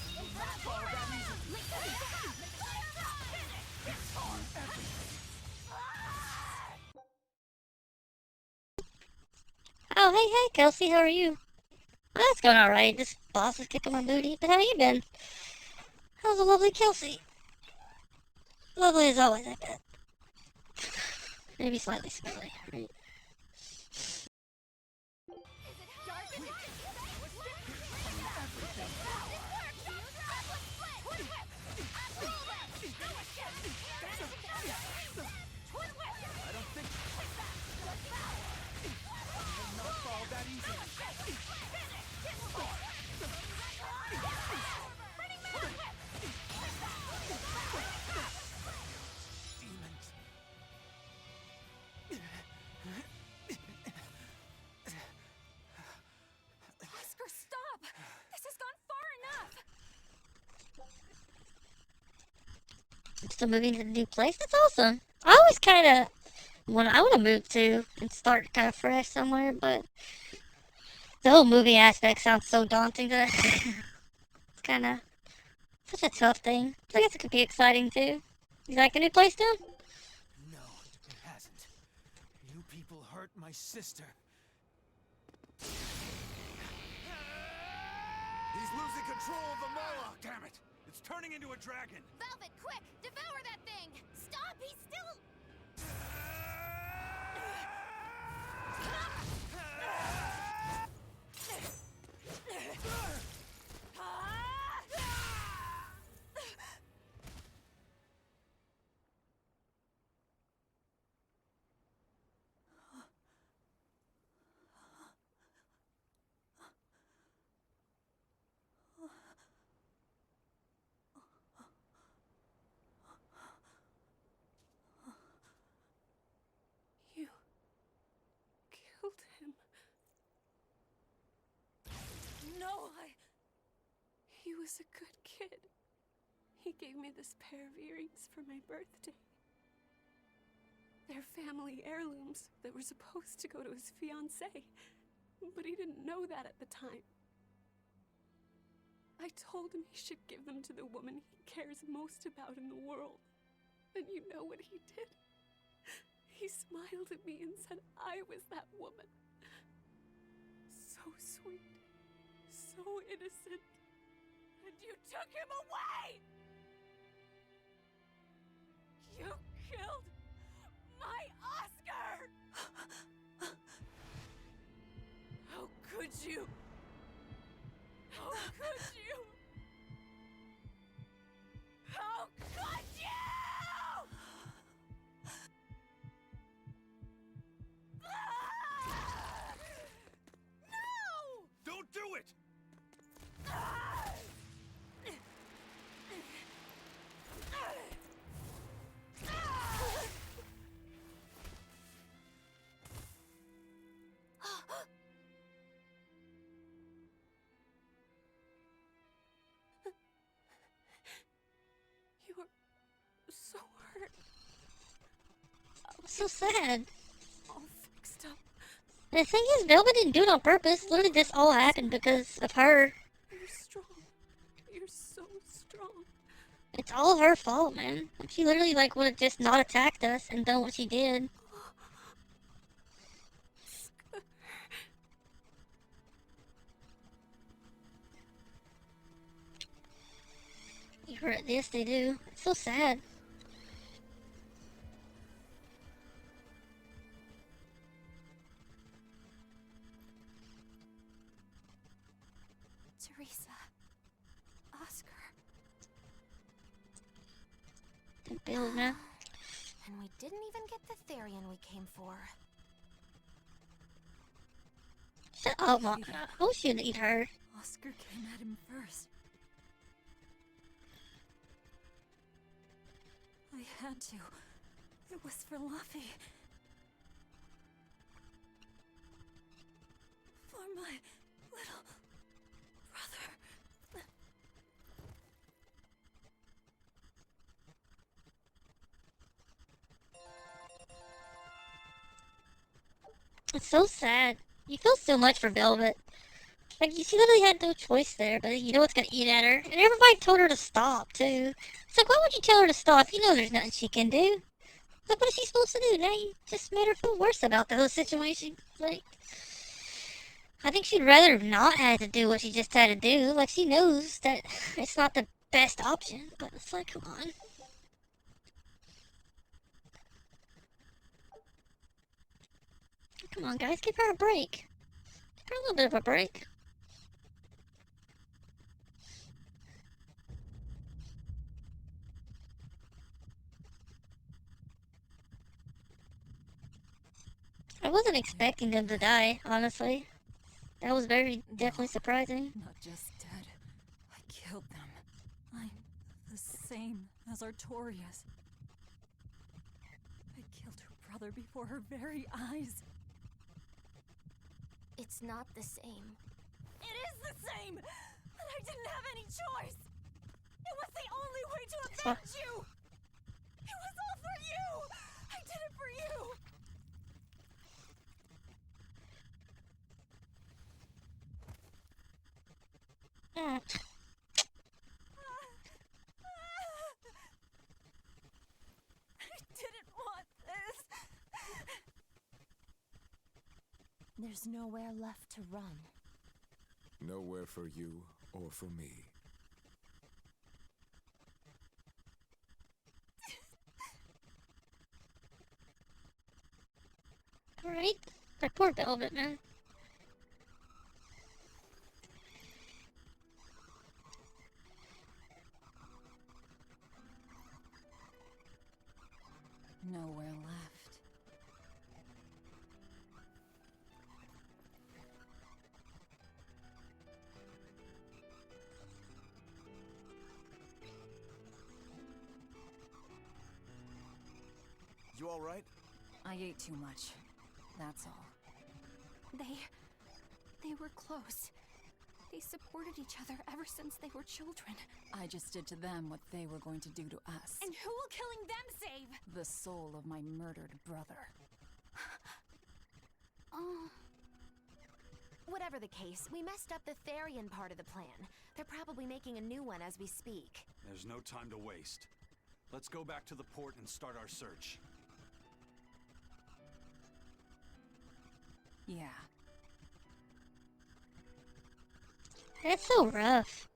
You will not fall that easily. I don't think so. Oh, hey, Kelsey, how are you? Well, that's going alright. This boss is kicking my booty, but how you been? How's the lovely Kelsey? Lovely as always, I bet. Maybe slightly smelly, right? I don't think so. You will not fall that easily. Demons. Oscar, stop! This has gone far enough! Still moving to the new place? That's awesome. I always kind of I want to move to and start kind of fresh somewhere, but the whole moving aspect sounds so daunting that it's kind of such a tough thing. So I guess it could be exciting too. You like a new place too? No, it hasn't. You people hurt my sister. He's losing control of the Moloch! Damn it! It's turning into a dragon! Velvet, quick! Devour that thing! Stop! He's still... You killed him. No, He was a good kid. He gave me this pair of earrings for my birthday. They're family heirlooms that were supposed to go to his fiancée, but he didn't know that at the time. I told him he should give them to the woman he cares most about in the world. And you know what he did? He smiled at me and said I was that woman. So sweet, so innocent. And you took him away! You killed my Oscar! How could you? How could you? How could you? No! Don't do it! So sad. All fixed up. And the thing is, Velvet didn't do it on purpose. Literally, this all happened because of her. You're strong. You're so strong. It's all her fault, man. She literally, like, would have just not attacked us and done what she did. You heard this, they do. It's so sad. Teresa. Oscar. The build, man. And we didn't even get the Therian we came for. Shut up, Mom. I wish you'd eat her. Oscar came at him first. I had to. It was for Luffy. For my little brother. It's so sad. You feel so much for Velvet. Like, she literally had no choice there, but you know it's gonna eat at her. And everybody told her to stop, too. It's like, why would you tell her to stop? You know there's nothing she can do. Like, what is she supposed to do? Now you just made her feel worse about the whole situation. Like, I think she'd rather have not had to do what she just had to do. Like, she knows that it's not the best option, but it's like, come on. Come on, guys, give her a break. Give her a little bit of a break. I wasn't expecting them to die, honestly. That was definitely surprising. Not just dead. I killed them. I'm the same as Artorias. I killed her brother before her very eyes. It's not the same. It is the same! And I didn't have any choice! It was the only way to avenge you! It was all for you! I did it for you! Mm. I didn't want this! There's nowhere left to run. Nowhere for you or for me. Alright? That poor Velvet, man. Nowhere left. You alright? I ate too much. That's all. They were close. They supported each other ever since they were children. I just did to them what they were going to do to us. And who will killing them save? The soul of my murdered brother. Oh. Whatever the case, we messed up the Therian part of the plan. They're probably making a new one as we speak. There's no time to waste. Let's go back to the port and start our search. Yeah. That's so rough.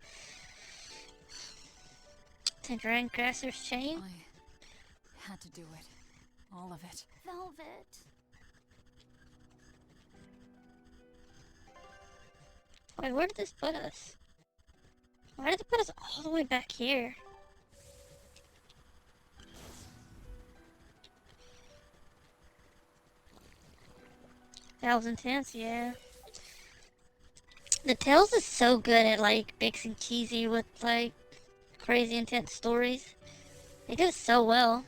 Tangerine Grasser's chain? I had to do it. All of it. Velvet. Wait, where did this put us? Why did it put us all the way back here? That was intense, yeah. The Tales is so good at, like, mixing cheesy with, like, crazy intense stories. They do it so well.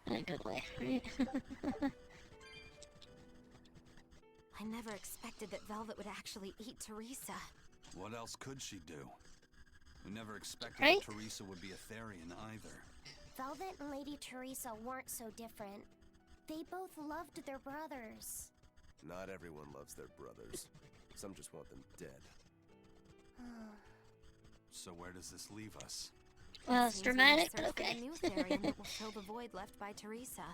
In a good way, right? I never expected expected that Velvet would actually eat Teresa. What else could she do? We never expected Right? that Teresa would be a Therian either. Velvet and Lady Teresa weren't so different. They both loved their brothers. Not everyone loves their brothers. Some just want them dead. So where does this leave us? Well, it's Seems we dramatic, must but search for okay. a new Therian that will fill the void left by Teresa.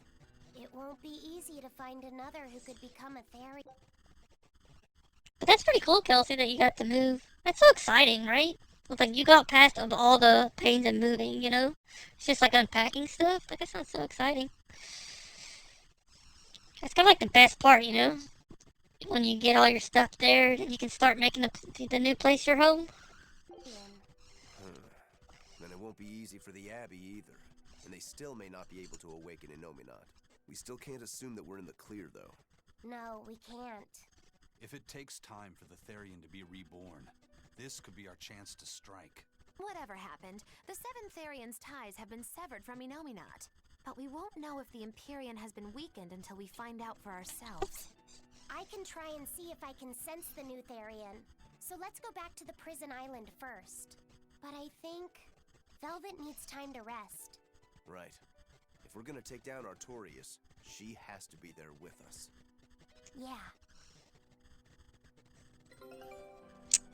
It won't be easy to find another who could become a Therian. But that's pretty cool, Kelsey, that you got to move. That's so exciting, right? It's like you got past of all the pains of moving, you know? It's just like unpacking stuff. Like, that sounds so exciting. That's kind of like the best part, you know? When you get all your stuff there, then you can start making the new place your home. Then it won't be easy for the Abbey either. And they still may not be able to awaken Inominat. We still can't assume that we're in the clear, though. No, we can't. If it takes time for the Therian to be reborn, this could be our chance to strike. Whatever happened, the Seven Therians' ties have been severed from Inominat. But we won't know if the Empyrean has been weakened until we find out for ourselves. I can try and see if I can sense the new Therian. So let's go back to the prison island first. But I think Velvet needs time to rest. Right. If we're gonna take down Artorias, she has to be there with us. Yeah.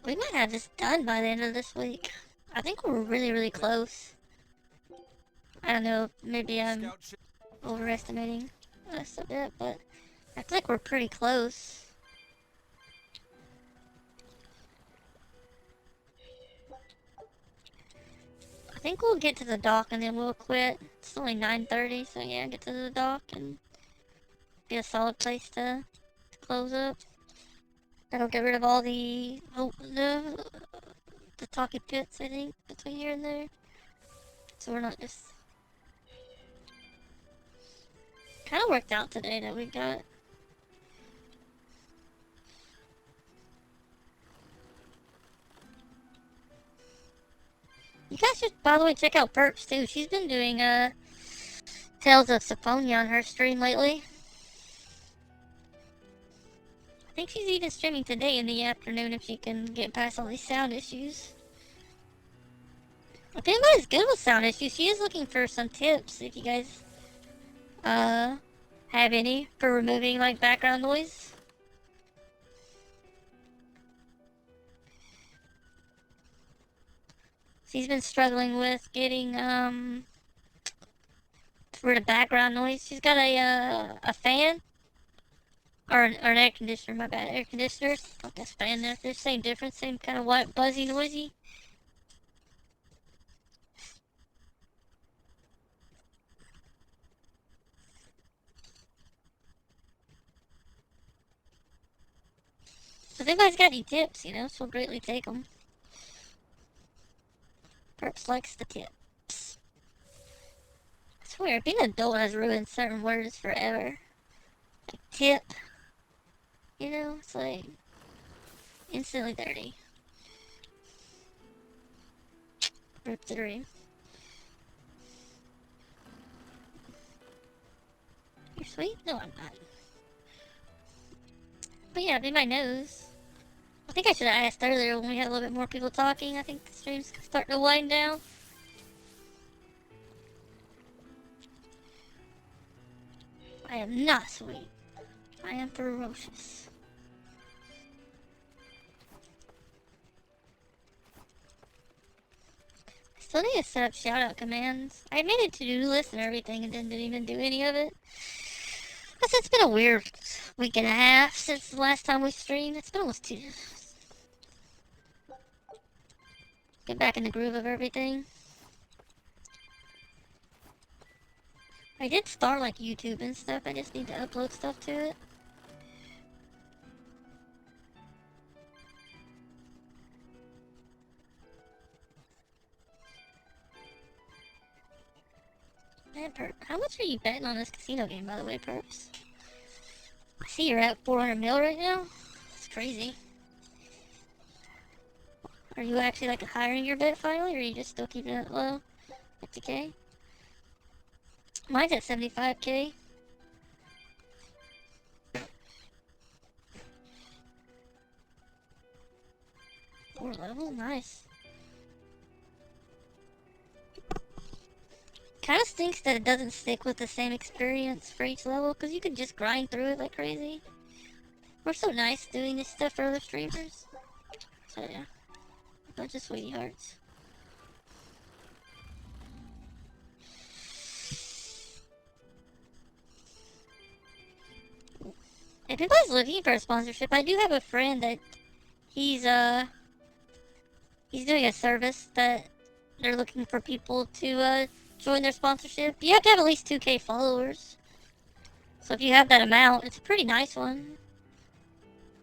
We might have this done by the end of this week. I think we're really close. I don't know, maybe I'm overestimating us a bit, but I feel like we're pretty close. I think we'll get to the dock and then we'll quit. It's only 9:30, so yeah, get to the dock and be a solid place to close up. That'll get rid of all the talking pits, I think, between here and there. So we're not just... Kinda worked out today that we got... You guys should, by the way, check out Perps too. She's been doing Tales of Berseria on her stream lately. I think she's even streaming today in the afternoon if she can get past all these sound issues. If anybody's good with sound issues, she is looking for some tips if you guys have any for removing like background noise. She's been struggling with getting for the background noise. She's got a fan. Or an air conditioner, my bad. Air conditioner. Oh, that's fan there. They're the same difference. Same kind of white, buzzy, noisy. So if anybody's got any tips, you know, she'll greatly take them. Perps likes the tips. I swear, being an adult has ruined certain words forever. Like tip. You know, it's like instantly dirty. Rip the dream. You're sweet? No, I'm not. But yeah, be my nose. I think I should have asked earlier when we had a little bit more people talking. I think the stream's starting to wind down. I am not sweet. I am ferocious. Still need to set up shoutout commands. I made a to-do list and everything and didn't even do any of it. Because it's been a weird week and a half since the last time we streamed. It's been almost 2 years. Get back in the groove of everything. I did start like YouTube and stuff. I just need to upload stuff to it. Man, Perp, how much are you betting on this casino game, by the way, Perps? I see you're at 400 mil right now. That's crazy. Are you actually like hiring your bet finally, or are you just still keeping it low? 50k? Mine's at 75k. 4 levels, nice. Kind of stinks that it doesn't stick with the same experience for each level, because you can just grind through it like crazy. We're so nice doing this stuff for other streamers. So yeah, a bunch of sweetie hearts. If anybody's looking for a sponsorship, I do have a friend that he's doing a service that they're looking for people to join their sponsorship. You have to have at least 2K followers. So if you have that amount, it's a pretty nice one.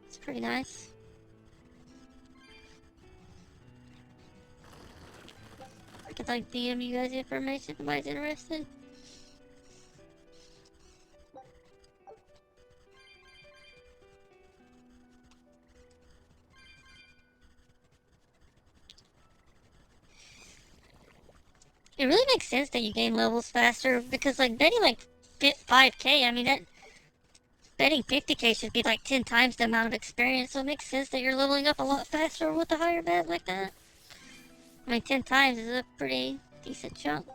It's pretty nice. I could like DM you guys information if anybody's interested. It really makes sense that you gain levels faster because, like, betting like 5K, I mean, that betting 50K should be like 10 times the amount of experience, so it makes sense that you're leveling up a lot faster with a higher bet like that. I mean, 10 times is a pretty decent chunk.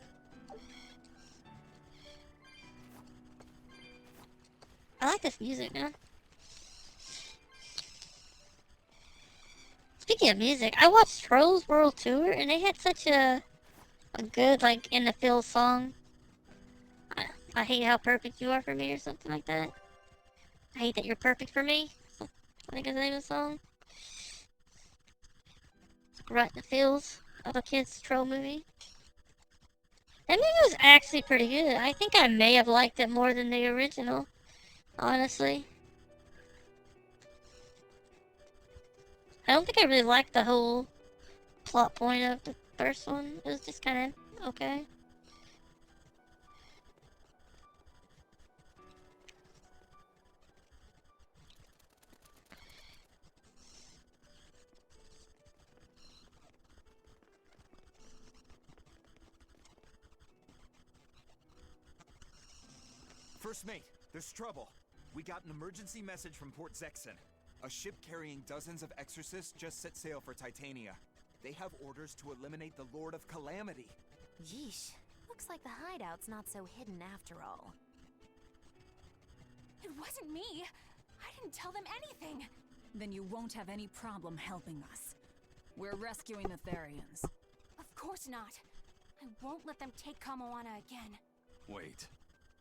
I like this music, man. Speaking of music, I watched Trolls World Tour, and they had such a good, like, in the feel song. I hate how perfect you are for me, or something like that. I hate that you're perfect for me. I think is the name of the song. Right in the feels of a kid's troll movie. That movie was actually pretty good. I think I may have liked it more than the original, honestly. I don't think I really liked the whole plot point of the first one. It was just kind of okay. First mate, there's trouble. We got an emergency message from Port Zexon. A ship carrying dozens of exorcists just set sail for Titania. They have orders to eliminate the Lord of Calamity. Yeesh. Looks like the hideout's not so hidden after all. It wasn't me. I didn't tell them anything. Then you won't have any problem helping us. We're rescuing the Therians. Of course not. I won't let them take Kamoana again. Wait,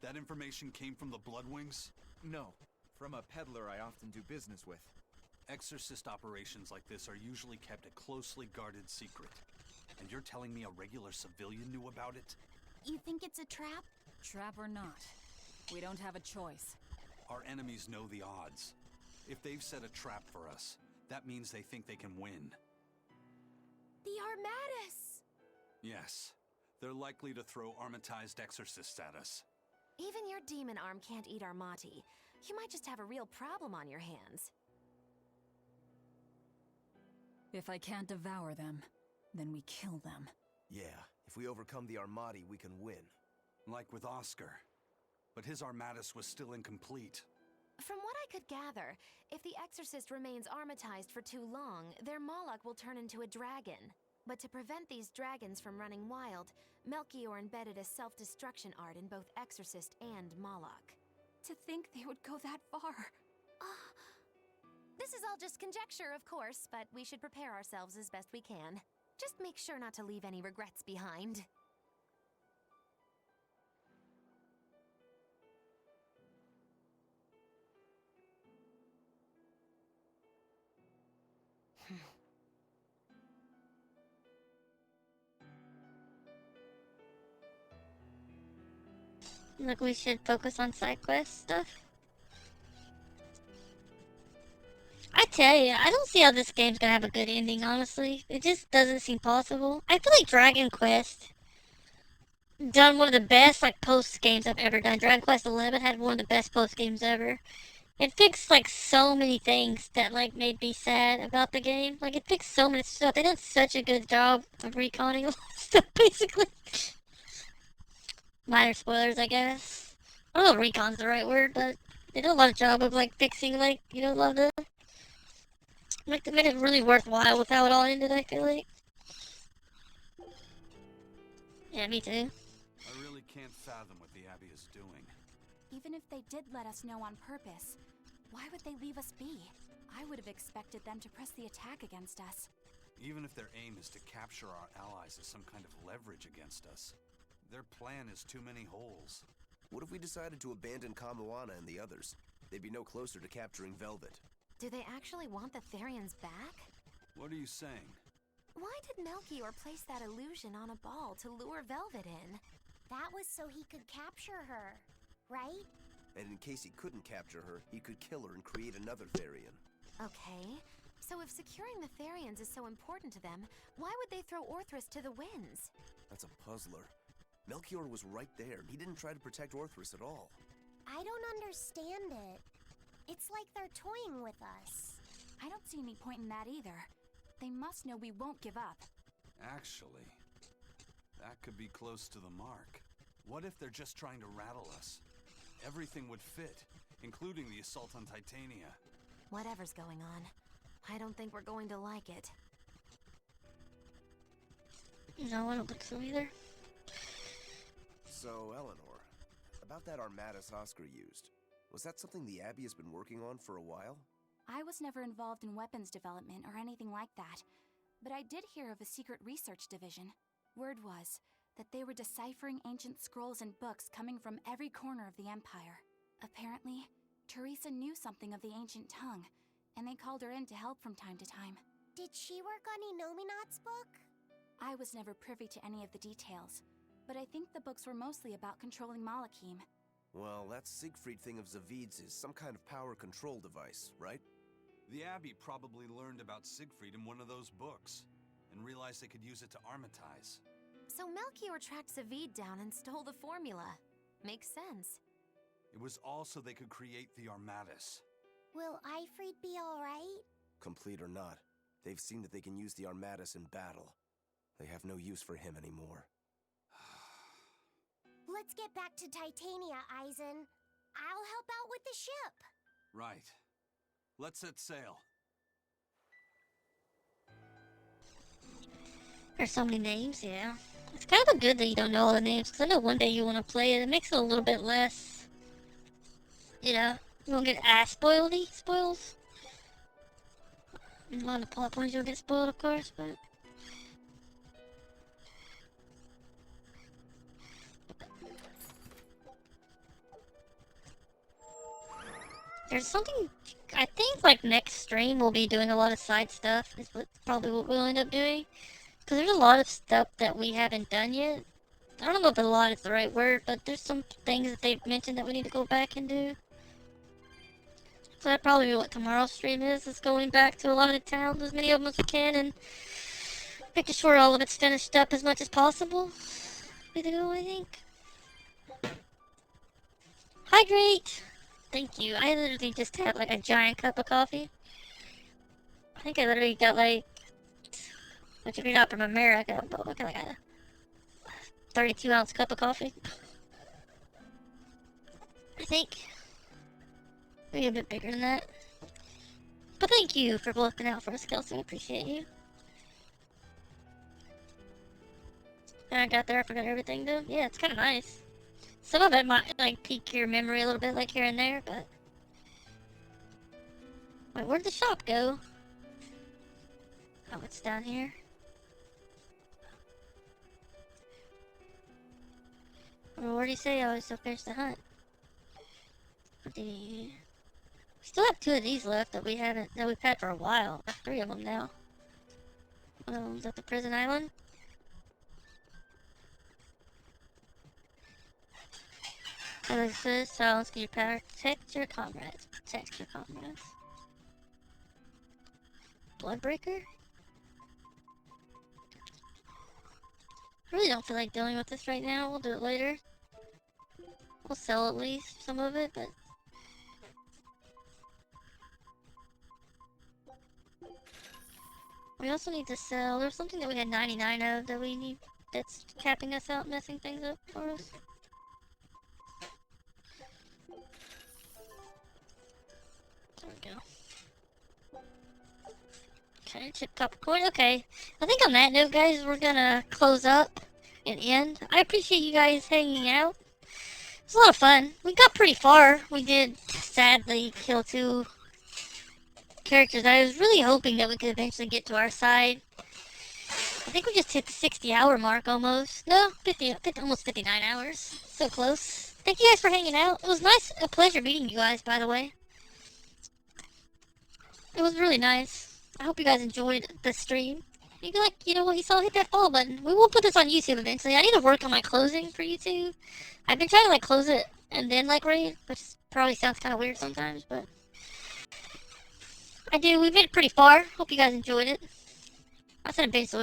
that information came from the Bloodwings? No, from a peddler I often do business with. Exorcist operations like this are usually kept a closely guarded secret. And you're telling me a regular civilian knew about it? You think it's a trap? Trap or not, we don't have a choice. Our enemies know the odds. If they've set a trap for us, that means they think they can win. The Armatis! Yes, they're likely to throw armatized exorcists at us. Even your demon arm can't eat Armati. You might just have a real problem on your hands. If I can't devour them, then we kill them. Yeah, if we overcome the Armati, we can win. Like with Oscar. But his Armatis was still incomplete. From what I could gather, if the Exorcist remains armatized for too long, their Moloch will turn into a dragon. But to prevent these dragons from running wild, Melchior embedded a self-destruction art in both Exorcist and Moloch. To think they would go that far. This is all just conjecture, of course, but we should prepare ourselves as best we can. Just make sure not to leave any regrets behind. Look, we should focus on side quest stuff. I tell you, I don't see how this game's gonna have a good ending, honestly. It just doesn't seem possible. I feel like Dragon Quest done one of the best, like, post games I've ever done. Dragon Quest 11 had one of the best post games ever. It fixed, like, so many things that, like, made me sad about the game. Like, it fixed so much stuff. They did such a good job of reconning all stuff, basically. Minor spoilers, I guess. I don't know if recon's the right word, but they did a lot of job of, like, fixing, like, you know, a lot of the Make it really worthwhile with how it all ended, I feel like. Yeah, me too. I really can't fathom what the Abbey is doing. Even if they did let us know on purpose, why would they leave us be? I would have expected them to press the attack against us. Even if their aim is to capture our allies as some kind of leverage against us, their plan is too many holes. What if we decided to abandon Kamuana and the others? They'd be no closer to capturing Velvet. Do they actually want the Therians back? What are you saying? Why did Melchior place that illusion on a ball to lure Velvet in? That was so he could capture her, right? And in case he couldn't capture her, he could kill her and create another Therian. Okay, so if securing the Therians is so important to them, why would they throw Orthrus to the winds? That's a puzzler. Melchior was right there, and he didn't try to protect Orthrus at all. I don't understand it. It's like they're toying with us. I don't see any point in that either. They must know we won't give up. Actually, that could be close to the mark. What if they're just trying to rattle us? Everything would fit, including the assault on Titania. Whatever's going on, I don't think we're going to like it. No, I don't think so either. So, Eleanor, about that Armatus Oscar used, was that something the Abbey has been working on for a while? I was never involved in weapons development or anything like that, but I did hear of a secret research division. Word was that they were deciphering ancient scrolls and books coming from every corner of the Empire. Apparently, Teresa knew something of the ancient tongue, and they called her in to help from time to time. Did she work on Inominat's book? I was never privy to any of the details, but I think the books were mostly about controlling Malachim. Well, that Siegfried thing of Zavid's is some kind of power control device, right? The Abbey probably learned about Siegfried in one of those books, and realized they could use it to armatize. So Melchior tracked Zavid down and stole the formula. Makes sense. It was all so they could create the Armatus. Will Ifrid be alright? Complete or not, they've seen that they can use the Armatus in battle. They have no use for him anymore. Let's get back to Titania, Eisen. I'll help out with the ship. Right. Let's set sail. There's so many names, yeah. It's kind of good that you don't know all the names, because I know one day you want to play it. It makes it a little bit less, you know, you won't get as spoils. A lot of plot points you'll get spoiled, of course, but... There's something, I think, like, next stream we'll be doing a lot of side stuff, is probably what we'll end up doing. Because there's a lot of stuff that we haven't done yet. I don't know if a lot is the right word, but there's some things that they've mentioned that we need to go back and do. So that'll probably be what tomorrow's stream is going back to a lot of the towns, as many of them as we can, and making sure all of it's finished up as much as possible. Way to go, I think. Hydrate! Thank you. I literally just had like a giant cup of coffee. I think I literally got like, which if you're not from America, but look at like a 32-ounce cup of coffee. I think. Maybe a bit bigger than that. But thank you for looking out for us, Kelsey. I appreciate you. And I got there, I forgot everything though. Yeah, it's kind of nice. Some of it might like pique your memory a little bit, like here and there, but... Wait, where'd the shop go? Oh, it's down here. Well, what did he say? Oh, he's still finished the hunt. We still have 2 of these left that we've had for a while. 3 of them now. Is that the prison island? And it says silence, give your power, protect your comrades. Protect your comrades. Bloodbreaker? I really don't feel like dealing with this right now. We'll do it later. We'll sell at least some of it, but... We also need to sell... There's something that we had 99 of that we need... That's capping us out, messing things up for us. There we go. Chip top recording. Okay. I think on that note, guys, we're gonna close up and end. I appreciate you guys hanging out. It was a lot of fun. We got pretty far. We did, sadly, kill 2 characters. I was really hoping that we could eventually get to our side. I think we just hit the 60-hour mark almost. No, 50, almost 59 hours. So close. Thank you guys for hanging out. It was a pleasure meeting you guys, by the way. It was really nice. I hope you guys enjoyed the stream. You know what, you saw, hit that follow button. We will put this on YouTube eventually. I need to work on my closing for YouTube. I've been trying to close it and then raid, which probably sounds kind of weird sometimes, but we made it pretty far. Hope you guys enjoyed it. I said eventually.